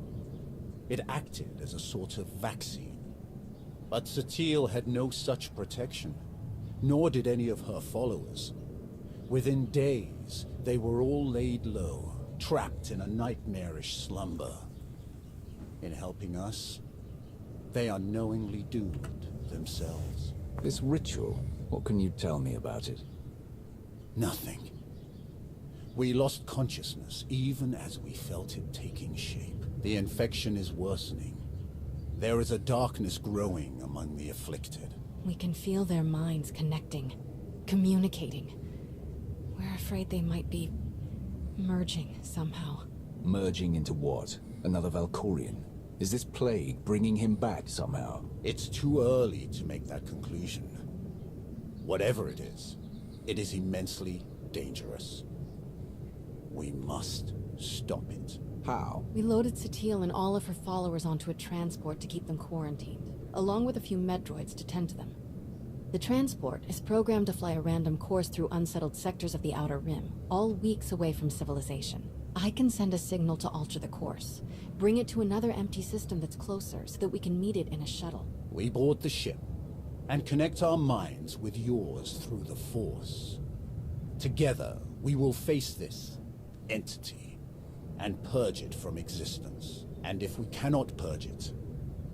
It acted as a sort of vaccine. But Satil had no such protection, nor did any of her followers. Within days, they were all laid low, trapped in a nightmarish slumber. In helping us, they unknowingly doomed themselves. This ritual, what can you tell me about it? Nothing. We lost consciousness even as we felt it taking shape. The infection is worsening. There is a darkness growing among the afflicted. We can feel their minds connecting, communicating. We're afraid they might be merging somehow. Merging into what? Another Valkorion? Is this plague bringing him back somehow? It's too early to make that conclusion. Whatever it is immensely dangerous. We must stop it. How? We loaded Satil and all of her followers onto a transport to keep them quarantined, along with a few med droids to tend to them. The transport is programmed to fly a random course through unsettled sectors of the Outer Rim, all weeks away from civilization. I can send a signal to alter the course, bring it to another empty system that's closer so that we can meet it in a shuttle. We board the ship, and connect our minds with yours through the Force. Together, we will face this entity and purge it from existence. And if we cannot purge it,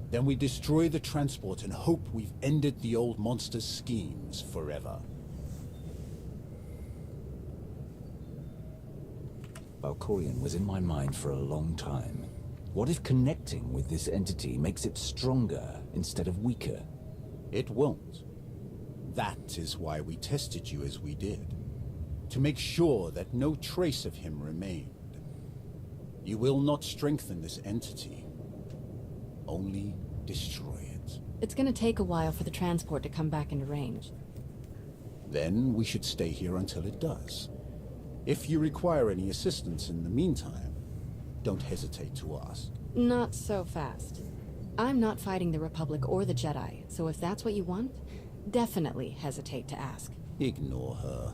then we destroy the transport and hope we've ended the old monster's schemes forever. Valkorion was in my mind for a long time. What if connecting with this entity makes it stronger instead of weaker? It won't. That is why we tested you as we did. To make sure that no trace of him remained. You will not strengthen this entity. Only destroy it. It's gonna take a while for the transport to come back into range. Then we should stay here until it does. If you require any assistance in the meantime, don't hesitate to ask. Not so fast. I'm not fighting the Republic or the Jedi, so if that's what you want, definitely hesitate to ask. Ignore her.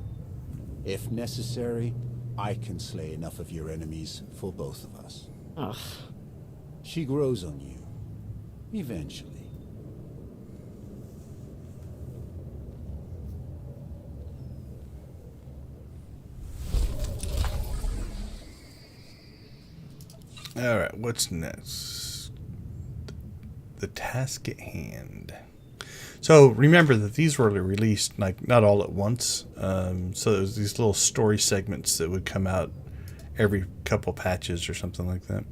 If necessary, I can slay enough of your enemies for both of us. Ugh. She grows on you. Eventually. Alright, what's next? The task at hand. So remember that these were released like not all at once. So there's these little story segments that would come out every couple patches or something like that.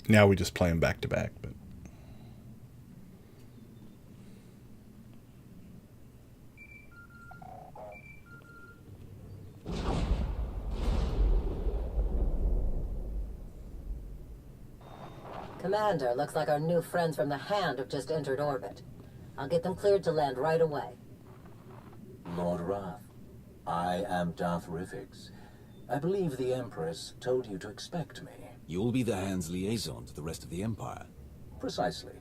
Now we just play them back to back, but Commander, looks like our new friends from the Hand have just entered orbit. I'll get them cleared to land right away. Lord Wrath, I am Darth Rivix. I believe the Empress told you to expect me. You'll be the Hand's liaison to the rest of the Empire. Precisely.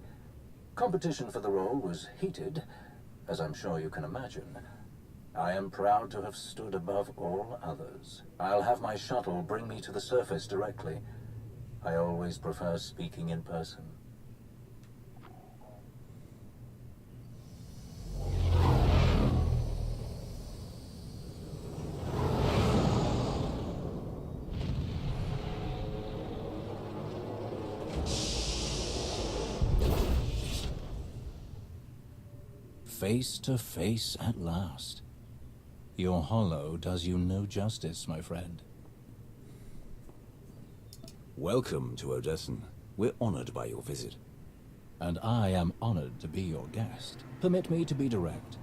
Competition for the role was heated, as I'm sure you can imagine. I am proud to have stood above all others. I'll have my shuttle bring me to the surface directly. I always prefer speaking in person. Face to face at last. Your hollow does you no justice, my friend. Welcome to Odessen. We're honored by your visit. And I am honored to be your guest. Permit me to be direct.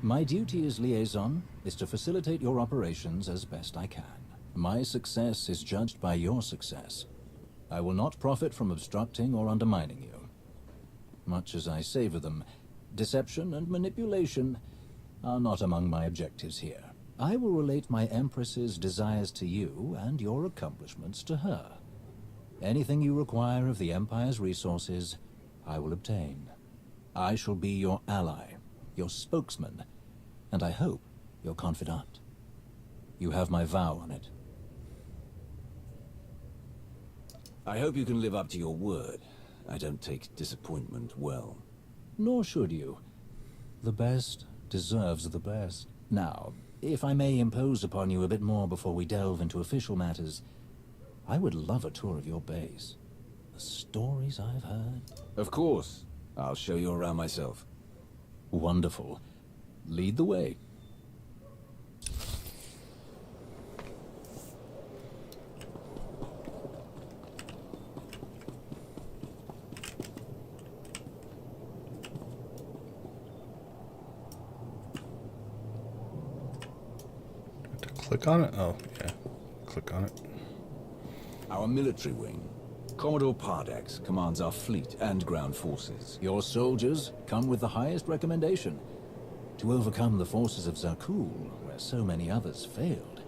My duty as liaison is to facilitate your operations as best I can. My success is judged by your success. I will not profit from obstructing or undermining you. Much as I savor them, deception and manipulation are not among my objectives here. I will relate my Empress's desires to you and your accomplishments to her. Anything you require of the Empire's resources, I will obtain. I shall be your ally, your spokesman, and I hope your confidant. You have my vow on it. I hope you can live up to your word. I don't take disappointment well. Nor should you. The best deserves the best. Now, if I may impose upon you a bit more before we delve into official matters, I would love a tour of your base. The stories I've heard. Of course. I'll show you around myself. Wonderful. Lead the way. Click on it? Oh, yeah. Click on it. Our military wing. Commodore Pardax commands our fleet and ground forces. Your soldiers come with the highest recommendation. To overcome the forces of Zakul, where so many others failed,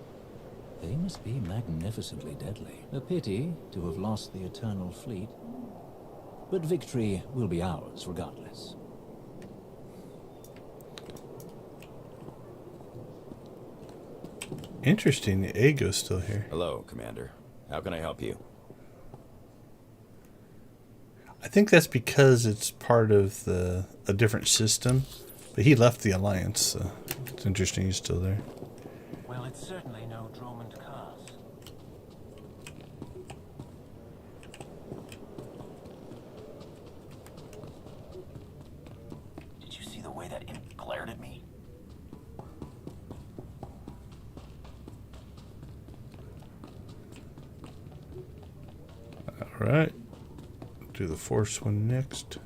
they must be magnificently deadly. A pity to have lost the Eternal Fleet. But victory will be ours regardless. Interesting, the Aego's still here. Hello, Commander. How can I help you? I think that's because it's part of a different system. But he left the Alliance, so it's interesting he's still there. Well, it's certainly no dormant cause. Did you see the way that imp glared at me? Alright. Do the Force one next.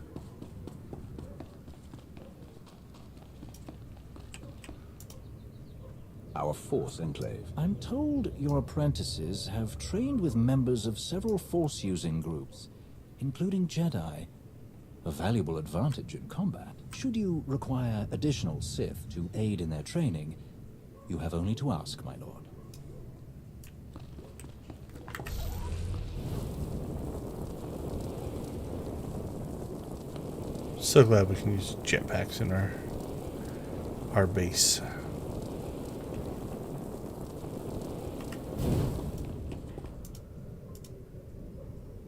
Our Force Enclave. I'm told your apprentices have trained with members of several Force-using groups, including Jedi. A valuable advantage in combat. Should you require additional Sith to aid in their training, you have only to ask, my lord. So glad we can use jetpacks in our base.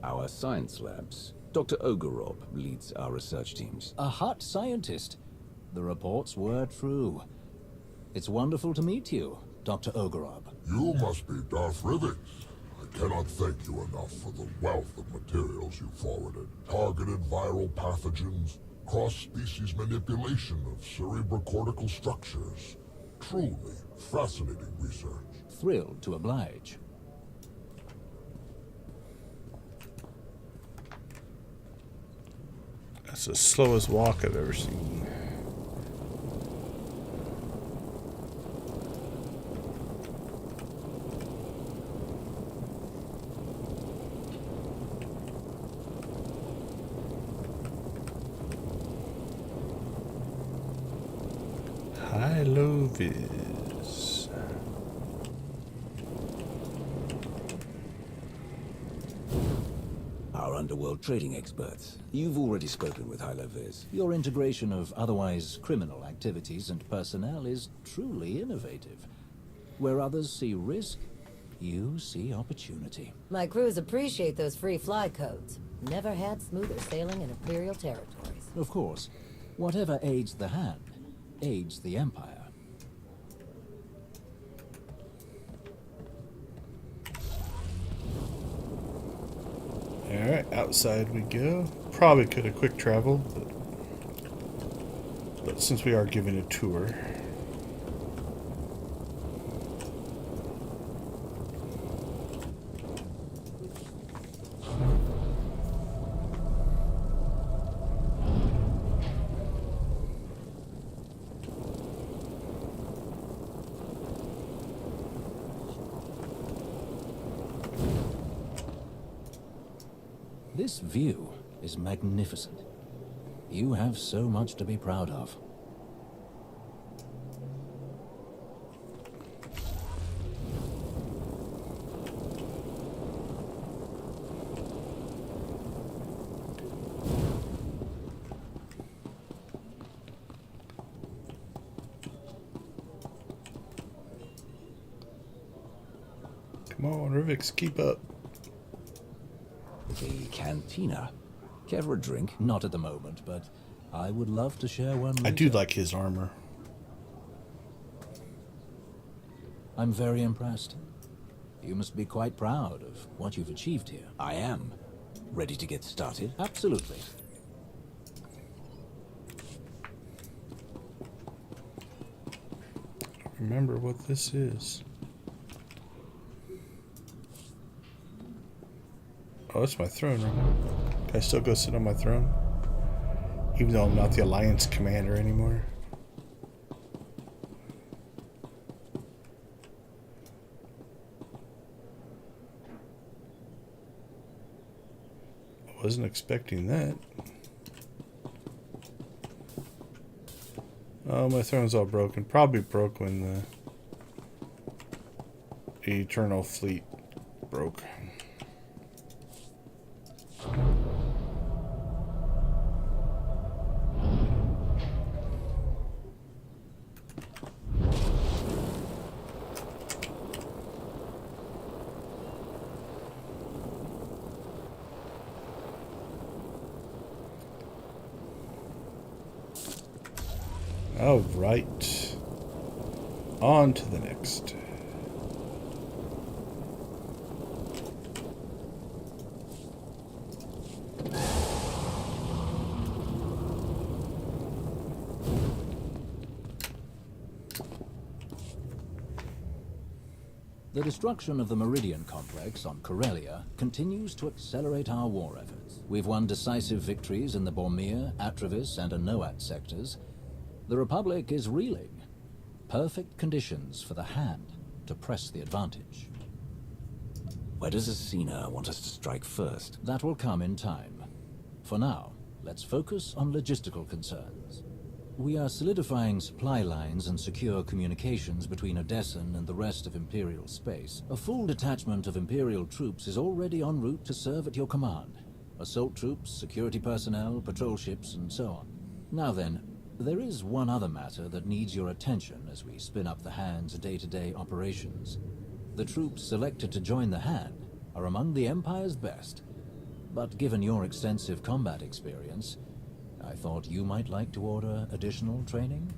Our science labs. Dr. Ogorob leads our research teams. A hot scientist. The reports were true. It's wonderful to meet you, Dr. Ogorob. You must be Darth Rivix. I cannot thank you enough for the wealth of materials you forwarded. Targeted viral pathogens, cross-species manipulation of cerebrocortical structures. Truly fascinating research. Thrilled to oblige. That's the slowest walk I've ever seen. High-low vis. Our underworld trading experts. You've already spoken with High-low vis. Your integration of otherwise criminal activities and personnel is truly innovative. Where others see risk, you see opportunity. My crews appreciate those free fly codes. Never had smoother sailing in Imperial territories. Of course, whatever aids the hand, aids the Empire. Alright, outside we go. Probably could have quick traveled, but since we are giving a tour. This view is magnificent. You have so much to be proud of. Come on, Rivix, keep up. The cantina. Care for a drink? Not at the moment, but I would love to share one later. I do like his armor. I'm very impressed. You must be quite proud of what you've achieved here. I am. Ready to get started? Absolutely. Remember what this is. Oh, it's my throne room. Can I still go sit on my throne? Even though I'm not the Alliance commander anymore. I wasn't expecting that. Oh, my throne's all broken. Probably broke when the Eternal Fleet broke. Alright. On to the next. The destruction of the Meridian complex on Corellia continues to accelerate our war efforts. We've won decisive victories in the Bormir, Atravis, and Anoat sectors. The Republic is reeling. Perfect conditions for the Hand to press the advantage. Where does Asina want us to strike first? That will come in time. For now, let's focus on logistical concerns. We are solidifying supply lines and secure communications between Odessen and the rest of Imperial space. A full detachment of Imperial troops is already en route to serve at your command. Assault troops, security personnel, patrol ships, and so on. Now then, there is one other matter that needs your attention as we spin up the Hand's day-to-day operations. The troops selected to join the Hand are among the Empire's best. But given your extensive combat experience, I thought you might like to order additional training?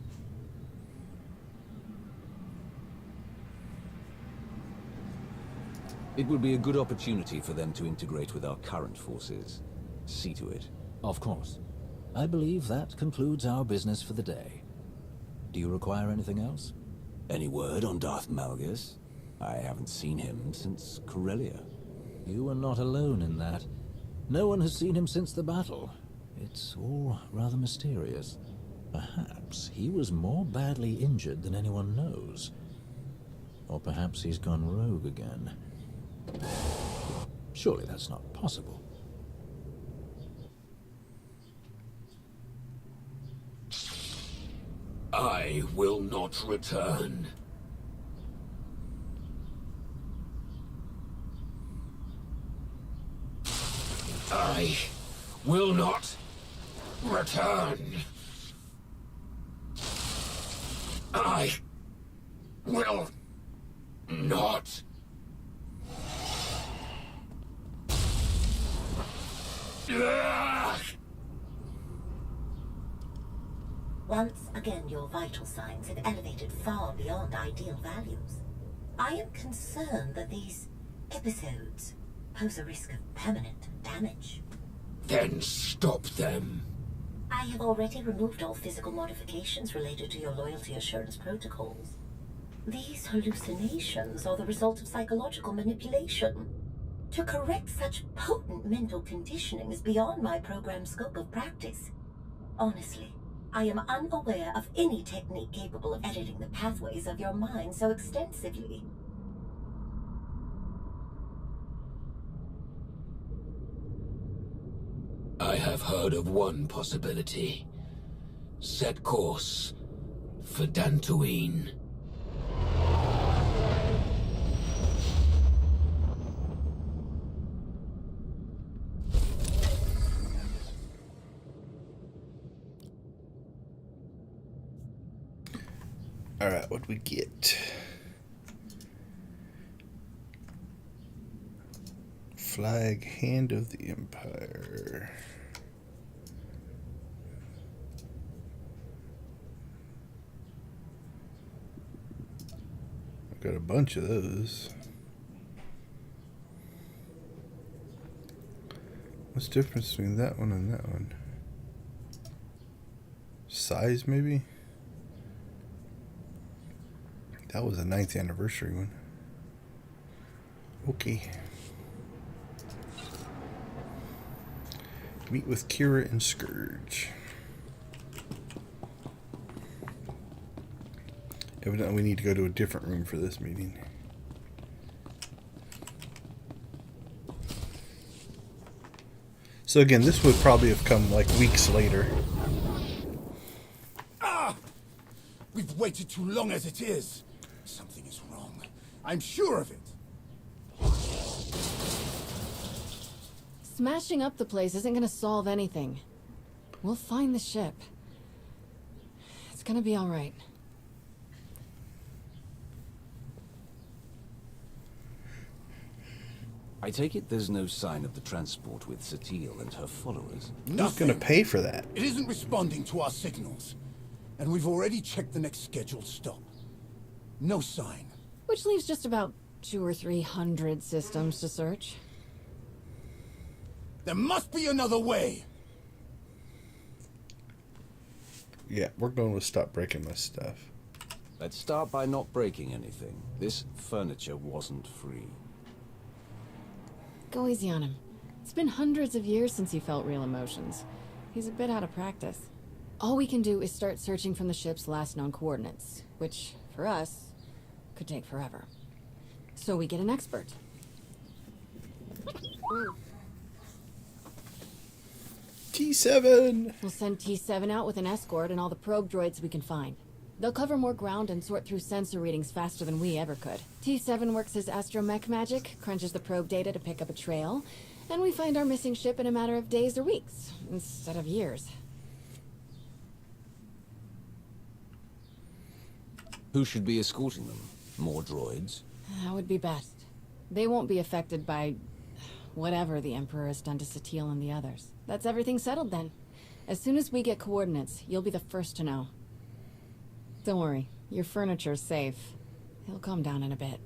It would be a good opportunity for them to integrate with our current forces. See to it. Of course. I believe that concludes our business for the day. Do you require anything else? Any word on Darth Malgus? I haven't seen him since Corellia. You are not alone in that. No one has seen him since the battle. It's all rather mysterious. Perhaps he was more badly injured than anyone knows. Or perhaps he's gone rogue again. Surely that's not possible. I will not return. I will not return. I will not. Once again, your vital signs have elevated far beyond ideal values. I am concerned that these episodes pose a risk of permanent damage. Then stop them. I have already removed all physical modifications related to your loyalty assurance protocols. These hallucinations are the result of psychological manipulation. To correct such potent mental conditioning is beyond my program's scope of practice. Honestly, I am unaware of any technique capable of editing the pathways of your mind so extensively. I have heard of one possibility. Set course for Dantooine. Alright, what we get? Flag, Hand of the Empire. I've got a bunch of those. What's the difference between that one and that one? Size, maybe? That was a 9th anniversary one. Okay. Meet with Kira and Scourge. Evidently we need to go to a different room for this meeting. So again, this would probably have come like weeks later. Ah! We've waited too long as it is. Something is wrong. I'm sure of it. Smashing up the place isn't gonna solve anything. We'll find the ship. It's gonna be all right. I take it there's no sign of the transport with Satil and her followers. Who's gonna pay for that? It isn't responding to our signals. And we've already checked the next scheduled stop. No sign. Which leaves just about 200 or 300 systems to search. There must be another way! Yeah, we're going to stop breaking my stuff. Let's start by not breaking anything. This furniture wasn't free. Go easy on him. It's been hundreds of years since he felt real emotions. He's a bit out of practice. All we can do is start searching from the ship's last known coordinates, which, for us, could take forever. So we get an expert. T7! We'll send T7 out with an escort and all the probe droids we can find. They'll cover more ground and sort through sensor readings faster than we ever could. T7 works his astromech magic, crunches the probe data to pick up a trail, and we find our missing ship in a matter of days or weeks, instead of years. Who should be escorting them? More droids? That would be best. They won't be affected by whatever the Emperor has done to Satele and the others. That's everything settled then. As soon as we get coordinates, you'll be the first to know. Don't worry, your furniture's safe. He'll calm down in a bit.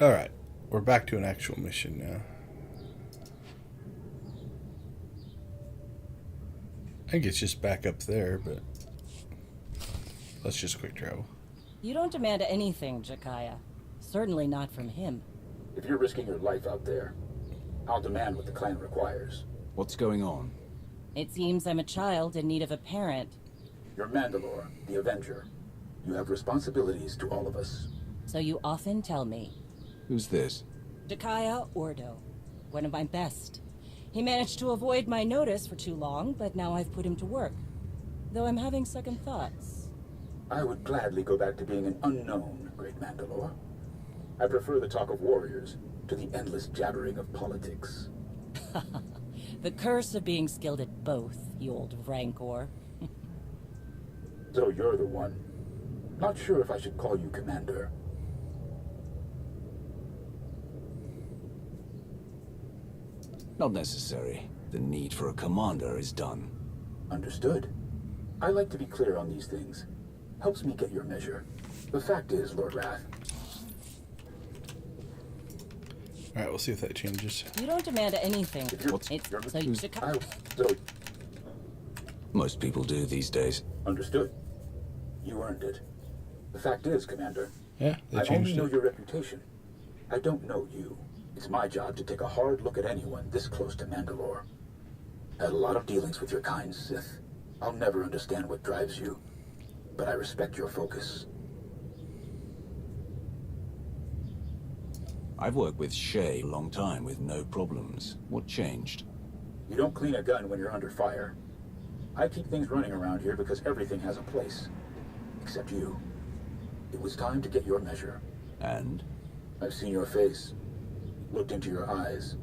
Alright, we're back to an actual mission now. I think it's just back up there, but let's just quick travel. You don't demand anything, Jakaya. Certainly not from him. If you're risking your life out there, I'll demand what the clan requires. What's going on? It seems I'm a child in need of a parent. You're Mandalore, the Avenger. You have responsibilities to all of us. So you often tell me. Who's this? Jakaya Ordo. One of my best. He managed to avoid my notice for too long, but now I've put him to work. Though I'm having second thoughts. I would gladly go back to being an unknown, Great Mandalore. I prefer the talk of warriors to the endless jabbering of politics. The curse of being skilled at both, you old rancor. So you're the one. Not sure if I should call you Commander. Not necessary. The need for a commander is done. Understood. I like to be clear on these things. Helps me get your measure. The fact is, Lord Wrath. Alright, we'll see if that changes. You don't demand anything. Most people do these days. Understood. You earned it. The fact is, Commander, yeah, I only know your reputation. I don't know you. It's my job to take a hard look at anyone this close to Mandalore. Had a lot of dealings with your kind, Sith. I'll never understand what drives you, but I respect your focus. I've worked with Shay a long time with no problems. What changed? You don't clean a gun when you're under fire. I keep things running around here because everything has a place. Except you. It was time to get your measure. And? I've seen your face. Looked into your eyes.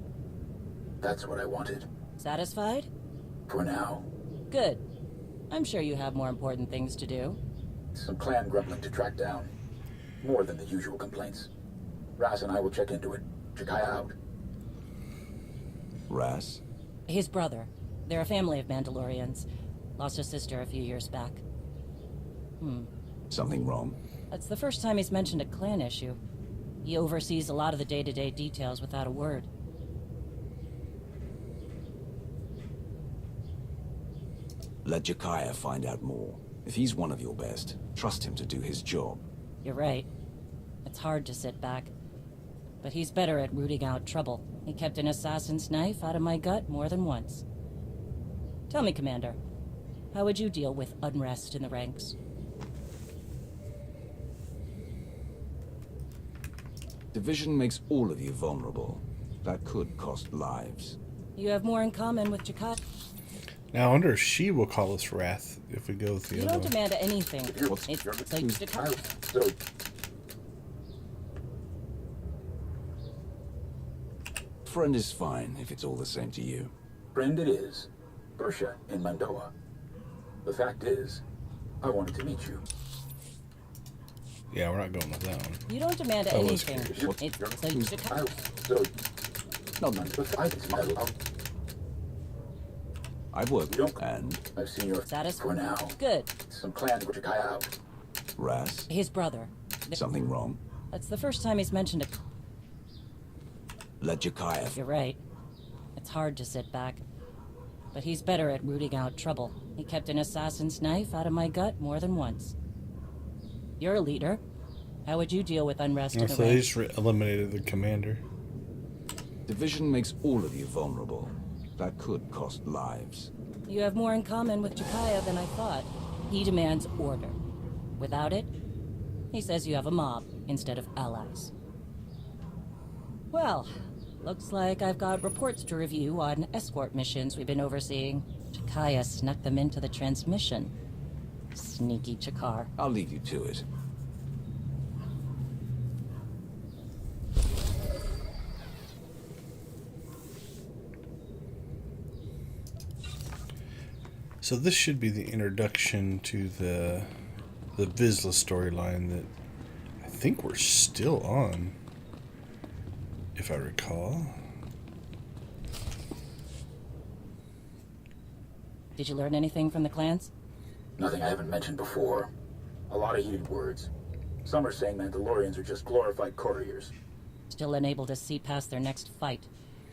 That's what I wanted. Satisfied? For now. Good. I'm sure you have more important things to do. Some clan grumbling to track down. More than the usual complaints. Ras and I will check into it. Jakaya out. Ras? His brother. They're a family of Mandalorians. Lost a sister a few years back. Something wrong? That's the first time he's mentioned a clan issue. He oversees a lot of the day-to-day details without a word. Let Jakaya find out more. If he's one of your best, trust him to do his job. You're right. It's hard to sit back. But he's better at rooting out trouble. He kept an assassin's knife out of my gut more than once. Tell me, Commander, how would you deal with unrest in the ranks? Division makes all of you vulnerable. That could cost lives. You have more in common with Jakaya. Now, I wonder if she will call us Wrath if we go with the You other don't one. demand anything. Friend is fine if it's all the same to you. Friend it is. Bersha in Mandoa. The fact is, I wanted to meet you. Yeah, we're not going with that one. You don't demand That was anything. curious. I've worked and I've seen your Status? for now. Good. Some clans were Juggernaut out. Ras? His brother. Something wrong? That's the first time he's mentioned it. Let Jakaya. You're right. It's hard to sit back. But he's better at rooting out trouble. He kept an assassin's knife out of my gut more than once. You're a leader. How would you deal with unrest in the So they ranks? just eliminated the commander. Division makes all of you vulnerable. That could cost lives. You have more in common with Jakaya than I thought. He demands order. Without it, he says you have a mob instead of allies. Well, looks like I've got reports to review on escort missions we've been overseeing. Jakaya snuck them into the transmission. Sneaky Chakar. I'll leave you to it. So this should be the introduction to the Vizsla storyline that I think we're still on, if I recall. Did you learn anything from the clans? Nothing I haven't mentioned before. A lot of heated words. Some are saying Mandalorians are just glorified couriers. Still unable to see past their next fight.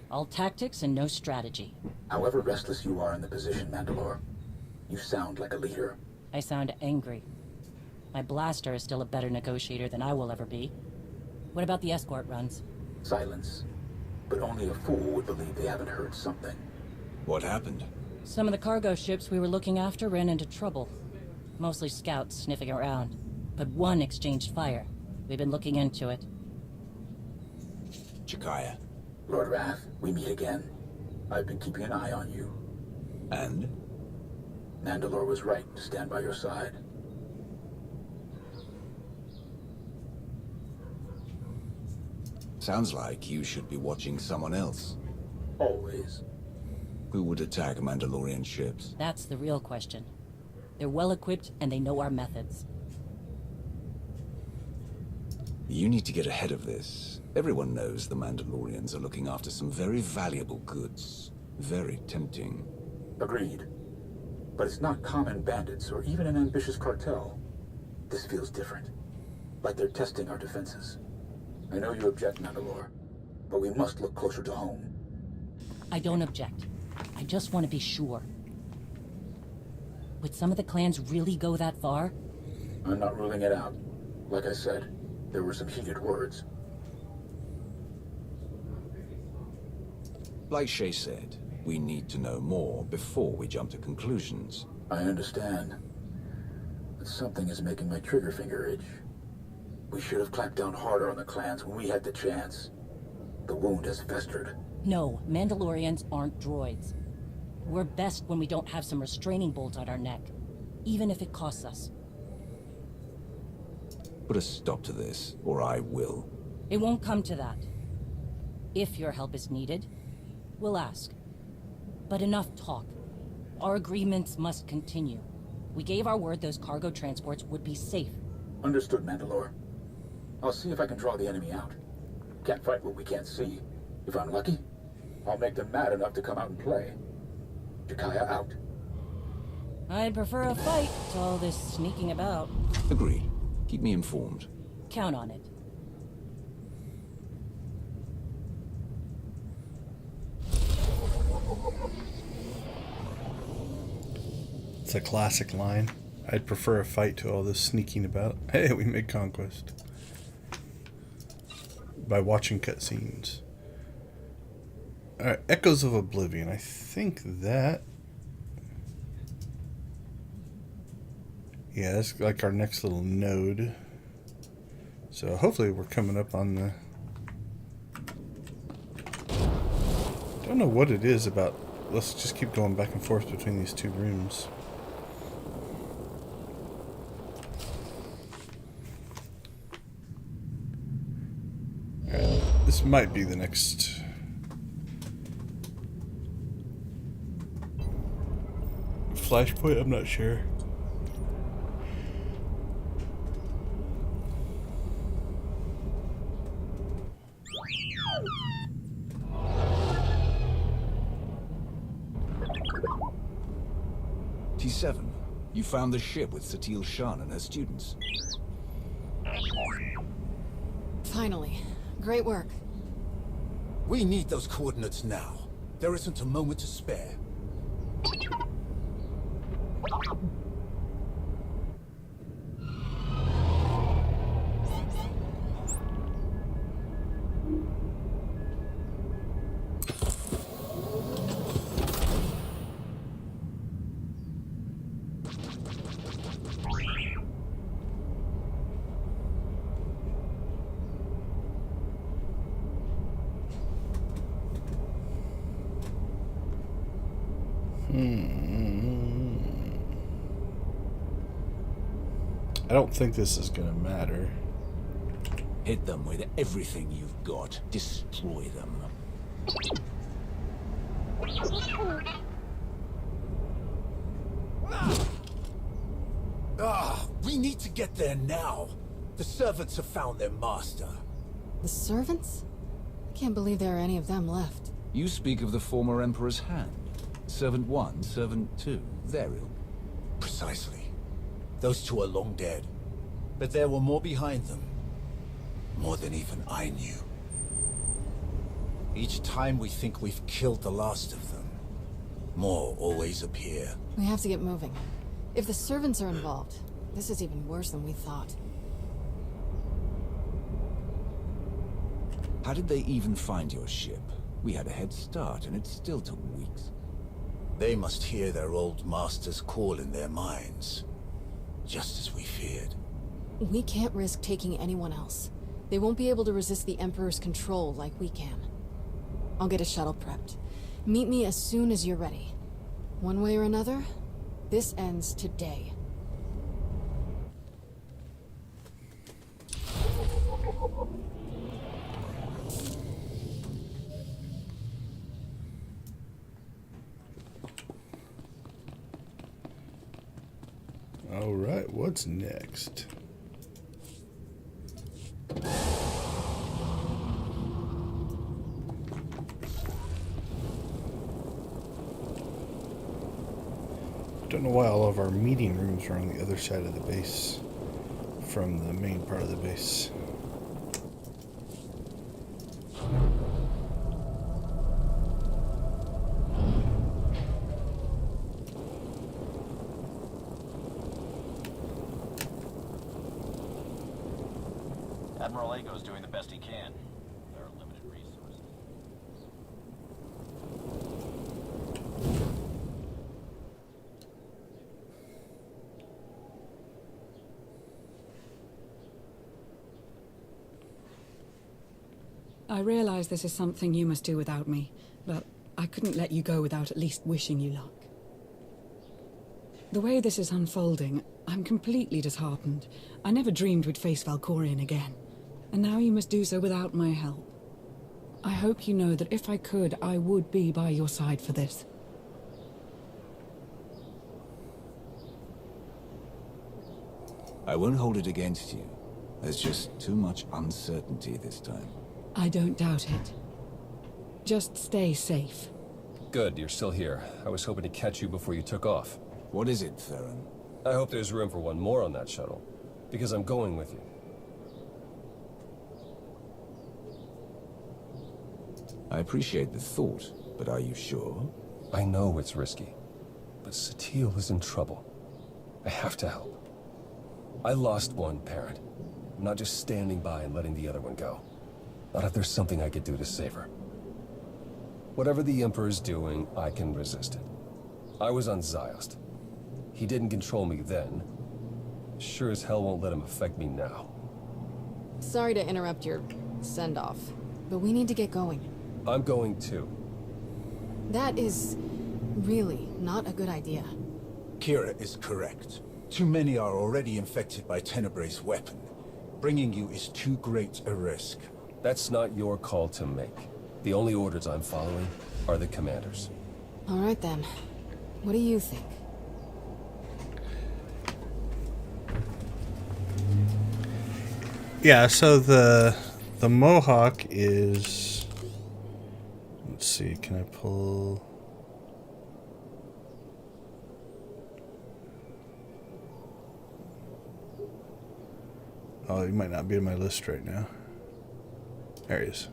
All tactics and no strategy. However restless you are in the position, Mandalore, you sound like a leader. I sound angry. My blaster is still a better negotiator than I will ever be. What about the escort runs? Silence. But only a fool would believe they haven't heard something. What happened? Some of the cargo ships we were looking after ran into trouble. Mostly scouts sniffing around. But one exchanged fire. We've been looking into it. Jakaya. Lord Wrath, we meet again. I've been keeping an eye on you. And? Mandalore was right to stand by your side. Sounds like you should be watching someone else. Always. Who would attack Mandalorian ships? That's the real question. They're well equipped and they know our methods. You need to get ahead of this. Everyone knows the Mandalorians are looking after some very valuable goods. Very tempting. Agreed. But it's not common bandits or even an ambitious cartel. This feels different. Like they're testing our defenses. I know you object, Mandalore, but we must look closer to home. I don't object. I just want to be sure. Would some of the clans really go that far? I'm not ruling it out. Like I said, there were some heated words. Like Shay said, we need to know more before we jump to conclusions. I understand. But something is making my trigger finger itch. We should have clamped down harder on the clans when we had the chance. The wound has festered. No, Mandalorians aren't droids. We're best when we don't have some restraining bolt on our neck, even if it costs us. Put a stop to this, or I will. It won't come to that. If your help is needed, we'll ask. But enough talk. Our agreements must continue. We gave our word those cargo transports would be safe. Understood, Mandalore. I'll see if I can draw the enemy out. Can't fight what we can't see. If I'm lucky, I'll make them mad enough to come out and play. Jakaya out. I'd prefer a fight to all this sneaking about. Agreed. Keep me informed. Count on it. It's a classic line. I'd prefer a fight to all this sneaking about. Hey, we made conquest. By watching cutscenes. Alright, Echoes of Oblivion. I think that... yeah, that's like our next little node. So hopefully we're coming up on the... don't know what it is about... let's just keep going back and forth between these two rooms. Alright, this might be the next... Flashpoint? I'm not sure. T7, you found the ship with Satil Shan and her students. Finally. Great work. We need those coordinates now. There isn't a moment to spare. I don't think this is gonna matter. Hit them with everything you've got. Destroy them. We need to get there now. The servants have found their master. The servants? I can't believe there are any of them left. You speak of the former Emperor's hand. Servant 1, Servant 2, their ilk. Precisely. Those two are long dead. But there were more behind them. More than even I knew. Each time we think we've killed the last of them, more always appear. We have to get moving. If the servants are involved, this is even worse than we thought. How did they even find your ship? We had a head start, and it still took weeks. They must hear their old master's call in their minds. Just as we feared. We can't risk taking anyone else. They won't be able to resist the Emperor's control like we can. I'll get a shuttle prepped. Meet me as soon as you're ready. One way or another, this ends today. All right, what's next? Don't know why all of our meeting rooms are on the other side of the base from the main part of the base. Admiral Ago's doing the best he can. There are limited resources. I realize this is something you must do without me, but I couldn't let you go without at least wishing you luck. The way this is unfolding, I'm completely disheartened. I never dreamed we'd face Valkorion again. And now you must do so without my help. I hope you know that if I could, I would be by your side for this. I won't hold it against you. There's just too much uncertainty this time. I don't doubt it. Just stay safe. Good, you're still here. I was hoping to catch you before you took off. What is it, Theron? I hope there's room for one more on that shuttle, because I'm going with you. I appreciate the thought, but are you sure? I know it's risky, but Satil is in trouble. I have to help. I lost one parent. I'm not just standing by and letting the other one go. Not if there's something I could do to save her. Whatever the Emperor's doing, I can resist it. I was on Ziost. He didn't control me then. Sure as hell won't let him affect me now. Sorry to interrupt your send-off, but we need to get going. I'm going too. That is really not a good idea. Kira is correct. Too many are already infected by Tenebray's weapon. Bringing you is too great a risk. That's not your call to make. The only orders I'm following are the commander's. All right then. What do you think? Yeah, so the Mohawk is, let's see, can I pull? Oh, he might not be in my list right now. There he is.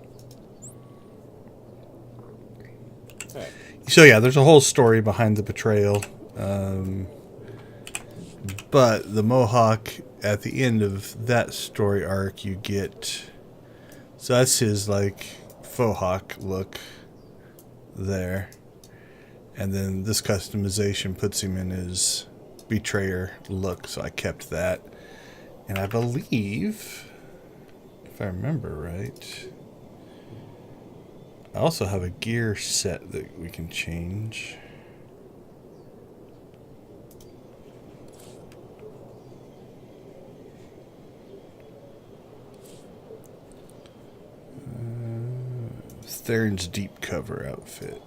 Hey. So yeah, there's a whole story behind the betrayal. But the Mohawk, at the end of that story arc, you get... So that's his, like, faux hawk look there. And then this customization puts him in his betrayer look, so I kept that. And I believe, if I remember right, I also have a gear set that we can change. Theron's deep cover outfit.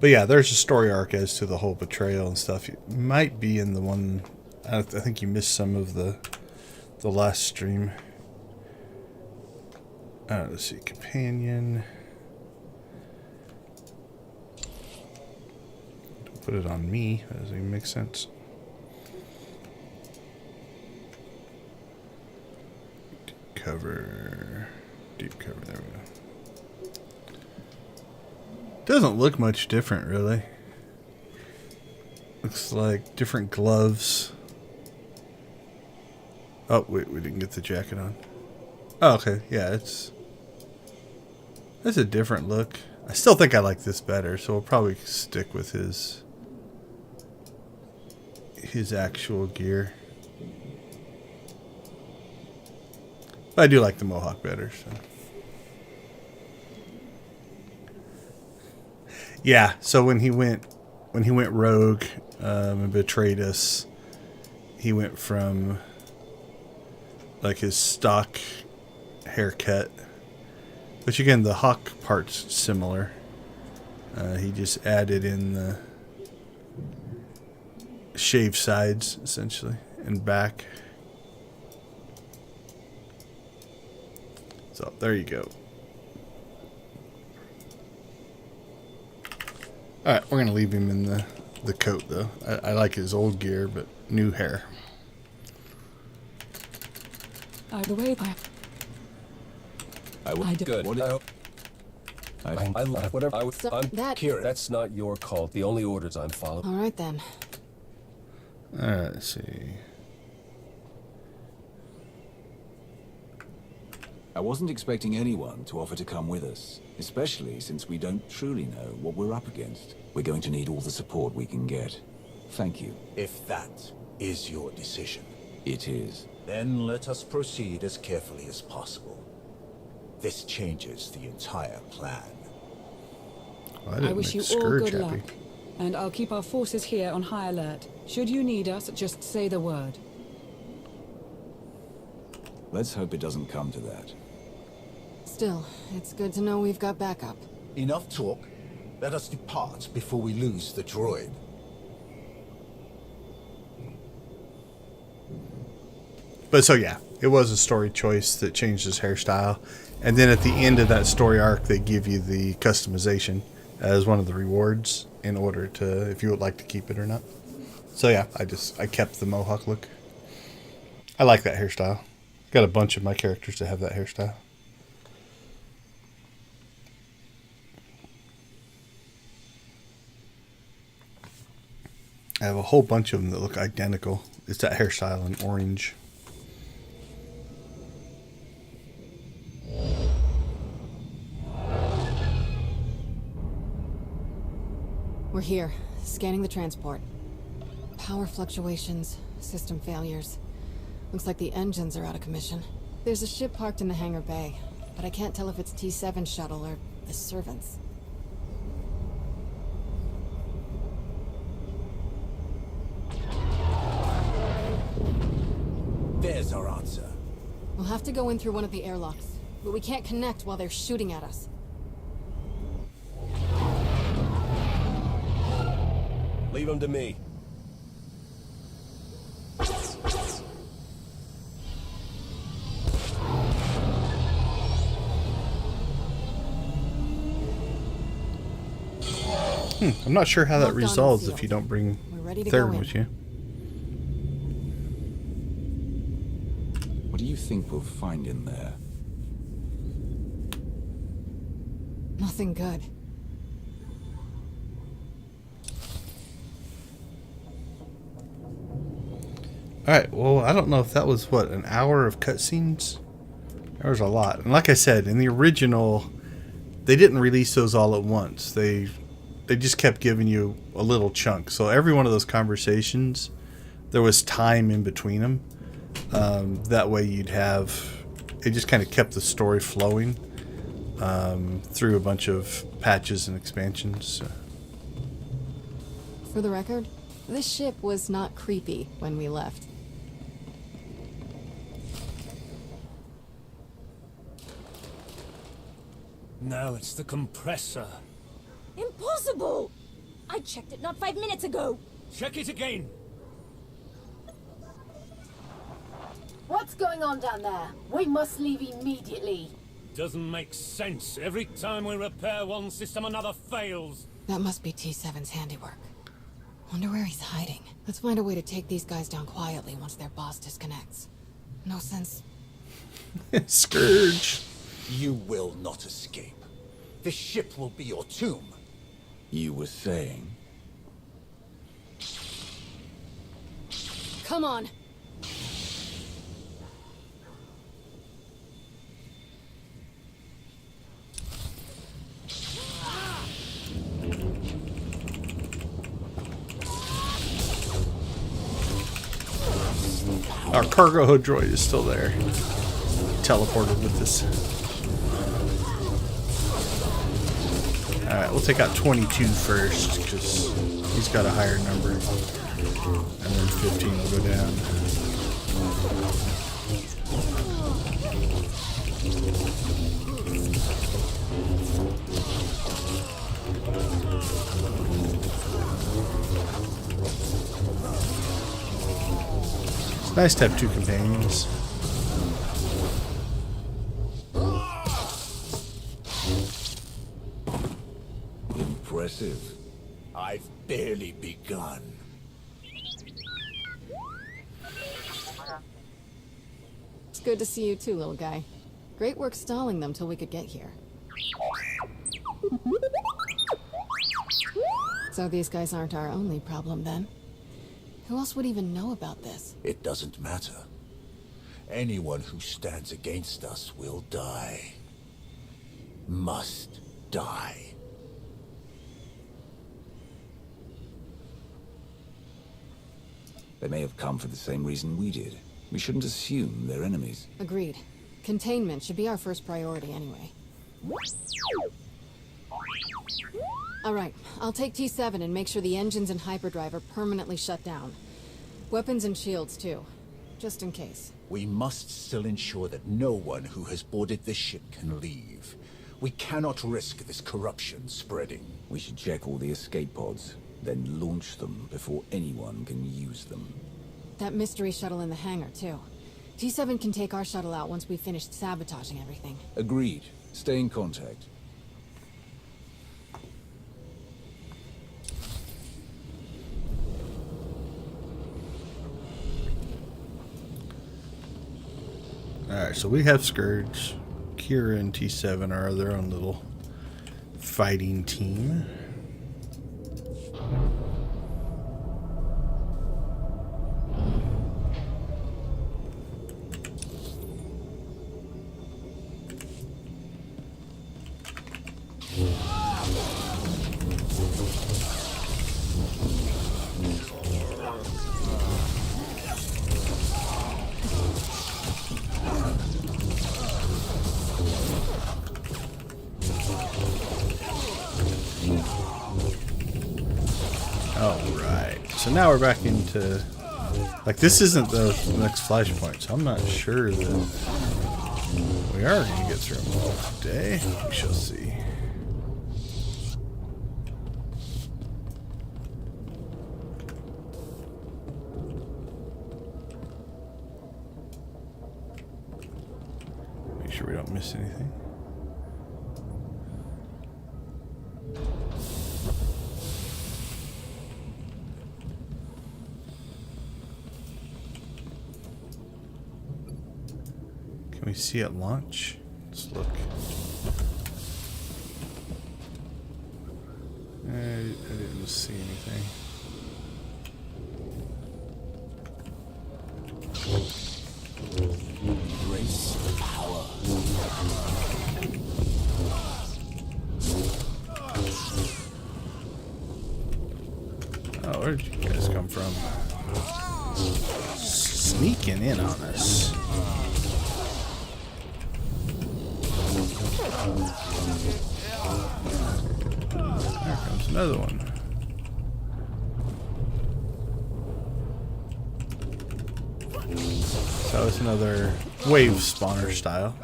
But yeah, there's a story arc as to the whole betrayal and stuff. It might be in the one... I think you missed some of the last stream. Let's see. Companion. Don't put it on me. That doesn't even make sense. Deep cover. There we go. Doesn't look much different, really. Looks like different gloves. Oh, wait, we didn't get the jacket on. Oh, okay, yeah, it's a different look. I still think I like this better, so we'll probably stick with his actual gear. But I do like the Mohawk better, so. Yeah, so when he went rogue and betrayed us, he went from like his stock haircut, which again the hawk part's similar. He just added in the shaved sides essentially and back. So there you go. Alright, we're going to leave him in the coat, though. I like his old gear, but new hair. Either way, I do. Good. I love whatever. I'm Kieran. That's not your call. The only orders I'm following. All right, then. Alright, let's see. I wasn't expecting anyone to offer to come with us, especially since we don't truly know what we're up against. We're going to need all the support we can get. Thank you. If that is your decision. It is. Then let us proceed as carefully as possible. This changes the entire plan. Well, I wish you all good luck, and I'll keep our forces here on high alert. Should you need us, just say the word. Let's hope it doesn't come to that. Still, it's good to know we've got backup. Enough talk. Let us depart before we lose the droid. But so yeah, it was a story choice that changed his hairstyle. And then at the end of that story arc, they give you the customization as one of the rewards in order to, if you would like to keep it or not. So yeah, I kept the Mohawk look. I like that hairstyle. Got a bunch of my characters that have that hairstyle. I have a whole bunch of them that look identical. It's that hairstyle in orange. We're here, scanning the transport. Power fluctuations, system failures. Looks like the engines are out of commission. There's a ship parked in the hangar bay, but I can't tell if it's T7 shuttle or the servants. There's our answer. We'll have to go in through one of the airlocks, but we can't connect while they're shooting at us. Leave him to me. I'm not sure how that Locked on and resolves sealed. if you don't bring We're ready to third go in. with you. What do you think we'll find in there? Nothing good. Alright, well, I don't know if that was, what, an hour of cutscenes? There was a lot. And like I said, in the original, they didn't release those all at once. They just kept giving you a little chunk. So every one of those conversations, there was time in between them. That way you'd have... It just kind of kept the story flowing through a bunch of patches and expansions. For the record, this ship was not creepy when we left. Now it's the compressor. Impossible! I checked it not 5 minutes ago. Check it again. What's going on down there? We must leave immediately. Doesn't make sense. Every time we repair one system, another fails. That must be T7's handiwork. Wonder where he's hiding. Let's find a way to take these guys down quietly once their boss disconnects. No sense. Scourge. You will not escape. This ship will be your tomb. You were saying? Come on. Our cargo droid is still there. Teleported with us. Alright, we'll take out 22 first, because he's got a higher number. And then 15 will go down. It's nice to have two companions. Impressive. I've barely begun. It's good to see you too, little guy. Great work stalling them till we could get here. So these guys aren't our only problem then. Who else would even know about this? It doesn't matter. Anyone who stands against us will die. Must die. They may have come for the same reason we did. We shouldn't assume they're enemies. Agreed. Containment should be our first priority anyway. Alright, I'll take T7 and make sure the engines and hyperdrive are permanently shut down. Weapons and shields too, just in case. We must still ensure that no one who has boarded this ship can leave. We cannot risk this corruption spreading. We should check all the escape pods, then launch them before anyone can use them. That mystery shuttle in the hangar too. T7 can take our shuttle out once we've finished sabotaging everything. Agreed. Stay in contact. Alright, so we have Scourge. Kira and T7 are their own little fighting team. Alright, so now we're back into... Like, this isn't the next Flashpoint, so I'm not sure that we are going to get through them all today. We shall see. sure we don't miss anything. Can we see it launch? Let's look. I didn't see anything. Embrace the power. Oh, where did you guys come from? Sneaking in on us. There comes another one. So it's another wave spawner style.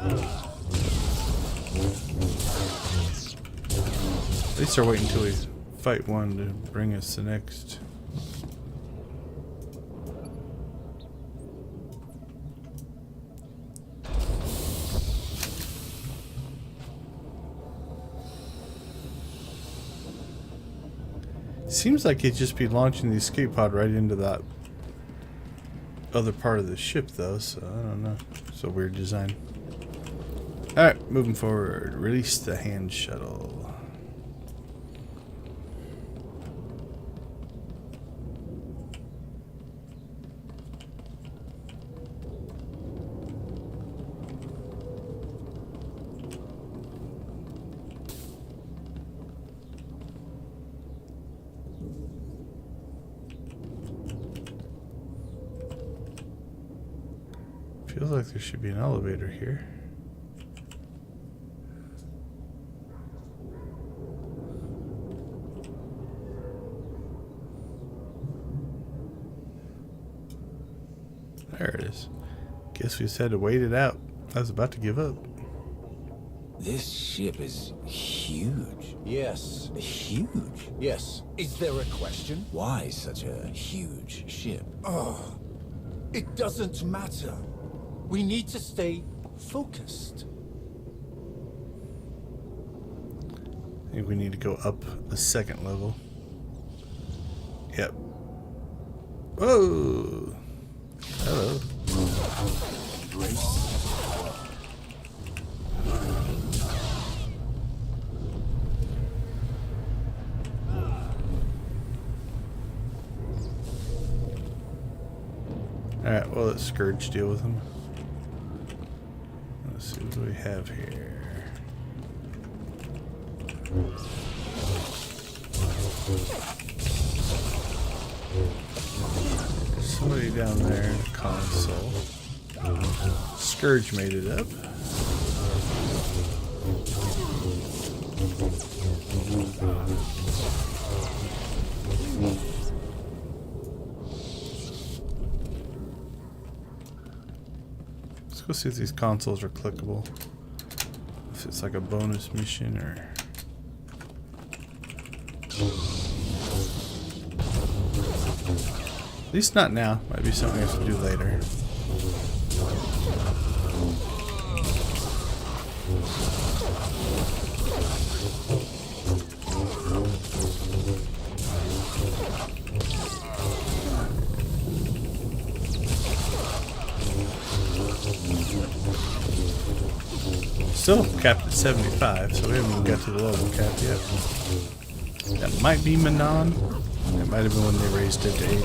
At least they're waiting until we fight one to bring us the next. Seems like it'd just be launching the escape pod right into that other part of the ship, though, so I don't know. It's a weird design. Alright, moving forward. Release the hand shuttle. Feels like there should be an elevator here. There it is. Guess we just had to wait it out. I was about to give up. This ship is huge. Yes. Huge? Yes. Is there a question? Why such a huge ship? Oh, it doesn't matter. We need to stay focused. I think we need to go up a second level. Yep. Whoa! Hello. Alright, well, let Scourge deal with him. Let's see what we have here. Somebody down there in the console. Scourge made it up. Let's go see if these consoles are clickable. If it's like a bonus mission or... At least not now. Might be something I have to do later. Still capped at 75, so we haven't even got to the level cap yet. That might be Manon. It might have been when they raised it to 80.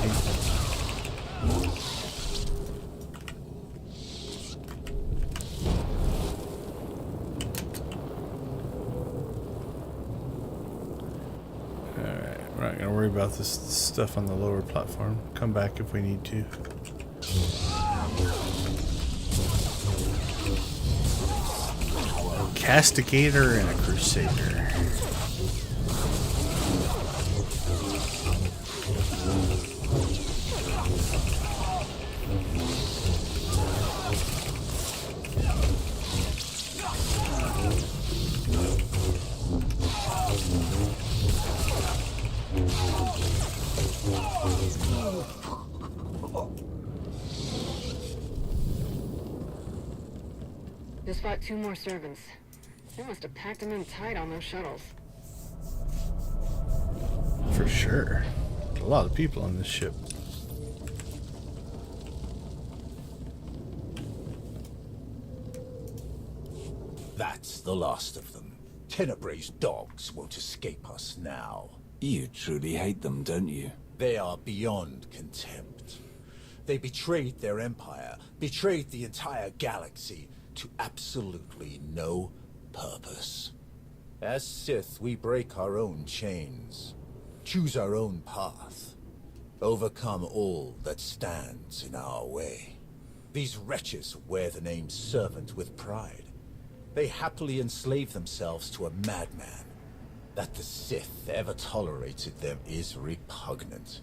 Alright, we're not going to worry about this stuff on the lower platform. Come back if we need to. Castigator and a Crusader. Just fought 2 more servants. They must have packed them in tight on those shuttles. For sure. A lot of people on this ship. That's the last of them. Tenebre's dogs won't escape us now. You truly hate them, don't you? They are beyond contempt. They betrayed their empire, betrayed the entire galaxy to absolutely no purpose. As Sith, we break our own chains, choose our own path, overcome all that stands in our way. These wretches wear the name servant with pride. They happily enslave themselves to a madman. That the Sith ever tolerated them is repugnant.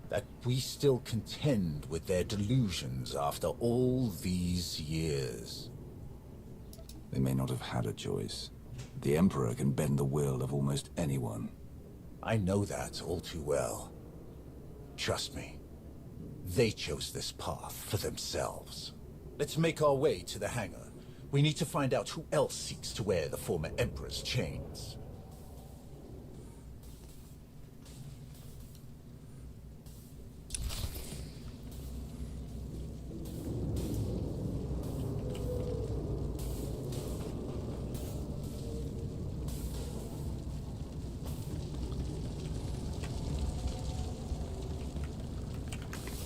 That we still contend with their delusions after all these years. They may not have had a choice. The Emperor can bend the will of almost anyone. I know that all too well. Trust me, they chose this path for themselves. Let's make our way to the hangar. We need to find out who else seeks to wear the former Emperor's chains.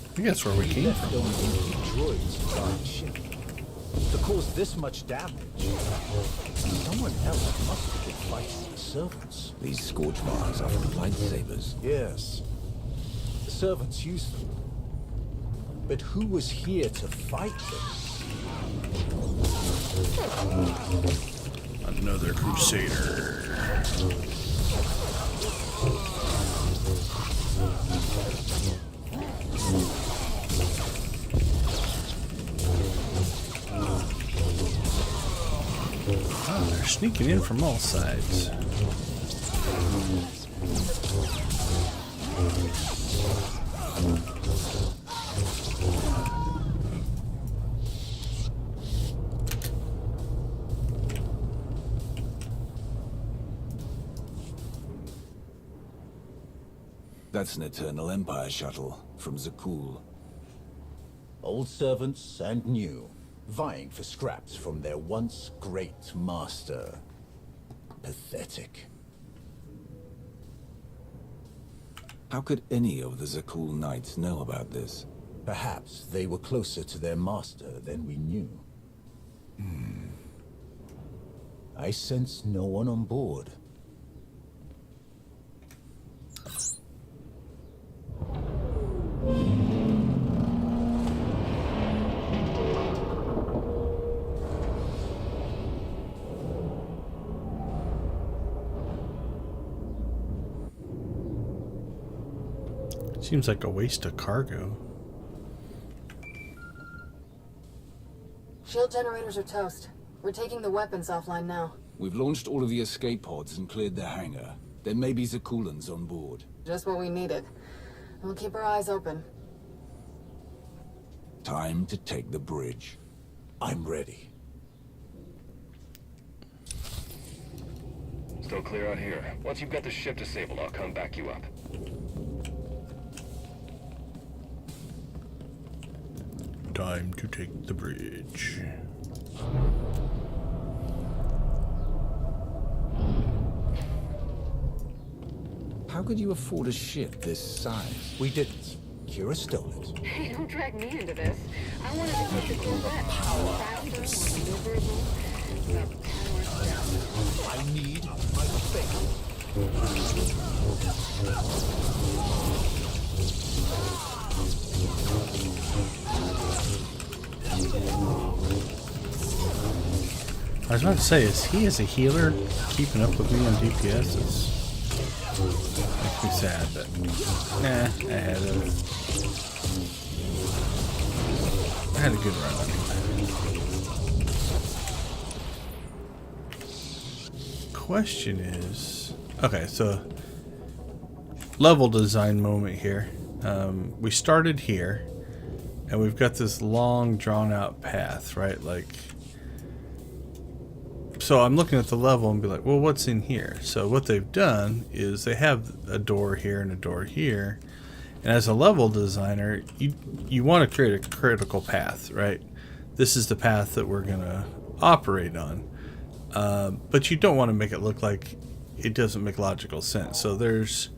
I think that's where we came from. Droids on our ship. To cause this much damage, someone else must have been fighting the servants. These scorch marks are from lightsabers. Yes. The servants used them. But who was here to fight them? Another crusader. Oh, they're sneaking in from all sides. That's an Eternal Empire shuttle from Zakul. Old servants and new, vying for scraps from their once great master. Pathetic. How could any of the Zakul Knights know about this? Perhaps they were closer to their master than we knew. I sense no one on board. Seems like a waste of cargo. Shield generators are toast. We're taking the weapons offline now. We've launched all of the escape pods and cleared the hangar. There may be Zakulans on board. Just what we needed. We'll keep our eyes open. Time to take the bridge. I'm ready. Still clear out here. Once you've got the ship disabled, I'll come back you up. Time to take the bridge. How could you afford a ship this size? We didn't. Kira stole it. Hey, don't drag me into this. I wanted to make the Corvette faster, more maneuverable. I need my faith. I was about to say, is he as a healer keeping up with me on DPS? Makes me sad, but nah, I had a good run on him. Question is, okay, so level design moment here. We started here, and we've got this long, drawn-out path, right? Like, So I'm looking at the level and be like, well, what's in here? So what they've done is they have a door here and a door here. And as a level designer, you want to create a critical path, right? This is the path that we're going to operate on. But you don't want to make it look like it doesn't make logical sense. So there's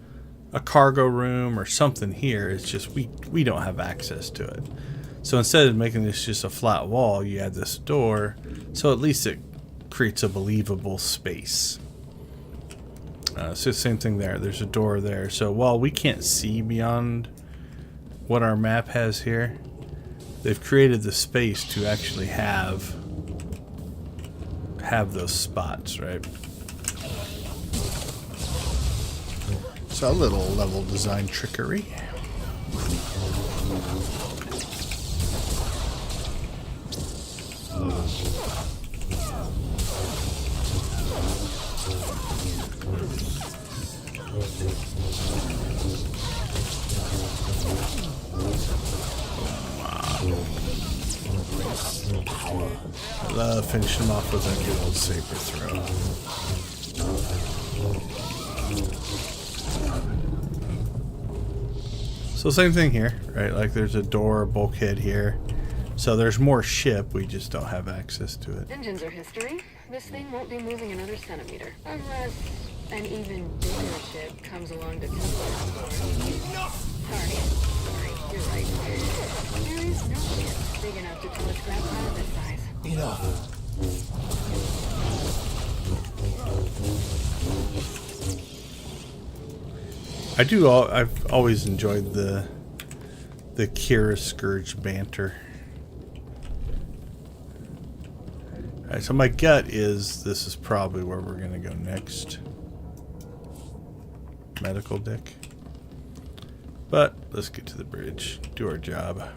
a cargo room or something here. It's just we don't have access to it. So instead of making this just a flat wall, you add this door. So at least it creates a believable space. So same thing there. There's a door there. So while we can't see beyond what our map has here, they've created the space to actually have those spots, right? So a little level design trickery. I love finishing off with a good old saber throw. So same thing here, right? Like there's a door, bulkhead here. So there's more ship, we just don't have access to it. Engines are history. This thing won't be moving another centimeter. Unless an even bigger ship comes along to kill us. Sorry, you're right. There is no ship big enough to tow a scrap pile this size. Enough. I've always enjoyed the Kira Scourge banter. Alright, so my gut is this is probably where we're gonna go next. Medical deck. But let's get to the bridge. Do our job.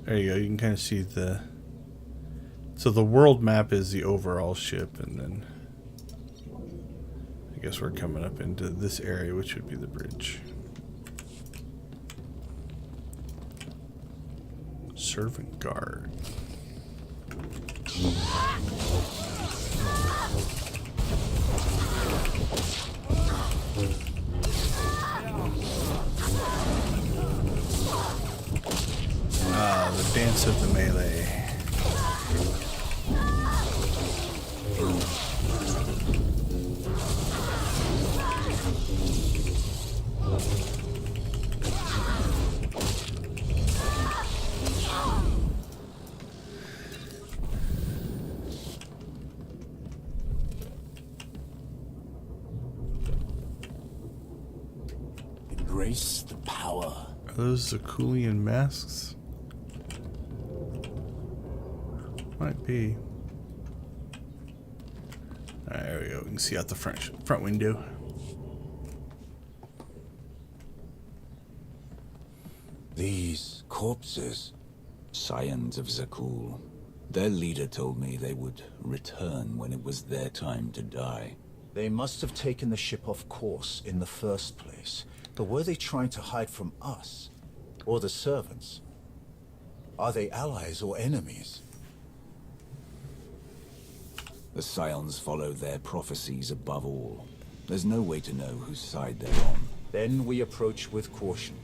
There you go. You can kind of see the... So the world map is the overall ship, and then I guess we're coming up into this area, which would be the bridge. Servant guard. Ah, the dance of the melee. Embrace the power. Are those Zakulian masks? Might be. Alright, there we go. We can see out the front window. These corpses. Scions of Zakul. Their leader told me they would return when it was their time to die. They must have taken the ship off course in the first place. But were they trying to hide from us? Or the servants? Are they allies or enemies? The Scions follow their prophecies above all. There's no way to know whose side they're on. Then we approach with caution,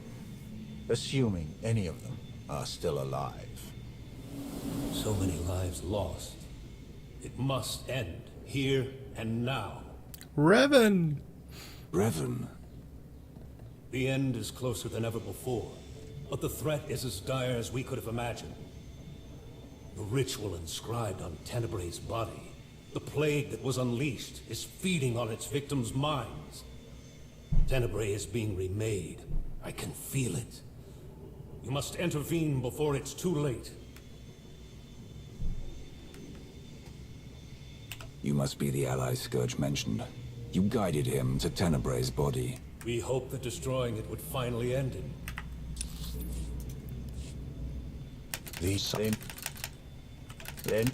assuming any of them are still alive. So many lives lost. It must end, here and now. Revan! Revan? The end is closer than ever before, but the threat is as dire as we could have imagined. The ritual inscribed on Tenebray's body, the plague that was unleashed, is feeding on its victims' minds. Tenebray is being remade. I can feel it. You must intervene before it's too late. You must be the ally Scourge mentioned. You guided him to Tenebray's body. We hoped that destroying it would finally end it. The same. Then,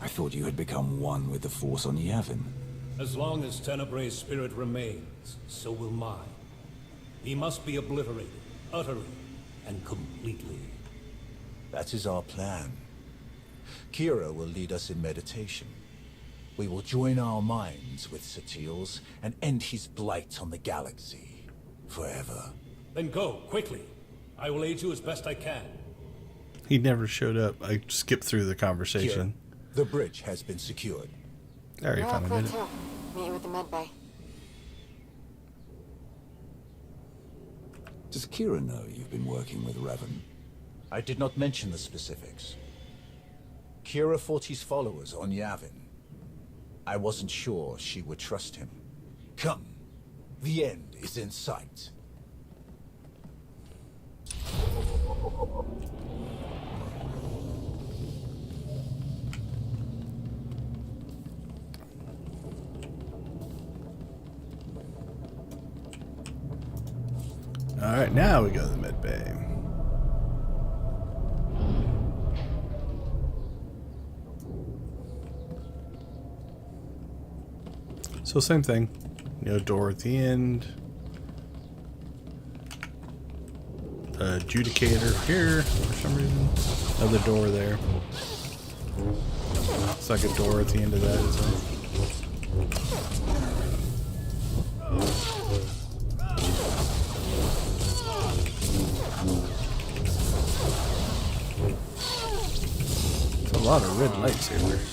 I thought you had become one with the Force on Yavin. As long as Tenebray's spirit remains, so will mine. He must be obliterated, utterly and completely. That is our plan. Kira will lead us in meditation. We will join our minds with Sathiel's and end his blight on the galaxy. Forever. Then go, quickly. I will aid you as best I can. He never showed up. I skipped through the conversation. Kira, the bridge has been secured. I already found a minute. Meet you at the med bay. Does Kira know you've been working with Revan? I did not mention the specifics. Kira fought his followers on Yavin. I wasn't sure she would trust him. Come. The end is in sight. Alright, now we go to the med bay. So same thing. You know, door at the end. Adjudicator here for some reason. Another door there. It's like a door at the end of that, isn't it? A lot of red lightsabers.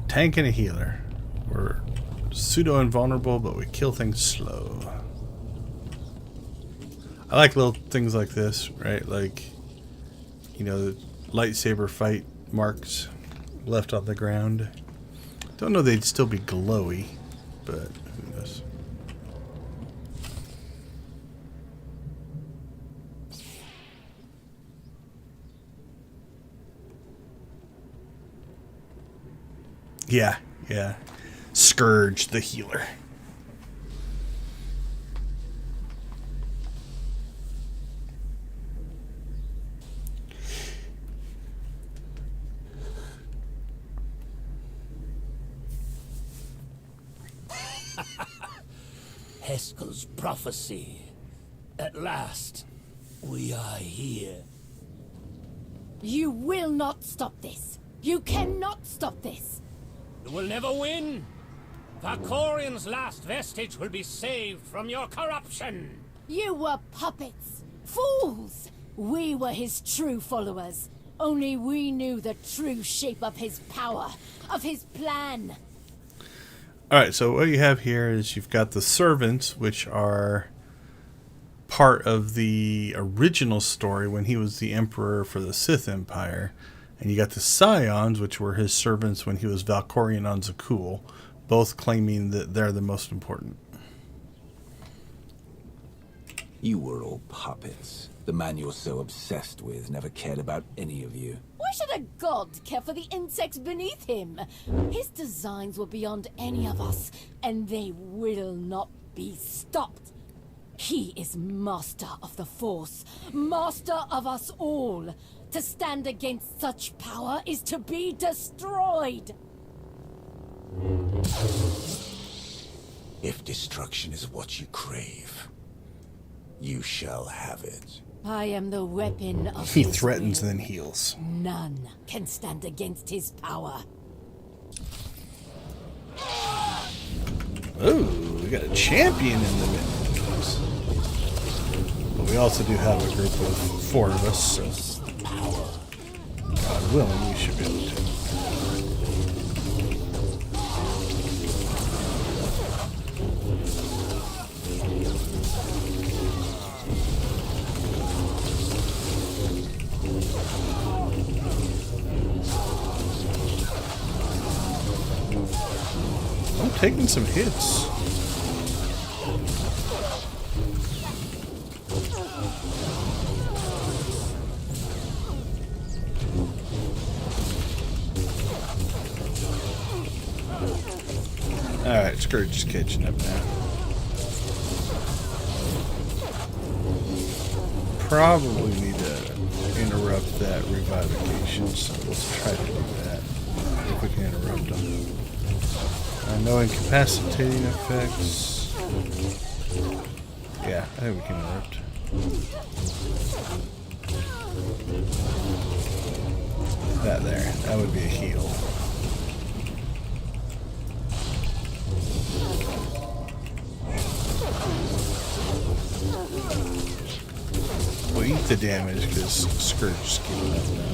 Tank and a healer. We're pseudo invulnerable, but we kill things slow. I like little things like this, right? Like, you know, the lightsaber fight marks left on the ground. Don't know they'd still be glowy, but who knows. Yeah, yeah. Scourge the healer. Heskel's prophecy. At last, we are here. You will not stop this. You cannot stop this. You will never win. Valkorian's last vestige will be saved from your corruption. You were puppets. Fools. We were his true followers. Only we knew the true shape of his power, of his plan. Alright, so what you have here is you've got the servants, which are part of the original story when he was the emperor for the Sith Empire. And you got the Scions, which were his servants when he was Valkorian on Zakul, both claiming that they're the most important. You were all puppets. The man you're so obsessed with never cared about any of you. Why should a god care for the insects beneath him? His designs were beyond any of us, and they will not be stopped. He is master of the Force, master of us all. To stand against such power is to be destroyed. If destruction is what you crave, you shall have it. I am the weapon of He his threatens will. then heals. None can stand against his power. Ooh, we got a champion in the mix. But we also do have a group of 4 of us, so God willing, we should be able to. I'm taking some hits. Alright, Scourge is catching up now. Probably need to interrupt that revivification, so let's try to do that. If we can interrupt them. No incapacitating effects. Yeah, I think we can interrupt. That there. That would be a heal. We'll eat the damage because Scourge is getting up now.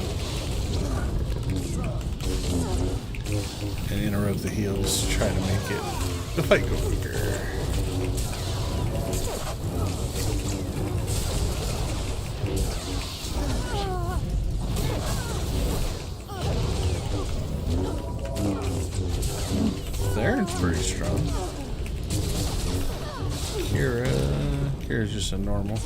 And interrupt the heals to try to make it the fight go quicker. Theron's pretty strong. Kira's just a normal.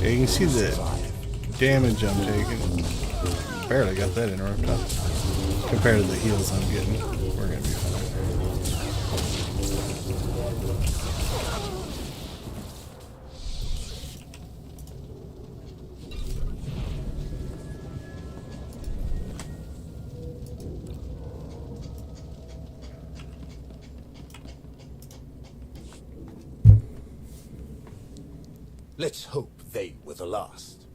Yeah, you can see the damage I'm taking. Barely got that interrupt up. Compared to the heals I'm getting, we're gonna be fine. Let's hope they were the last.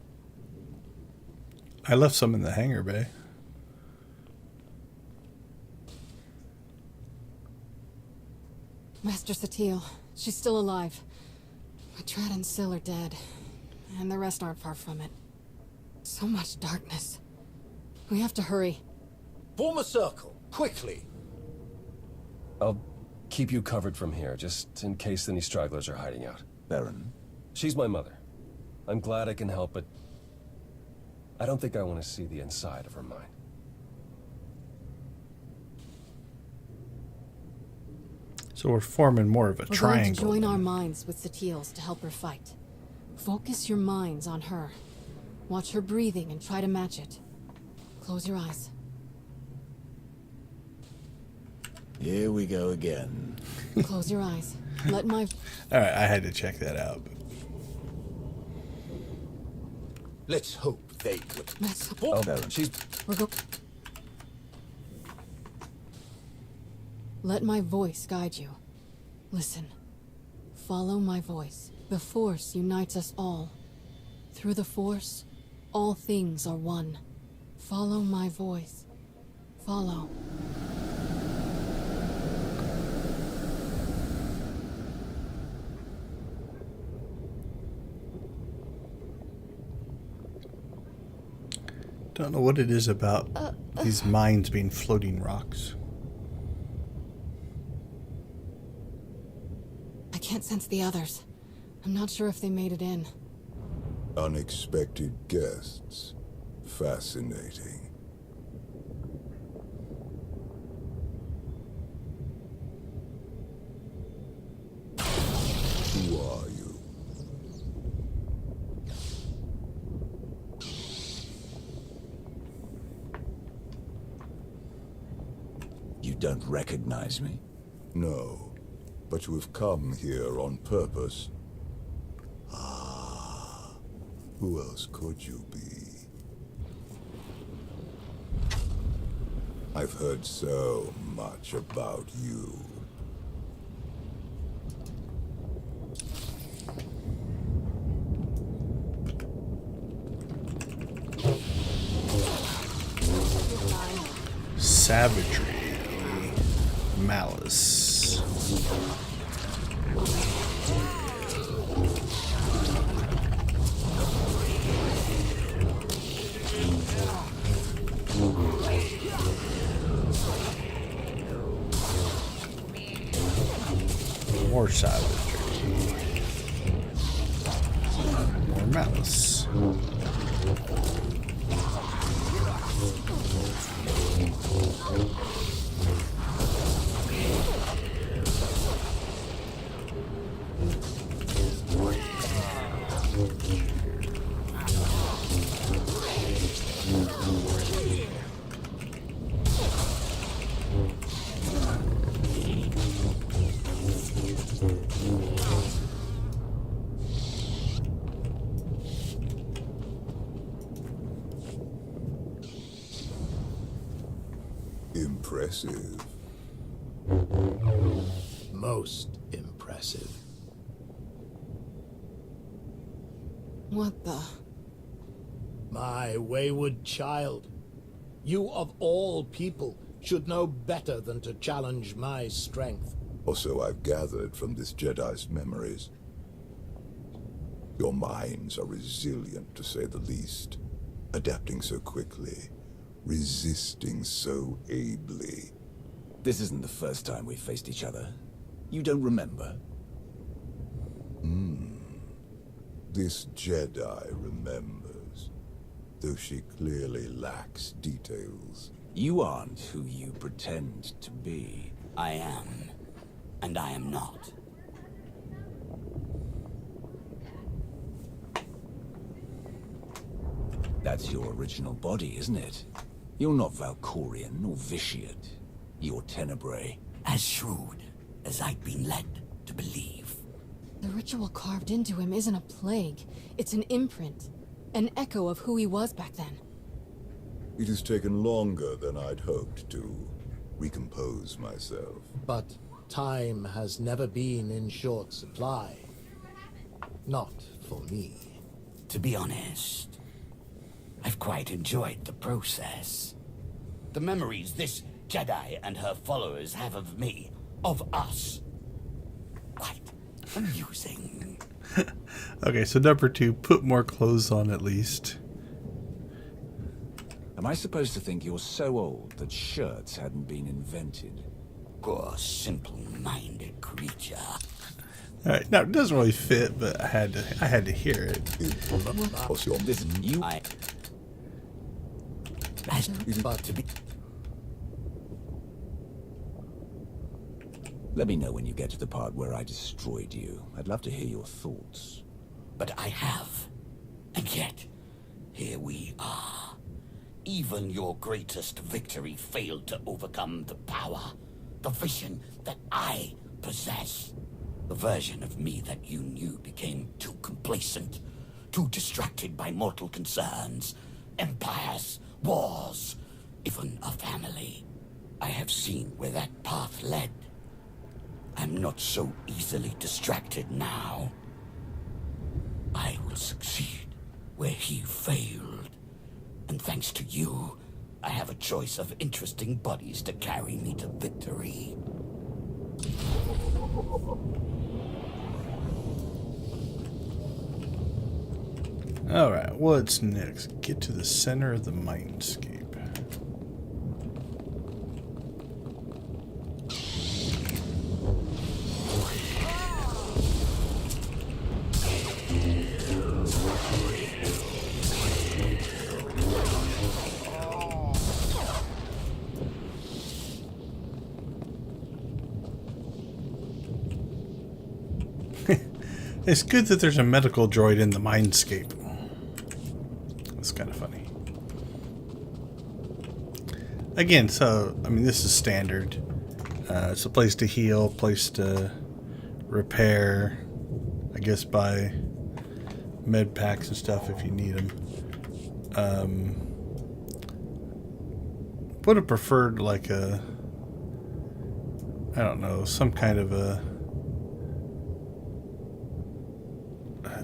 I left some in the hangar bay. Master Satele, she's still alive. Trad and Syl are dead, and the rest aren't far from it. So much darkness. We have to hurry. Form a circle, quickly. I'll keep you covered from here, just in case any stragglers are hiding out. Baron? She's my mother. I'm glad I can help, but I don't think I want to see the inside of her mind. So we're forming more of a triangle. We're going to join our minds with Satele's to help her fight. Focus your minds on her. Watch her breathing and try to match it. Close your eyes. Here we go again. Close your eyes. Let my... Alright, I had to check that out. Let's hope they would. Oh, Baron, she's... We're go... Let my voice guide you. Listen. Follow my voice. The Force unites us all. Through the Force, all things are one. Follow my voice. Follow. Don't know what it is about these mines being floating rocks. I can't sense the others. I'm not sure if they made it in. Unexpected guests. Fascinating. Who are you? You don't recognize me? No, but you have come here on purpose. Ah, who else could you be? I've heard so much about you. Savagery. Malice. More savagery. More malice. Impressive. Most impressive. What the? My wayward child. You of all people should know better than to challenge my strength. Or so I've gathered from this Jedi's memories. Your minds are resilient, to say the least. Adapting so quickly. Resisting so ably. This isn't the first time we've faced each other. You don't remember? This Jedi remembers, though she clearly lacks details. You aren't who you pretend to be. I am, and I am not. That's your original body, isn't it? You're not Valkorian or Vitiate. You're Tenebrae. As shrewd as I'd been led to believe. The ritual carved into him isn't a plague. It's an imprint. An echo of who he was back then. It has taken longer than I'd hoped to recompose myself. But time has never been in short supply. Not for me. To be honest, I've quite enjoyed the process. The memories this Jedi and her followers have of me, of us. Quite amusing. Okay, so number 2, put more clothes on at least. Am I supposed to think you're so old that shirts hadn't been invented? Poor, simple-minded creature. Alright, now it doesn't really fit, but I had to hear it. Listen, you... Let me know when you get to the part where I destroyed you. I'd love to hear your thoughts. But I have. And yet, here we are. Even your greatest victory failed to overcome the power, the vision that I possess. The version of me that you knew became too complacent, too distracted by mortal concerns, empires, wars, even a family. I have seen where that path led. I'm not so easily distracted now. I will succeed where he failed. And thanks to you, I have a choice of interesting bodies to carry me to victory. Alright, what's next? Get to the center of the mindscape. It's good that there's a medical droid in the mindscape. That's kind of funny. Again, so, I mean, this is standard. It's a place to heal, place to repair. I guess buy med packs and stuff if you need them. Would have preferred like a, I don't know, some kind of a,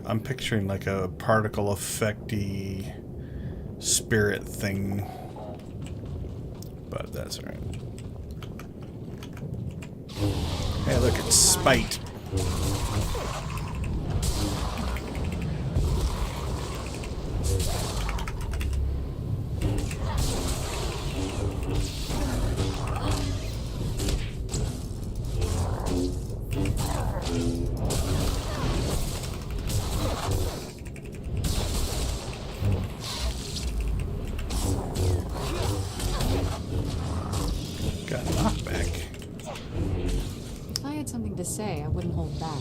I'm picturing like a particle effecty spirit thing, but that's alright. Hey, look, it's Spite. Got a knockback. If I had something to say, I wouldn't hold back.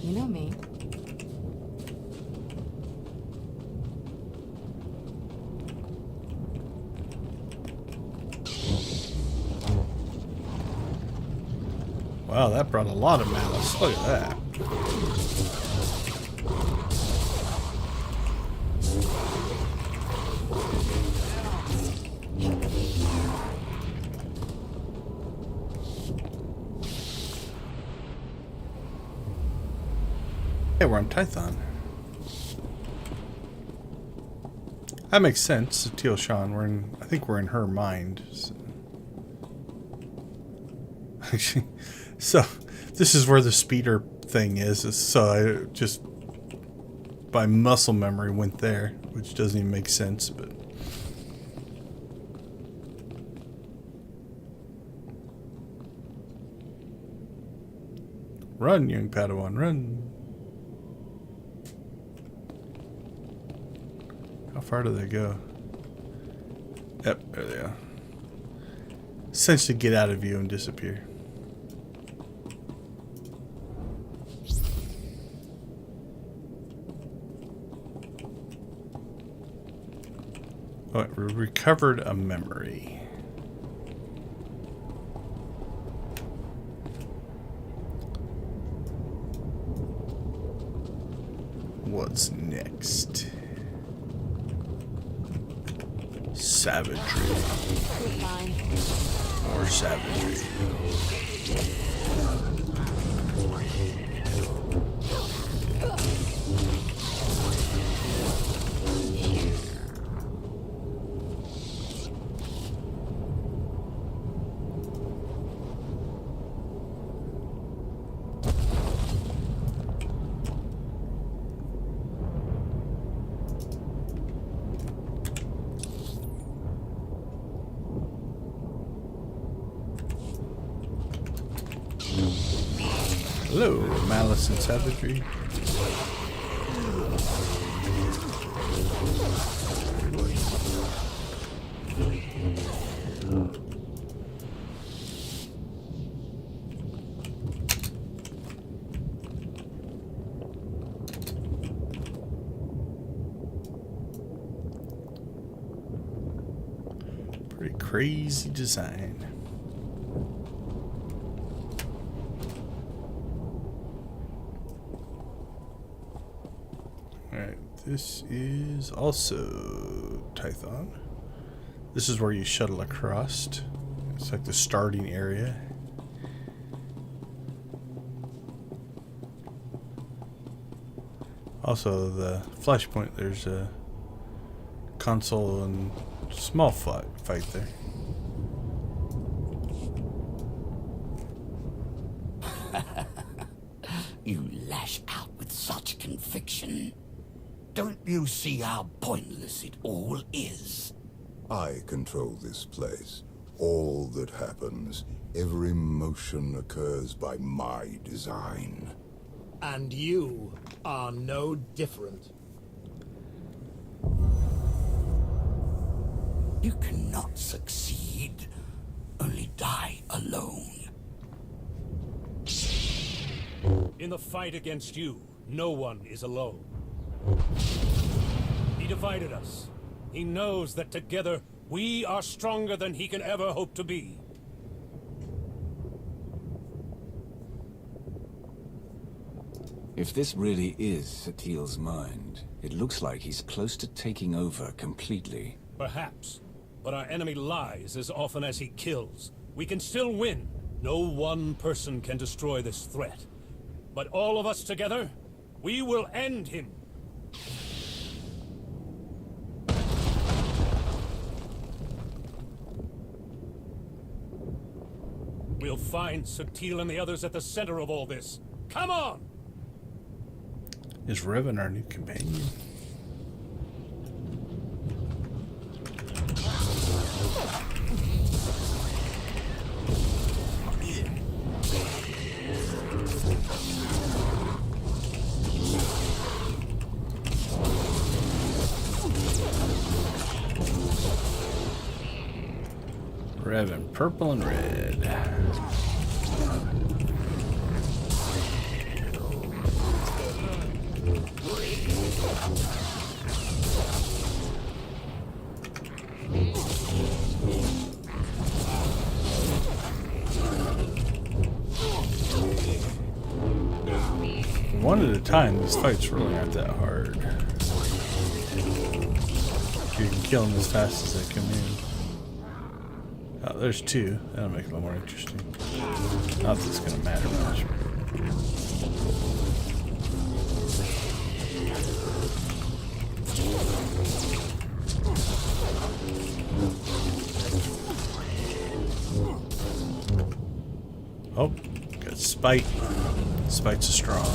You know me. Wow, that brought a lot of malice. Look at that. Yeah, we're on Tython. That makes sense. Teal Sean, we're in. I think we're in her mind. So this is where the speeder thing is. So I just by muscle memory went there, which doesn't even make sense. But run, young Padawan, run! How far do they go? Yep, there they go. Essentially get out of view and disappear. Oh, we recovered a memory. What's next? Savagery. More savagery. Hello, malice and savagery. Pretty crazy design. This is also Tython. This is where you shuttle across. It's like the starting area. Also, the Flashpoint, there's a console and small fight there. You lash out with such conviction. Don't you see how pointless it all is? I control this place. All that happens, every motion occurs by my design. And you are no different. You cannot succeed, only die alone. In the fight against you, no one is alone. He divided us. He knows that together, we are stronger than he can ever hope to be. If this really is Satil's mind, it looks like he's close to taking over completely. Perhaps. But our enemy lies as often as he kills. We can still win. No one person can destroy this threat. But all of us together, we will end him. We'll find Satil and the others at the center of all this. Come on! Is Revan our new companion? Revan, purple and red. One at a time, these fights really aren't that hard. You can kill them as fast as they come in. Oh, there's two. That'll make it a little more interesting. Not that it's going to matter much. Oh, got Spite. Spite's a strong.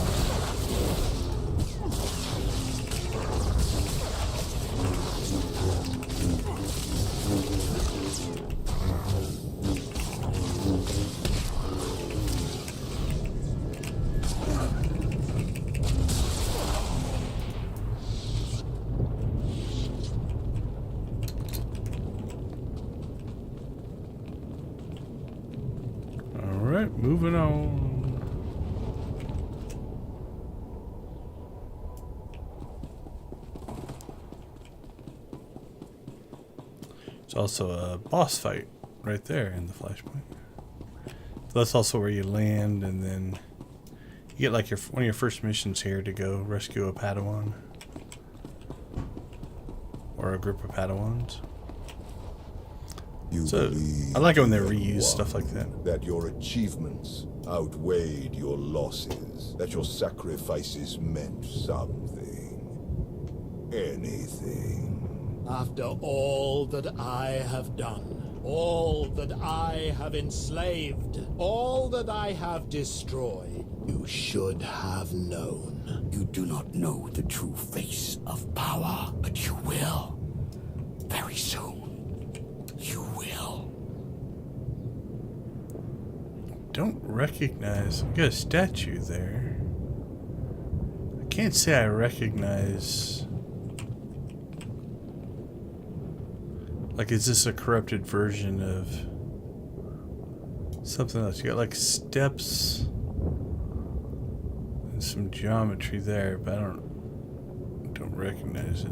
Alright, moving on. There's also a boss fight right there in the Flashpoint. So that's also where you land, and then you get like one of your first missions here to go rescue a Padawan. Or a group of Padawans. So I like it when they reuse stuff like that. That your achievements outweighed your losses. That your sacrifices meant something. Anything. After all that I have done, all that I have enslaved, all that I have destroyed, you should have known. You do not know the true face of power, but you will. Very soon. You will. Don't recognize. I got a statue there. I can't say I recognize. Like, is this a corrupted version of something else? You got like steps and some geometry there, but I don't recognize it.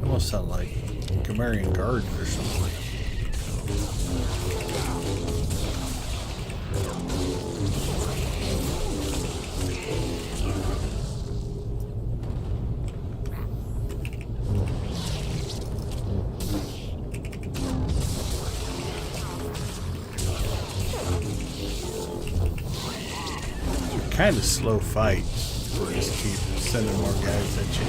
Almost sound like Gamarian Garden or something. Kind of slow fight. We'll just keep sending more guys at you.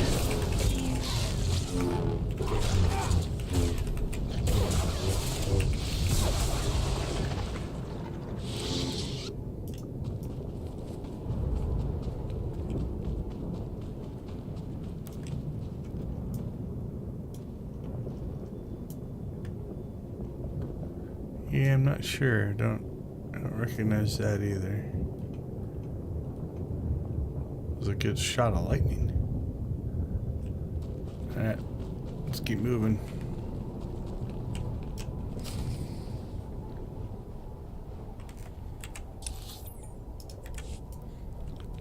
Yeah, I'm not sure. I don't recognize that either. It was a good shot of lightning. Alright, let's keep moving.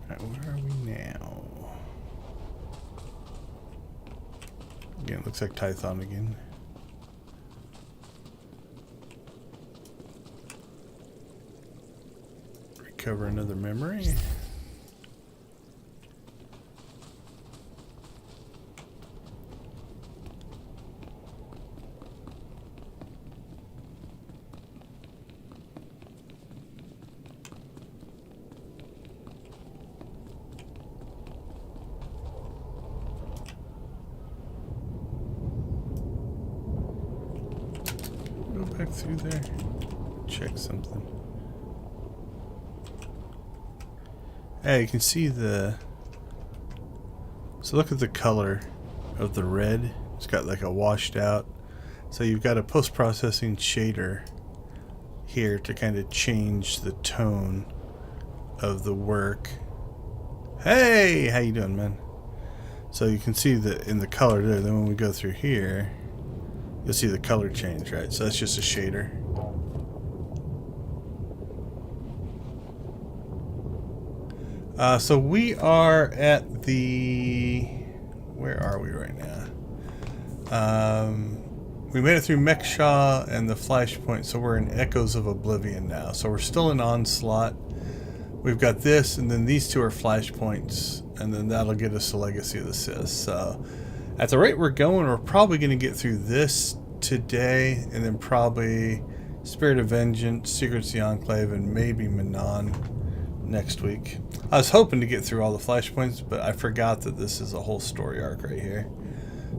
Alright, where are we now? Again, it looks like Tython again. Recover another memory. Go back through there. Check something. Hey, you can see the... So look at the color of the red. It's got like a washed out. So you've got a post-processing shader here to kind of change the tone of the work. Hey! How you doing, man? So you can see that in the color there. Then when we go through here, you'll see the color change, right? So that's just a shader. So we are at the... Where are we right now? We made it through Mek-Sha and the Flashpoint, so we're in Echoes of Oblivion now. So we're still in Onslaught. We've got this, and then these two are Flashpoints, and then that'll get us to Legacy of the Sith. So at the rate we're going, we're probably going to get through this today, and then probably Spirit of Vengeance, Secrets of the Enclave, and maybe Manon next week. I was hoping to get through all the Flashpoints, but I forgot that this is a whole story arc right here.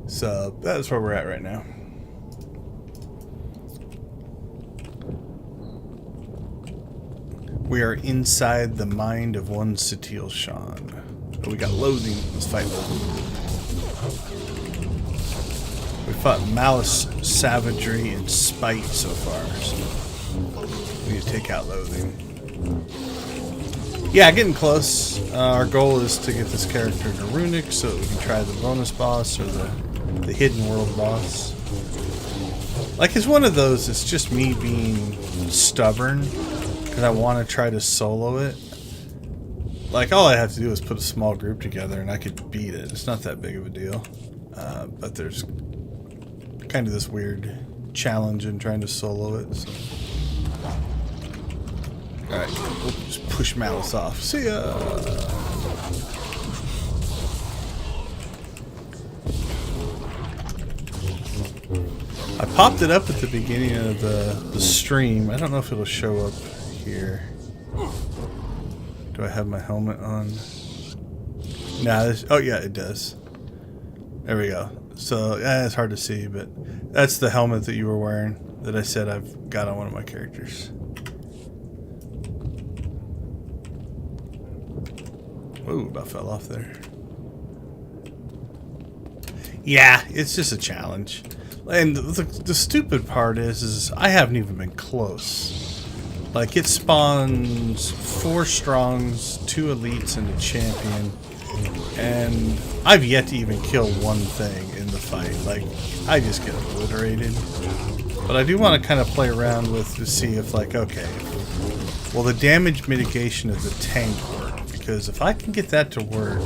So that's where we're at right now. We are inside the mind of one Satil Shan. Oh, we got loathing. Let's fight loathing. We fought malice, savagery, and spite so far. So we need to take out loathing. Yeah, getting close. Our goal is to get this character to Runic so that we can try the bonus boss or the hidden world boss. Like, it's one of those, it's just me being stubborn because I want to try to solo it. Like, all I have to do is put a small group together and I could beat it. It's not that big of a deal. But there's kind of this weird challenge in trying to solo it. So. Alright, we'll just push Malice off. See ya! I popped it up at the beginning of the stream. I don't know if it'll show up here. Do I have my helmet on? Nah, oh yeah, it does. There we go. So, yeah, it's hard to see, but that's the helmet that you were wearing that I said I've got on one of my characters. Ooh, about fell off there. Yeah, it's just a challenge. And the stupid part is I haven't even been close. Like, it spawns 4 strongs, 2 elites, and a champion. And I've yet to even kill one thing in the fight. Like, I just get obliterated. But I do want to kind of play around with to see if, like, okay, will the damage mitigation of the tank work? Because if I can get that to work,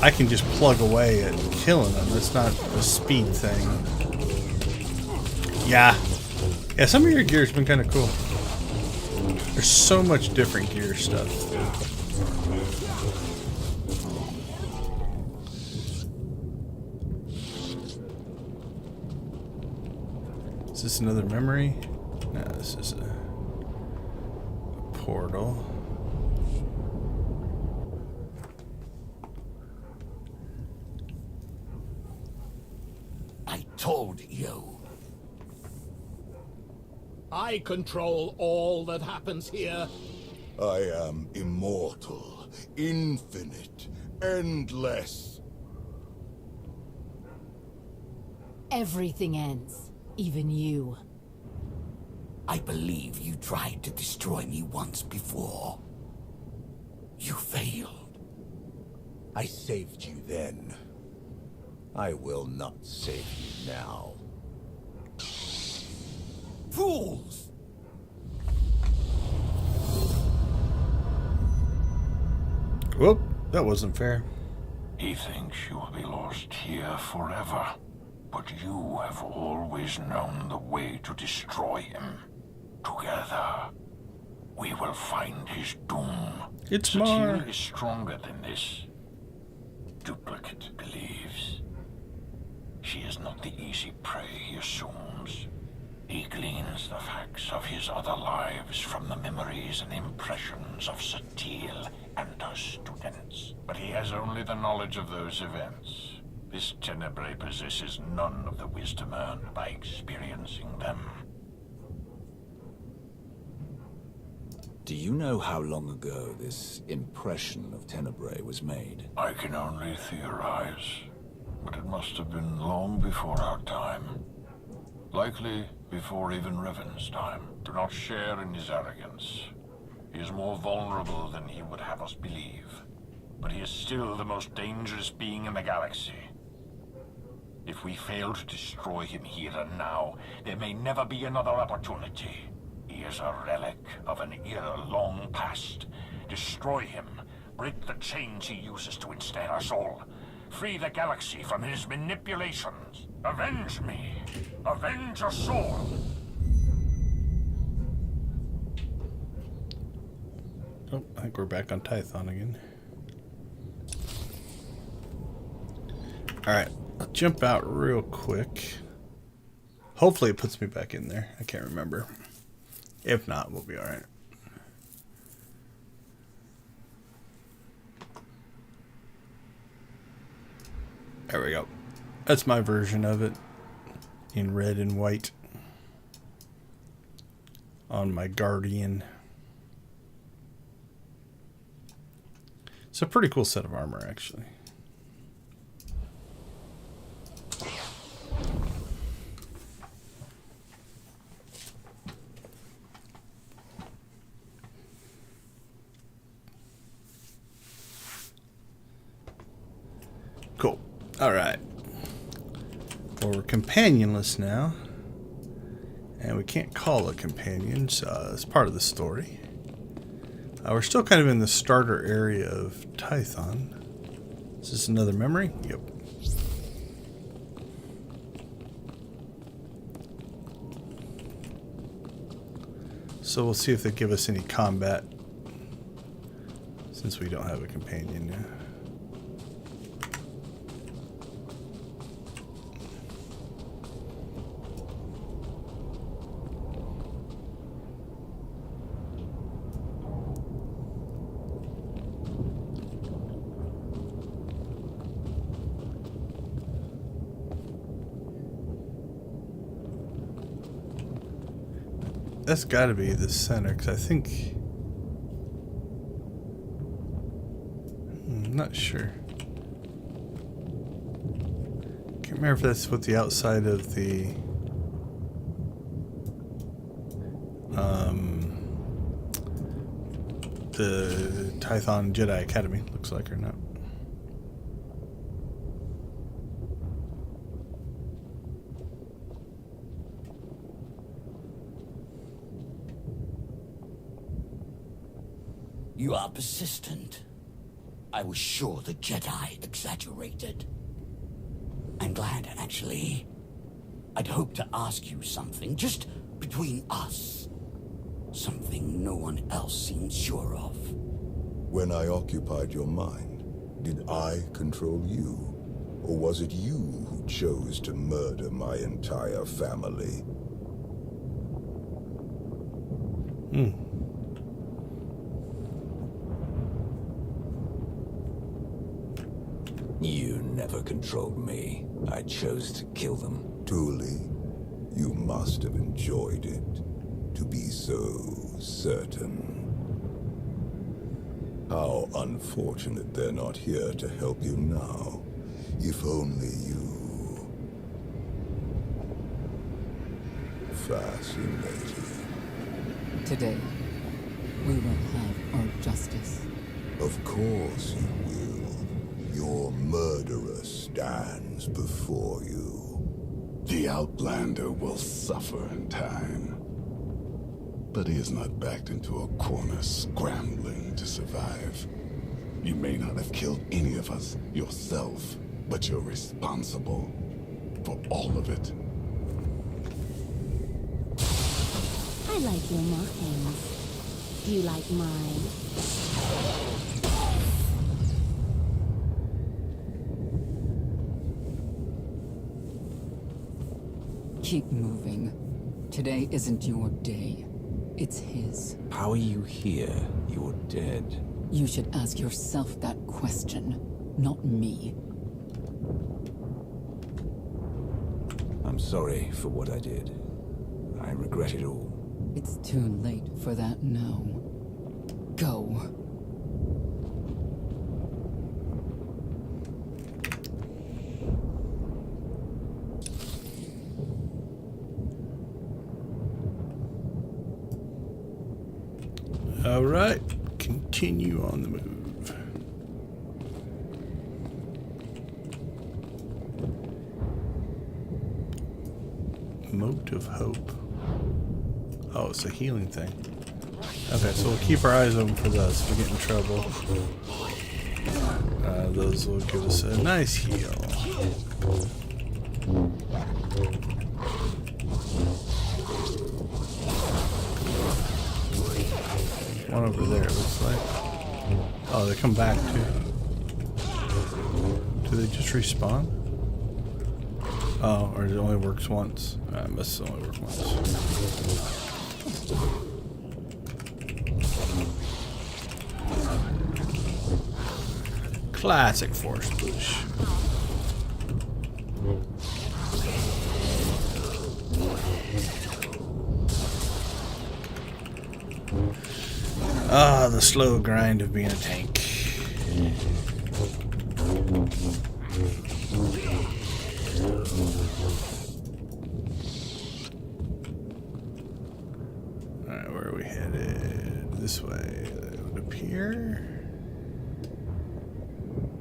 I can just plug away at killing them. That's not a speed thing. Yeah. Yeah, some of your gear's been kind of cool. There's so much different gear stuff. Is this another memory? No, this is a portal. I told you. I control all that happens here. I am immortal, infinite, endless. Everything ends, even you. I believe you tried to destroy me once before. You failed. I saved you then. I will not save you now. Fools! Whoop, that wasn't fair. He thinks you will be lost here forever, but you have always known the way to destroy him. Together, we will find his doom. It's Satil more. is stronger than this. Duplicate believes. She is not the easy prey he assumes. He gleans the facts of his other lives from the memories and impressions of Satil and her students. But he has only the knowledge of those events. This Tenebrae possesses none of the wisdom earned by experiencing them. Do you know how long ago this impression of Tenebrae was made? I can only theorize, but it must have been long before our time. Likely before even Revan's time. Do not share in his arrogance. He is more vulnerable than he would have us believe. But he is still the most dangerous being in the galaxy. If we fail to destroy him here and now, there may never be another opportunity. He is a relic of an era long past. Destroy him, Break the chains he uses to ensnare us all. Free the galaxy from his manipulations. Avenge me. Avenge us all. Oh, I think we're back on Tython again. Alright, I'll jump out real quick. Hopefully it puts me back in there. I can't remember. If not, we'll be alright. There we go. That's my version of it. In red and white. On my Guardian. It's a pretty cool set of armor, actually. Cool. Alright. Well, we're companionless now. And we can't call it companions. It's part of the story. We're still kind of in the starter area of Tython. Is this another memory? Yep. So we'll see if they give us any combat. Since we don't have a companion now. That's got to be the center, because I think... I'm not sure. Can't remember if that's what the outside of the... the Tython Jedi Academy looks like or not. You are persistent. I was sure the Jedi exaggerated. I'm glad, actually. I'd hoped to ask you something, just between us. Something no one else seems sure of. When I occupied your mind, did I control you? Or was it you who chose to murder my entire family? You never controlled me. I chose to kill them. Truly, you must have enjoyed it, to be so certain. How unfortunate they're not here to help you now. If only you... Fascinating. Today, we will have our justice. Of course you will. Your murderer stands before you. The Outlander will suffer in time. But he is not backed into a corner scrambling to survive. You may not have killed any of us yourself, but you're responsible for all of it. I like your mockings. Do you like mine? Keep moving. Today isn't your day. It's his. How are you here? You're dead. You should ask yourself that question, not me. I'm sorry for what I did. I regret it all. It's too late for that now. Go. All right, continue on the move. Mote of Hope. Oh, it's a healing thing. Okay, so we'll keep our eyes open for those if we get in trouble. Those will give us a nice heal. One over there, it looks like. Oh, they come back too. Do they just respawn? Oh, or it only works once. It must only work once. Classic force push. Ah, the slow grind of being a tank. Alright, where are we headed? This way. It would appear.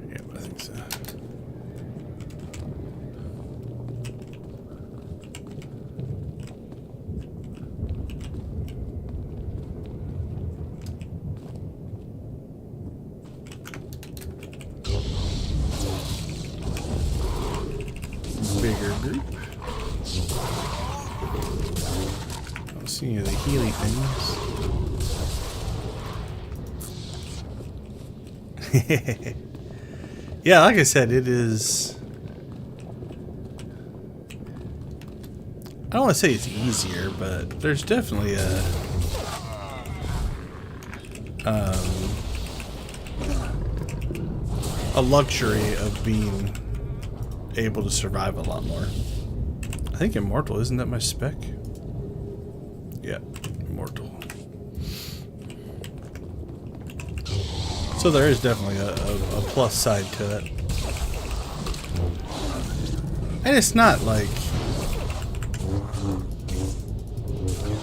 Yep, I think so. Bigger group. I don't see any of the Healy things. Yeah, like I said, it is. I don't want to say it's easier, but there's definitely a luxury of being able to survive a lot more. I think Immortal, isn't that my spec? Yeah, Immortal. So there is definitely a plus side to it. And it's not like...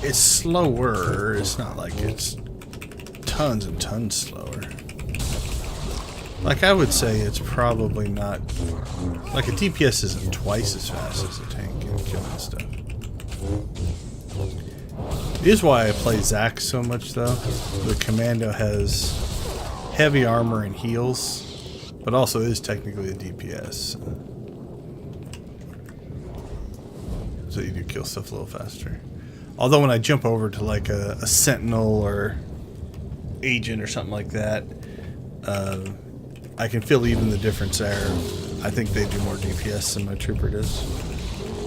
It's slower. It's not like it's tons and tons slower. Like, I would say it's probably not... Like, a DPS isn't twice as fast as a tank in killing stuff. It is why I play Zac so much, though. The Commando has heavy armor and heals, but also is technically a DPS. So you do kill stuff a little faster. Although when I jump over to, like, a Sentinel or Agent or something like that, I can feel even the difference there. I think they do more DPS than my trooper does.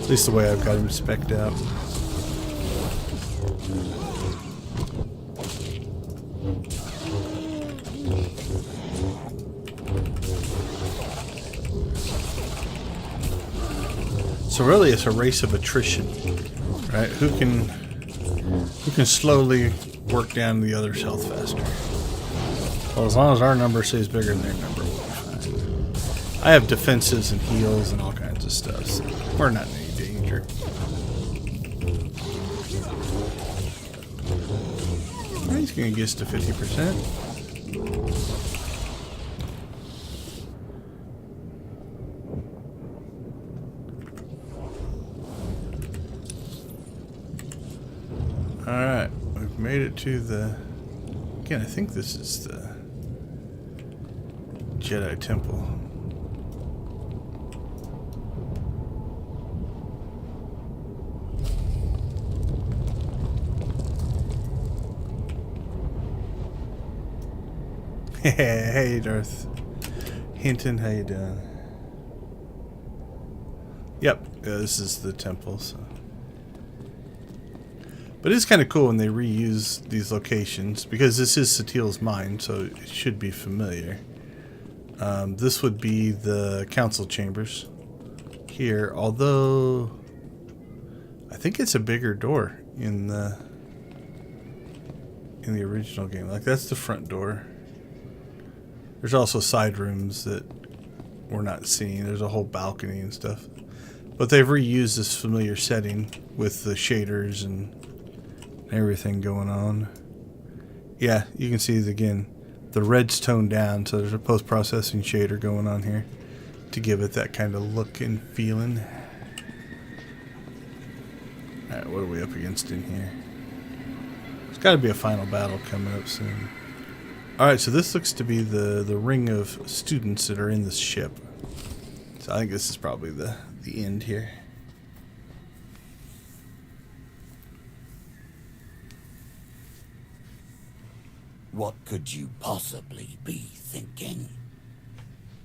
At least the way I've got him spec'd out. So really it's a race of attrition, right? Who can slowly work down the other's health faster. Well, as long as our number stays bigger than their number, we'll be fine. I have defenses and heals and all kinds of stuff, so we're not in any danger. He's going to get us to 50%. Alright, we've made it to the... Again, I think this is the Jedi Temple. Hey, Darth Hinton, how you doing? Yep, this is the temple, so... But it's kind of cool when they reuse these locations, because this is Satil's mine, so it should be familiar. This would be the council chambers here, although I think it's a bigger door in the original game. Like, that's the front door. There's also side rooms that we're not seeing. There's a whole balcony and stuff. But they've reused this familiar setting with the shaders and everything going on. Yeah, you can see again, the red's toned down, so there's a post-processing shader going on here to give it that kind of look and feeling. Alright, what are we up against in here? There's got to be a final battle coming up soon. Alright, so this looks to be the ring of students that are in this ship. So I think this is probably the end here. What could you possibly be thinking?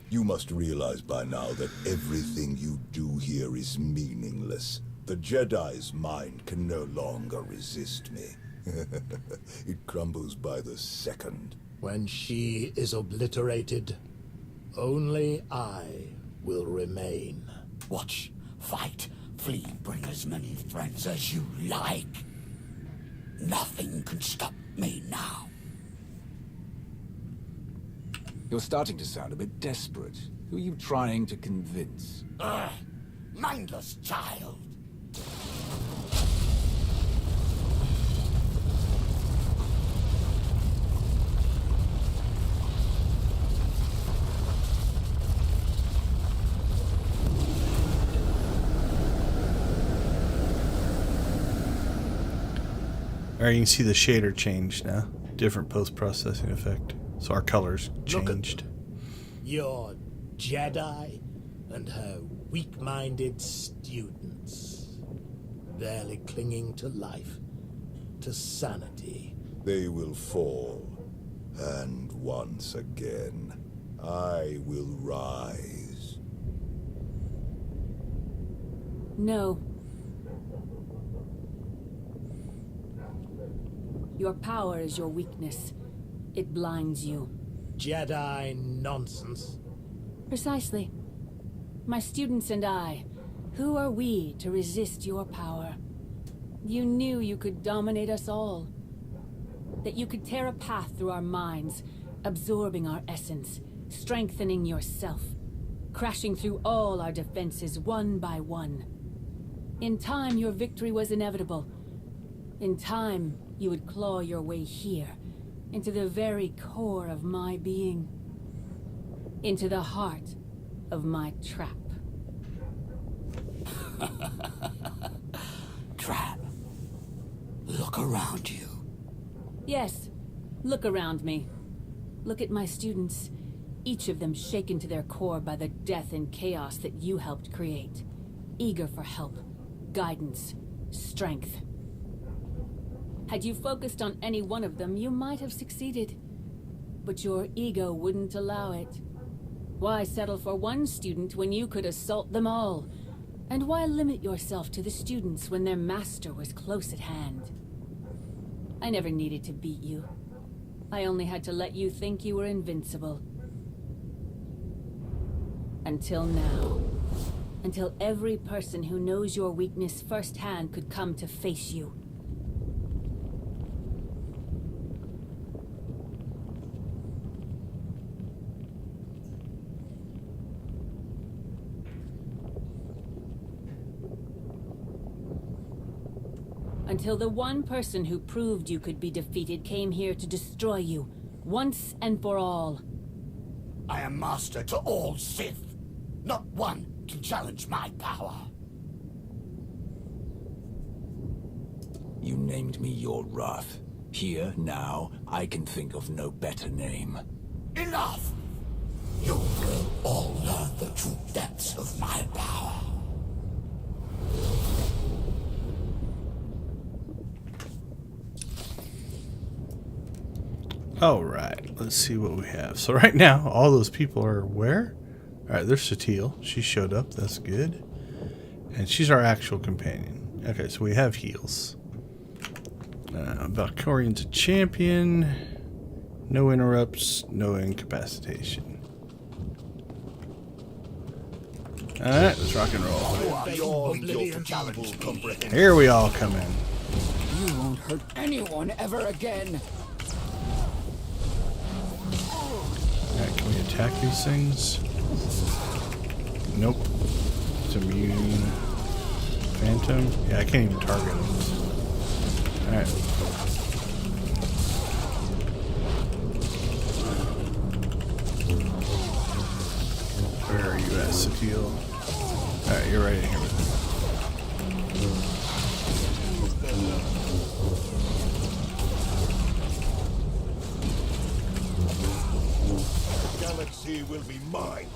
You must realize by now that everything you do here is meaningless. The Jedi's mind can no longer resist me. It crumbles by the second. When she is obliterated, only I will remain. Watch, fight, flee, bring as many friends as you like. Nothing can stop me now. You're starting to sound a bit desperate. Who are you trying to convince? Mindless child. Alright, you can see the shader changed now. Different post-processing effect. So our colors changed. Your Jedi and her weak-minded students, barely clinging to life, to sanity. They will fall, and once again, I will rise. No. Your power is your weakness. It blinds you. Jedi nonsense. Precisely. My students and I, who are we to resist your power? You knew you could dominate us all. That you could tear a path through our minds, absorbing our essence, strengthening yourself, crashing through all our defenses one by one. In time, your victory was inevitable. In time, you would claw your way here, into the very core of my being. Into the heart of my trap. Trap. Look around you. Yes, look around me. Look at my students, each of them shaken to their core by the death and chaos that you helped create. Eager for help, guidance, strength. Had you focused on any one of them, you might have succeeded. But your ego wouldn't allow it. Why settle for one student when you could assault them all? And why limit yourself to the students when their master was close at hand? I never needed to beat you. I only had to let you think you were invincible. Until now. Until every person who knows your weakness firsthand could come to face you. Until the one person who proved you could be defeated came here to destroy you, once and for all. I am master to all Sith. Not one can challenge my power. You named me your wrath. Here, now, I can think of no better name. Enough! You will all learn the true depths of my power. Alright, let's see what we have. So right now, all those people are where? Alright, there's Satele. She showed up. That's good. And she's our actual companion. Okay, so we have heals. Valkyrian's a champion. No interrupts, no incapacitation. Alright, let's rock and roll. Here we all come in. You won't hurt anyone ever again. Alright, can we attack these things? Nope. It's immune. Phantom? Yeah, I can't even target them. Alright. Where are you at, Satele? Alright, you're right in here with me. galaxy will be mine.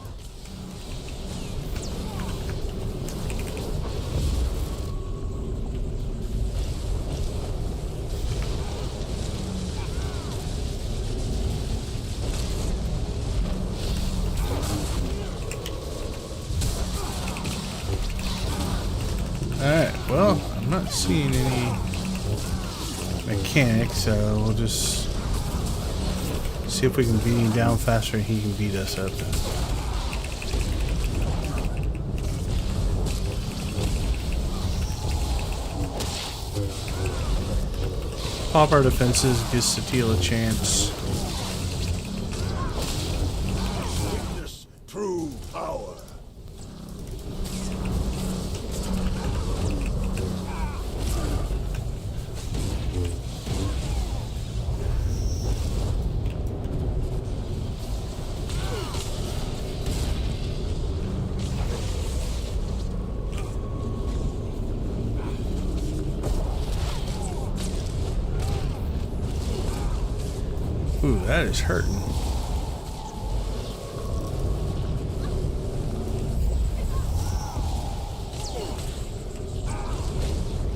Alright, well, I'm not seeing any mechanics, so we'll just see if we can beat him down faster and he can beat us up. Pop our defenses, gives Satele a chance. Witness true power. Ooh, that is hurting.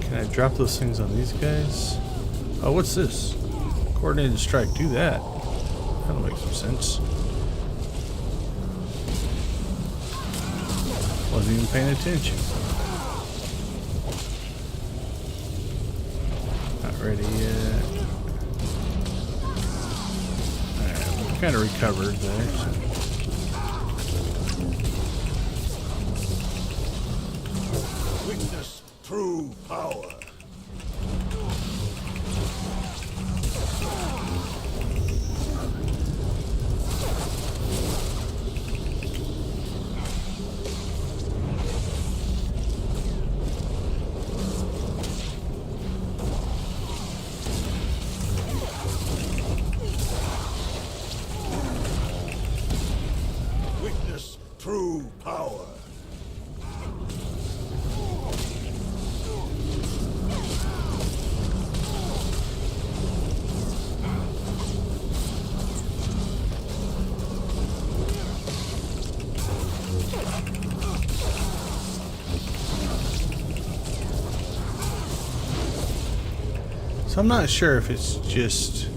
Can I drop those things on these guys? Oh, what's this? Coordinated strike. Do that. That'll make some sense. Wasn't even paying attention. Not ready yet. Kind of recovered there. So. Witness true power. True power. So I'm not sure if it's just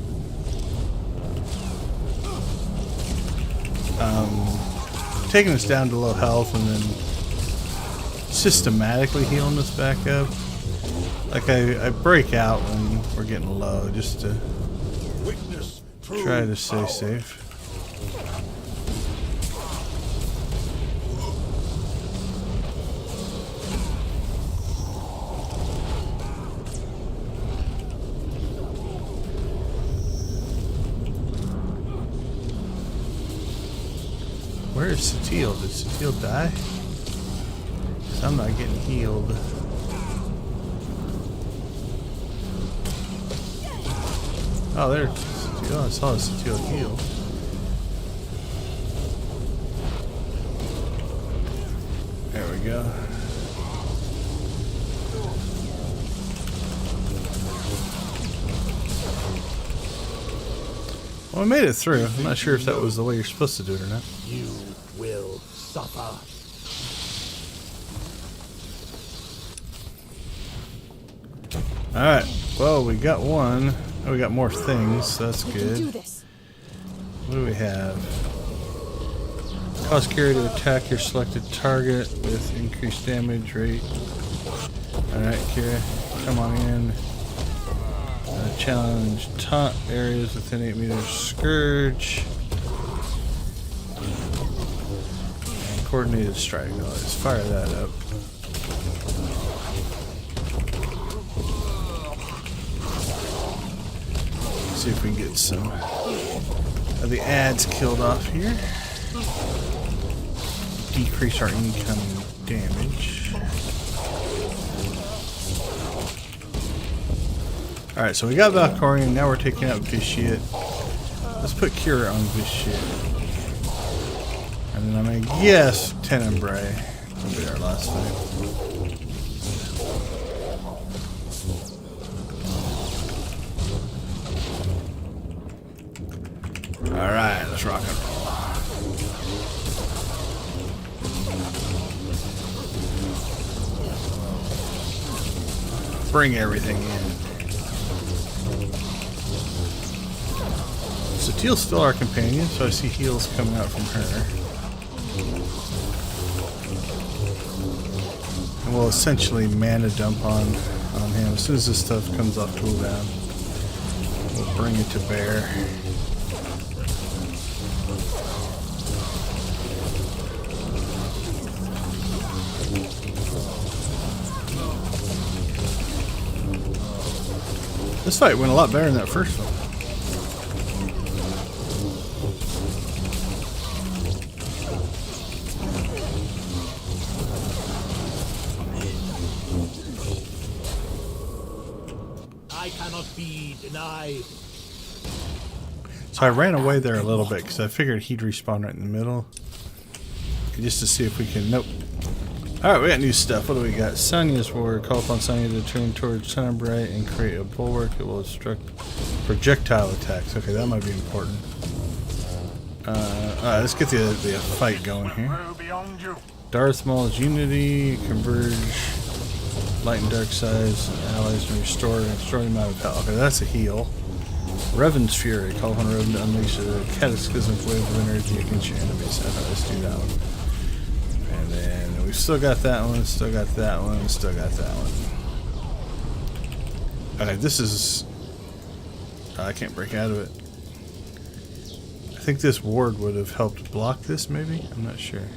taking us down to low health and then systematically healing us back up. Like I break out when we're getting low just to try to stay safe. Where is Satele? Did Satele die? 'Cause I'm not getting healed. Oh, there's Satele. I saw Satele heal. There we go. Well, I made it through. I'm not sure if that was the way you're supposed to do it or not. You will suffer. Alright, well, we got one. Oh, we got more things, so that's We good. can do this. What do we have? Cause carrier to attack your selected target with increased damage rate. Alright, Kira, come on in. Challenge taunt areas within 8 meters. Scourge. And coordinated strike. Let's fire that up. See if we can get some of the ads killed off here. Decrease our incoming damage. Alright, so we got Valkorion, now we're taking out Vitiate. Let's put Cure on Vitiate. And then I'm gonna guess Tenebrae will be our last fight. Alright, let's rock and roll. bring everything in. Satele's still our companion, so I see heals coming out from her. And we'll essentially mana dump on him. As soon as this stuff comes off cooldown, we'll bring it to bear. This fight went a lot better than that first one. I cannot be denied. So I ran away there a little bit because I figured he'd respawn right in the middle. Just to see if we can... Nope. Alright, we got new stuff. What do we got? Sonya's Ward. Call upon Sonya to turn towards Tenebrae and create a bulwark that will obstruct projectile attacks. Okay, that might be important. Alright, let's get the fight going here. Darth Maul's Unity, converge light and dark sides, allies and restore an extraordinary amount of health. Okay, that's a heal. Revan's Fury. Call upon Revan to unleash a cataclysmic wave of energy against your enemies. Okay, let's do that one. And then we've still got that one, still got that one, still got that one. Okay, this is... I can't break out of it. I think this ward would have helped block this, maybe? I'm not sure.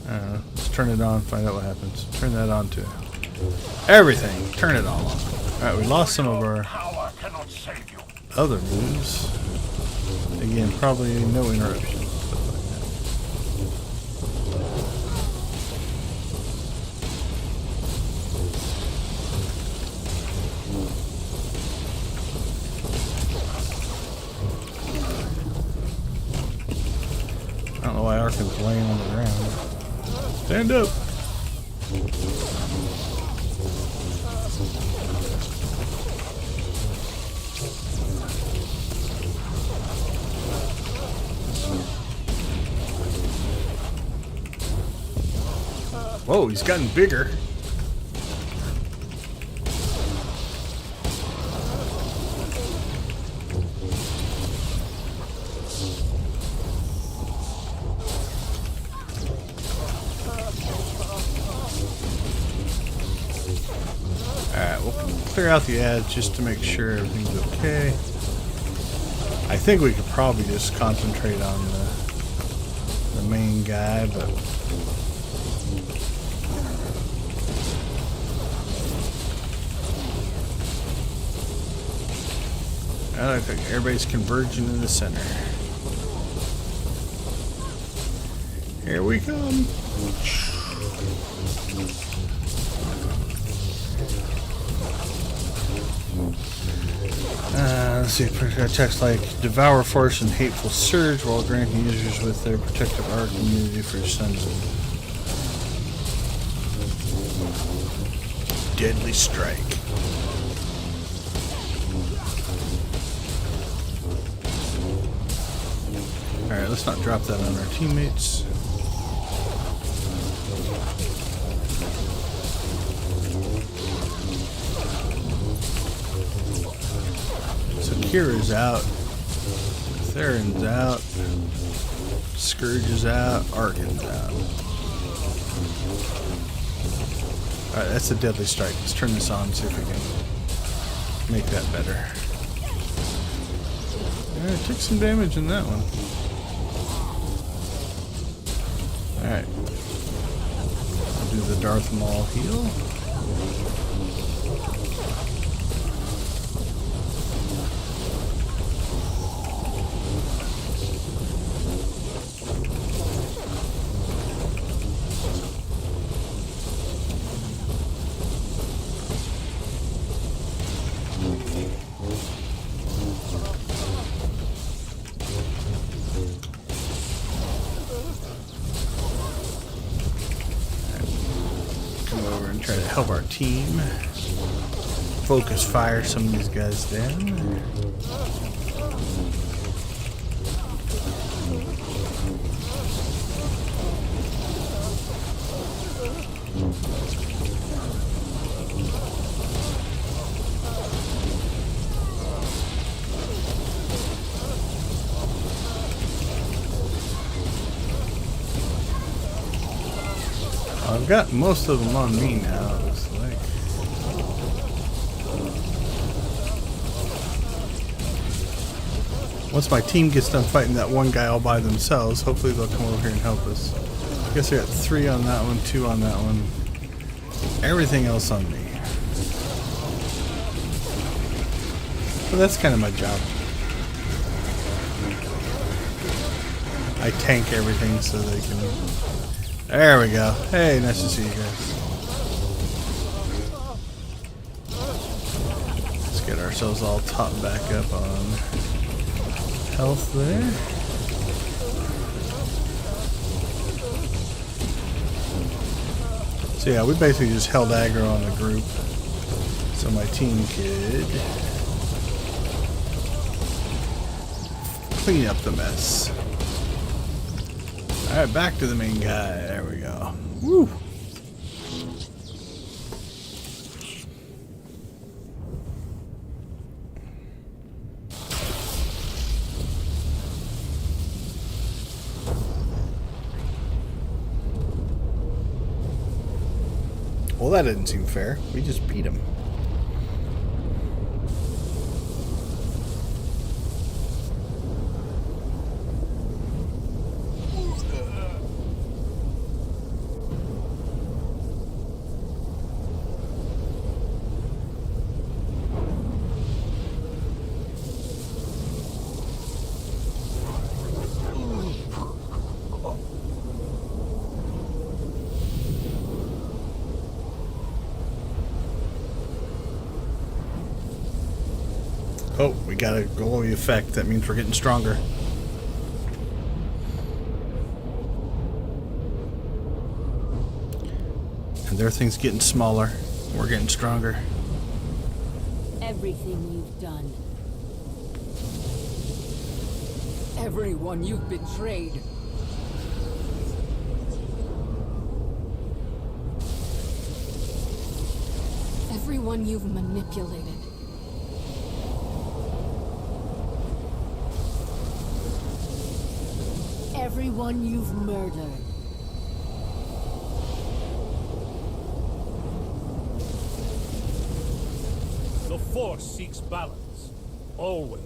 I don't know. Let's turn it on, find out what happens. Turn that on too. Everything! Turn it all on. Alright, we lost some of our other moves. Again, probably no interruption. I don't know why Arkin's laying on the ground. Stand up! Whoa, he's gotten bigger. Alright, we'll clear out the ads just to make sure everything's okay. I think we could probably just concentrate on the main guy, but... I think everybody's converging in the center. Here we come. Let's see, attacks like Devour Force and Hateful Surge while granting users with their protective arc immunity for sons. Deadly Strike. Alright, let's not drop that on our teammates. So Kira's out. Theron's out. Scourge is out. Arkin's out. Alright, that's a Deadly Strike. Let's turn this on and see if we can make that better. Alright, took some damage in that one. Alright. I'll do the Darth Maul heal. Try to help our team focus fire some of these guys down. I've got most of them on me now, it looks like. Once my team gets done fighting that one guy all by themselves, hopefully they'll come over here and help us. I guess I got 3 on that one, 2 on that one. Everything else on me. But that's kind of my job. I tank everything so they can... There we go. Hey, nice to see you guys. Let's get ourselves all topped back up on health there. So yeah, we basically just held aggro on the group so my team could clean up the mess. Alright, back to the main guy. There we go. Woo! Well, that didn't seem fair. We just beat him. Oh, we got a glowy effect. That means we're getting stronger. And their thing's getting smaller. We're getting stronger. Everything you've done. Everyone you've betrayed. Everyone you've manipulated. Everyone you've murdered. The Force seeks balance. Always.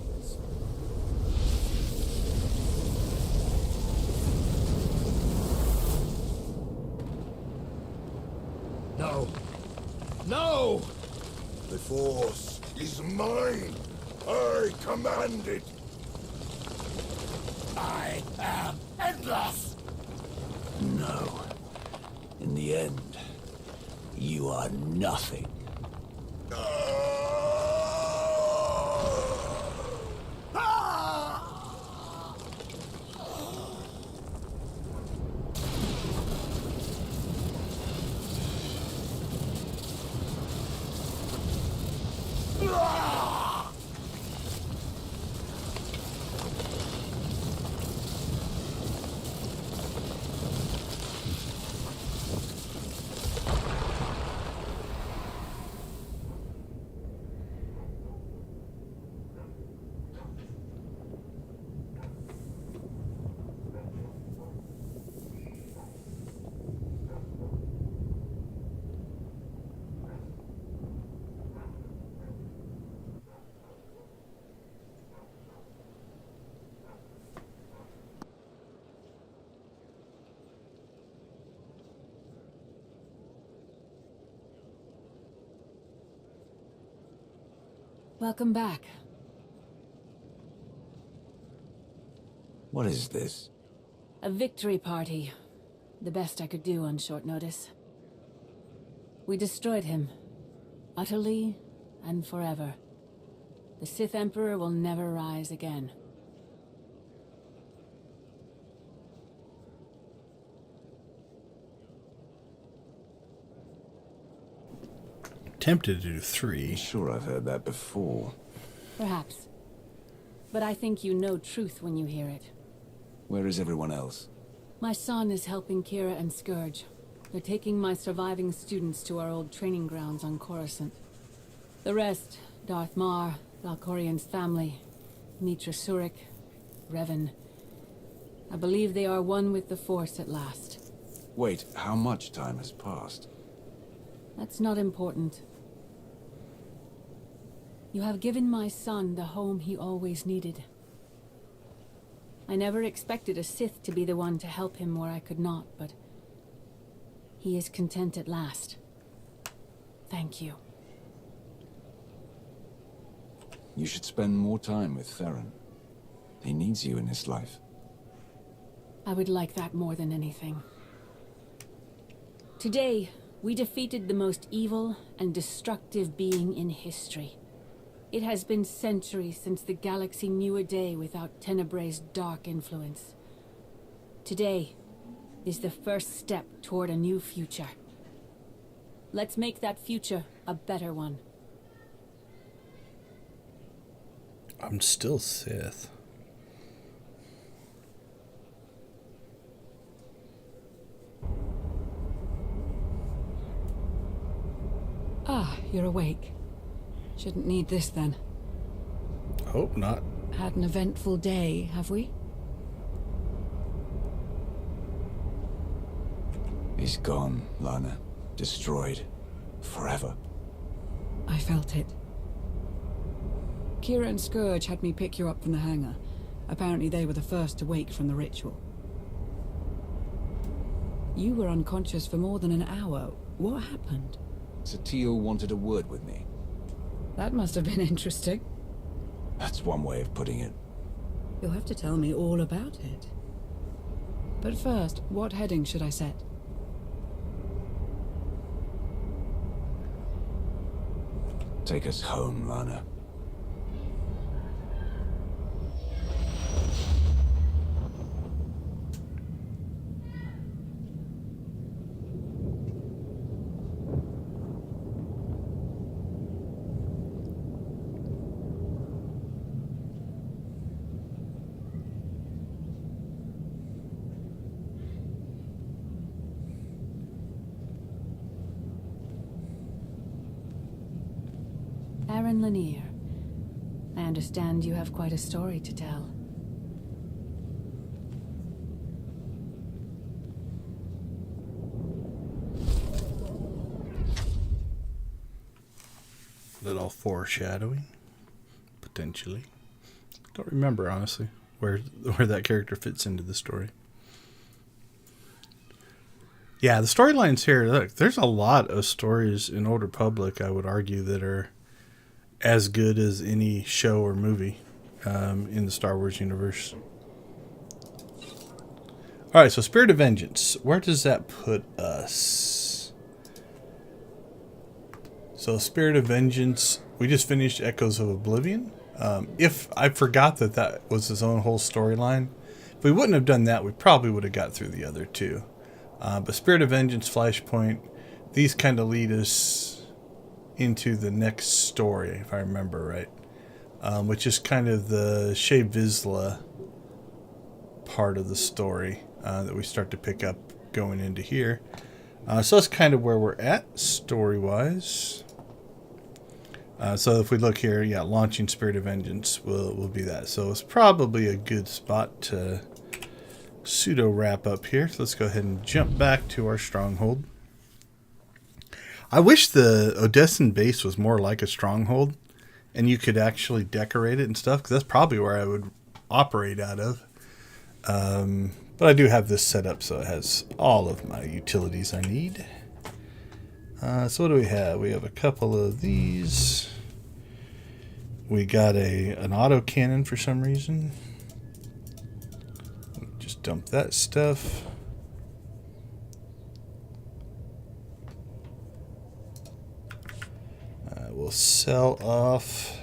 No. No! The Force is mine. I command it. I am endless! No. In the end, you are nothing. Welcome back. What is this? A victory party. The best I could do on short notice. We destroyed him. Utterly and forever. The Sith Emperor will never rise again. Tempted to do 3. I'm sure I've heard that before. Perhaps. But I think you know truth when you hear it. Where is everyone else? My son is helping Kira and Scourge. They're taking my surviving students to our old training grounds on Coruscant. The rest, Darth Mar, Valkorian's family, Mitra Surik, Revan. I believe they are one with the Force at last. Wait, how much time has passed? That's not important. You have given my son the home he always needed. I never expected a Sith to be the one to help him where I could not, but he is content at last. Thank you. You should spend more time with Theron. He needs you in his life. I would like that more than anything. Today, we defeated the most evil and destructive being in history. It has been centuries since the galaxy knew a day without Tenebray's dark influence. Today is the first step toward a new future. Let's make that future a better one. I'm still Sith. Ah, you're awake. Shouldn't need this then. Hope not. Had an eventful day, have we? He's gone, Lana. Destroyed. Forever. I felt it. Kira and Scourge had me pick you up from the hangar. Apparently they were the first to wake from the ritual. You were unconscious for more than an hour. What happened? Satio wanted a word with me. That must have been interesting. That's one way of putting it. You'll have to tell me all about it. But first, what heading should I set? Take us home, Lana. Lanier. I understand you have quite a story to tell. Little foreshadowing, potentially. Don't remember, honestly, where that character fits into the story. Yeah, the storylines here, look, there's a lot of stories in Old Republic, I would argue, that are as good as any show or movie in the Star Wars universe. All right, so Spirit of Vengeance. Where does that put us? So Spirit of Vengeance, we just finished Echoes of Oblivion. If I forgot that was his own whole storyline, if we wouldn't have done that, we probably would have got through the other two. But Spirit of Vengeance, Flashpoint, these kind of lead us into the next story, if I remember right, which is kind of the Shea Vizsla part of the story that we start to pick up going into here. So that's kind of where we're at story-wise. So if we look here, yeah, launching Spirit of Vengeance will be that. So it's probably a good spot to pseudo wrap up here. So let's go ahead and jump back to our stronghold. I wish the Odessan base was more like a stronghold and you could actually decorate it and stuff, because that's probably where I would operate out of. But I do have this set up so it has all of my utilities I need. So what do we have? We have a couple of these. We got an auto cannon for some reason. Just dump that stuff. We'll sell off.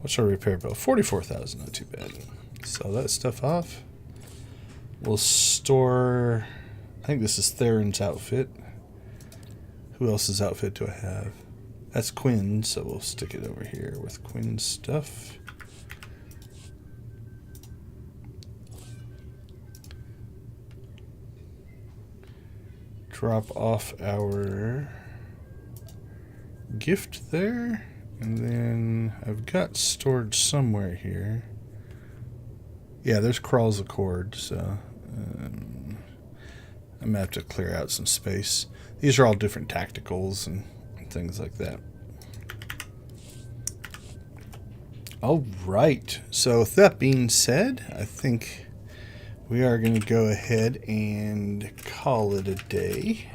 What's our repair bill? 44,000, not too bad. Sell that stuff off. We'll store. I think this is Theron's outfit. Who else's outfit do I have? That's Quinn's, so we'll stick it over here with Quinn's stuff. Drop off our gift there, and then I've got stored somewhere here. Yeah, there's Kral's Accord, so I'm going to have to clear out some space. These are all different tacticals and things like that. All right. So with that being said, I think we are going to go ahead and call it a day.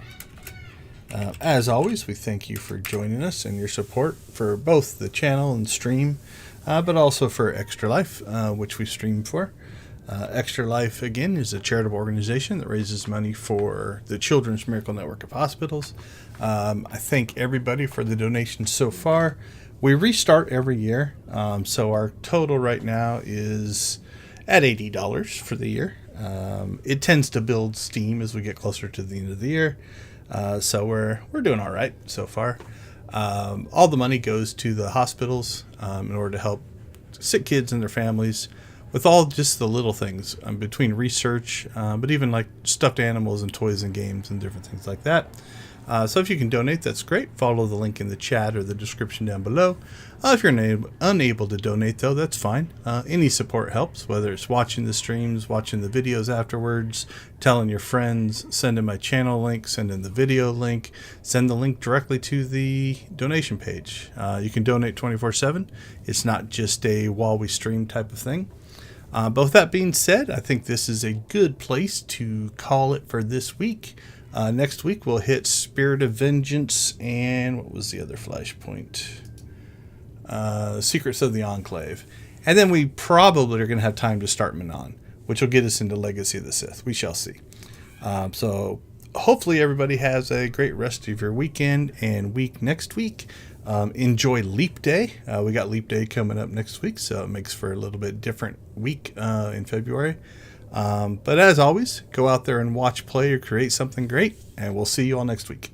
As always, we thank you for joining us and your support for both the channel and stream, but also for Extra Life, which we stream for. Extra Life, again, is a charitable organization that raises money for the Children's Miracle Network of Hospitals. I thank everybody for the donations so far. We restart every year, so our total right now is at $80 for the year. It tends to build steam as we get closer to the end of the year. So we're doing all right so far. All the money goes to the hospitals in order to help sick kids and their families with all just the little things between research, but even like stuffed animals and toys and games and different things like that. So if you can donate, that's great. Follow the link in the chat or the description down below. If you're unable to donate, though, that's fine. Any support helps, whether it's watching the streams, watching the videos afterwards, telling your friends, sending my channel link, sending the video link, send the link directly to the donation page. You can donate 24/7. It's not just a while we stream type of thing. But with that being said, I think this is a good place to call it for this week. Next week we'll hit Spirit of Vengeance and what was the other flashpoint? Secrets of the Enclave. And then we probably are going to have time to start Manon, which will get us into Legacy of the Sith. We shall see. So hopefully everybody has a great rest of your weekend and week next week. Enjoy Leap Day. We got Leap Day coming up next week, so it makes for a little bit different week in February. But as always, go out there and watch, play, or create something great, and we'll see you all next week.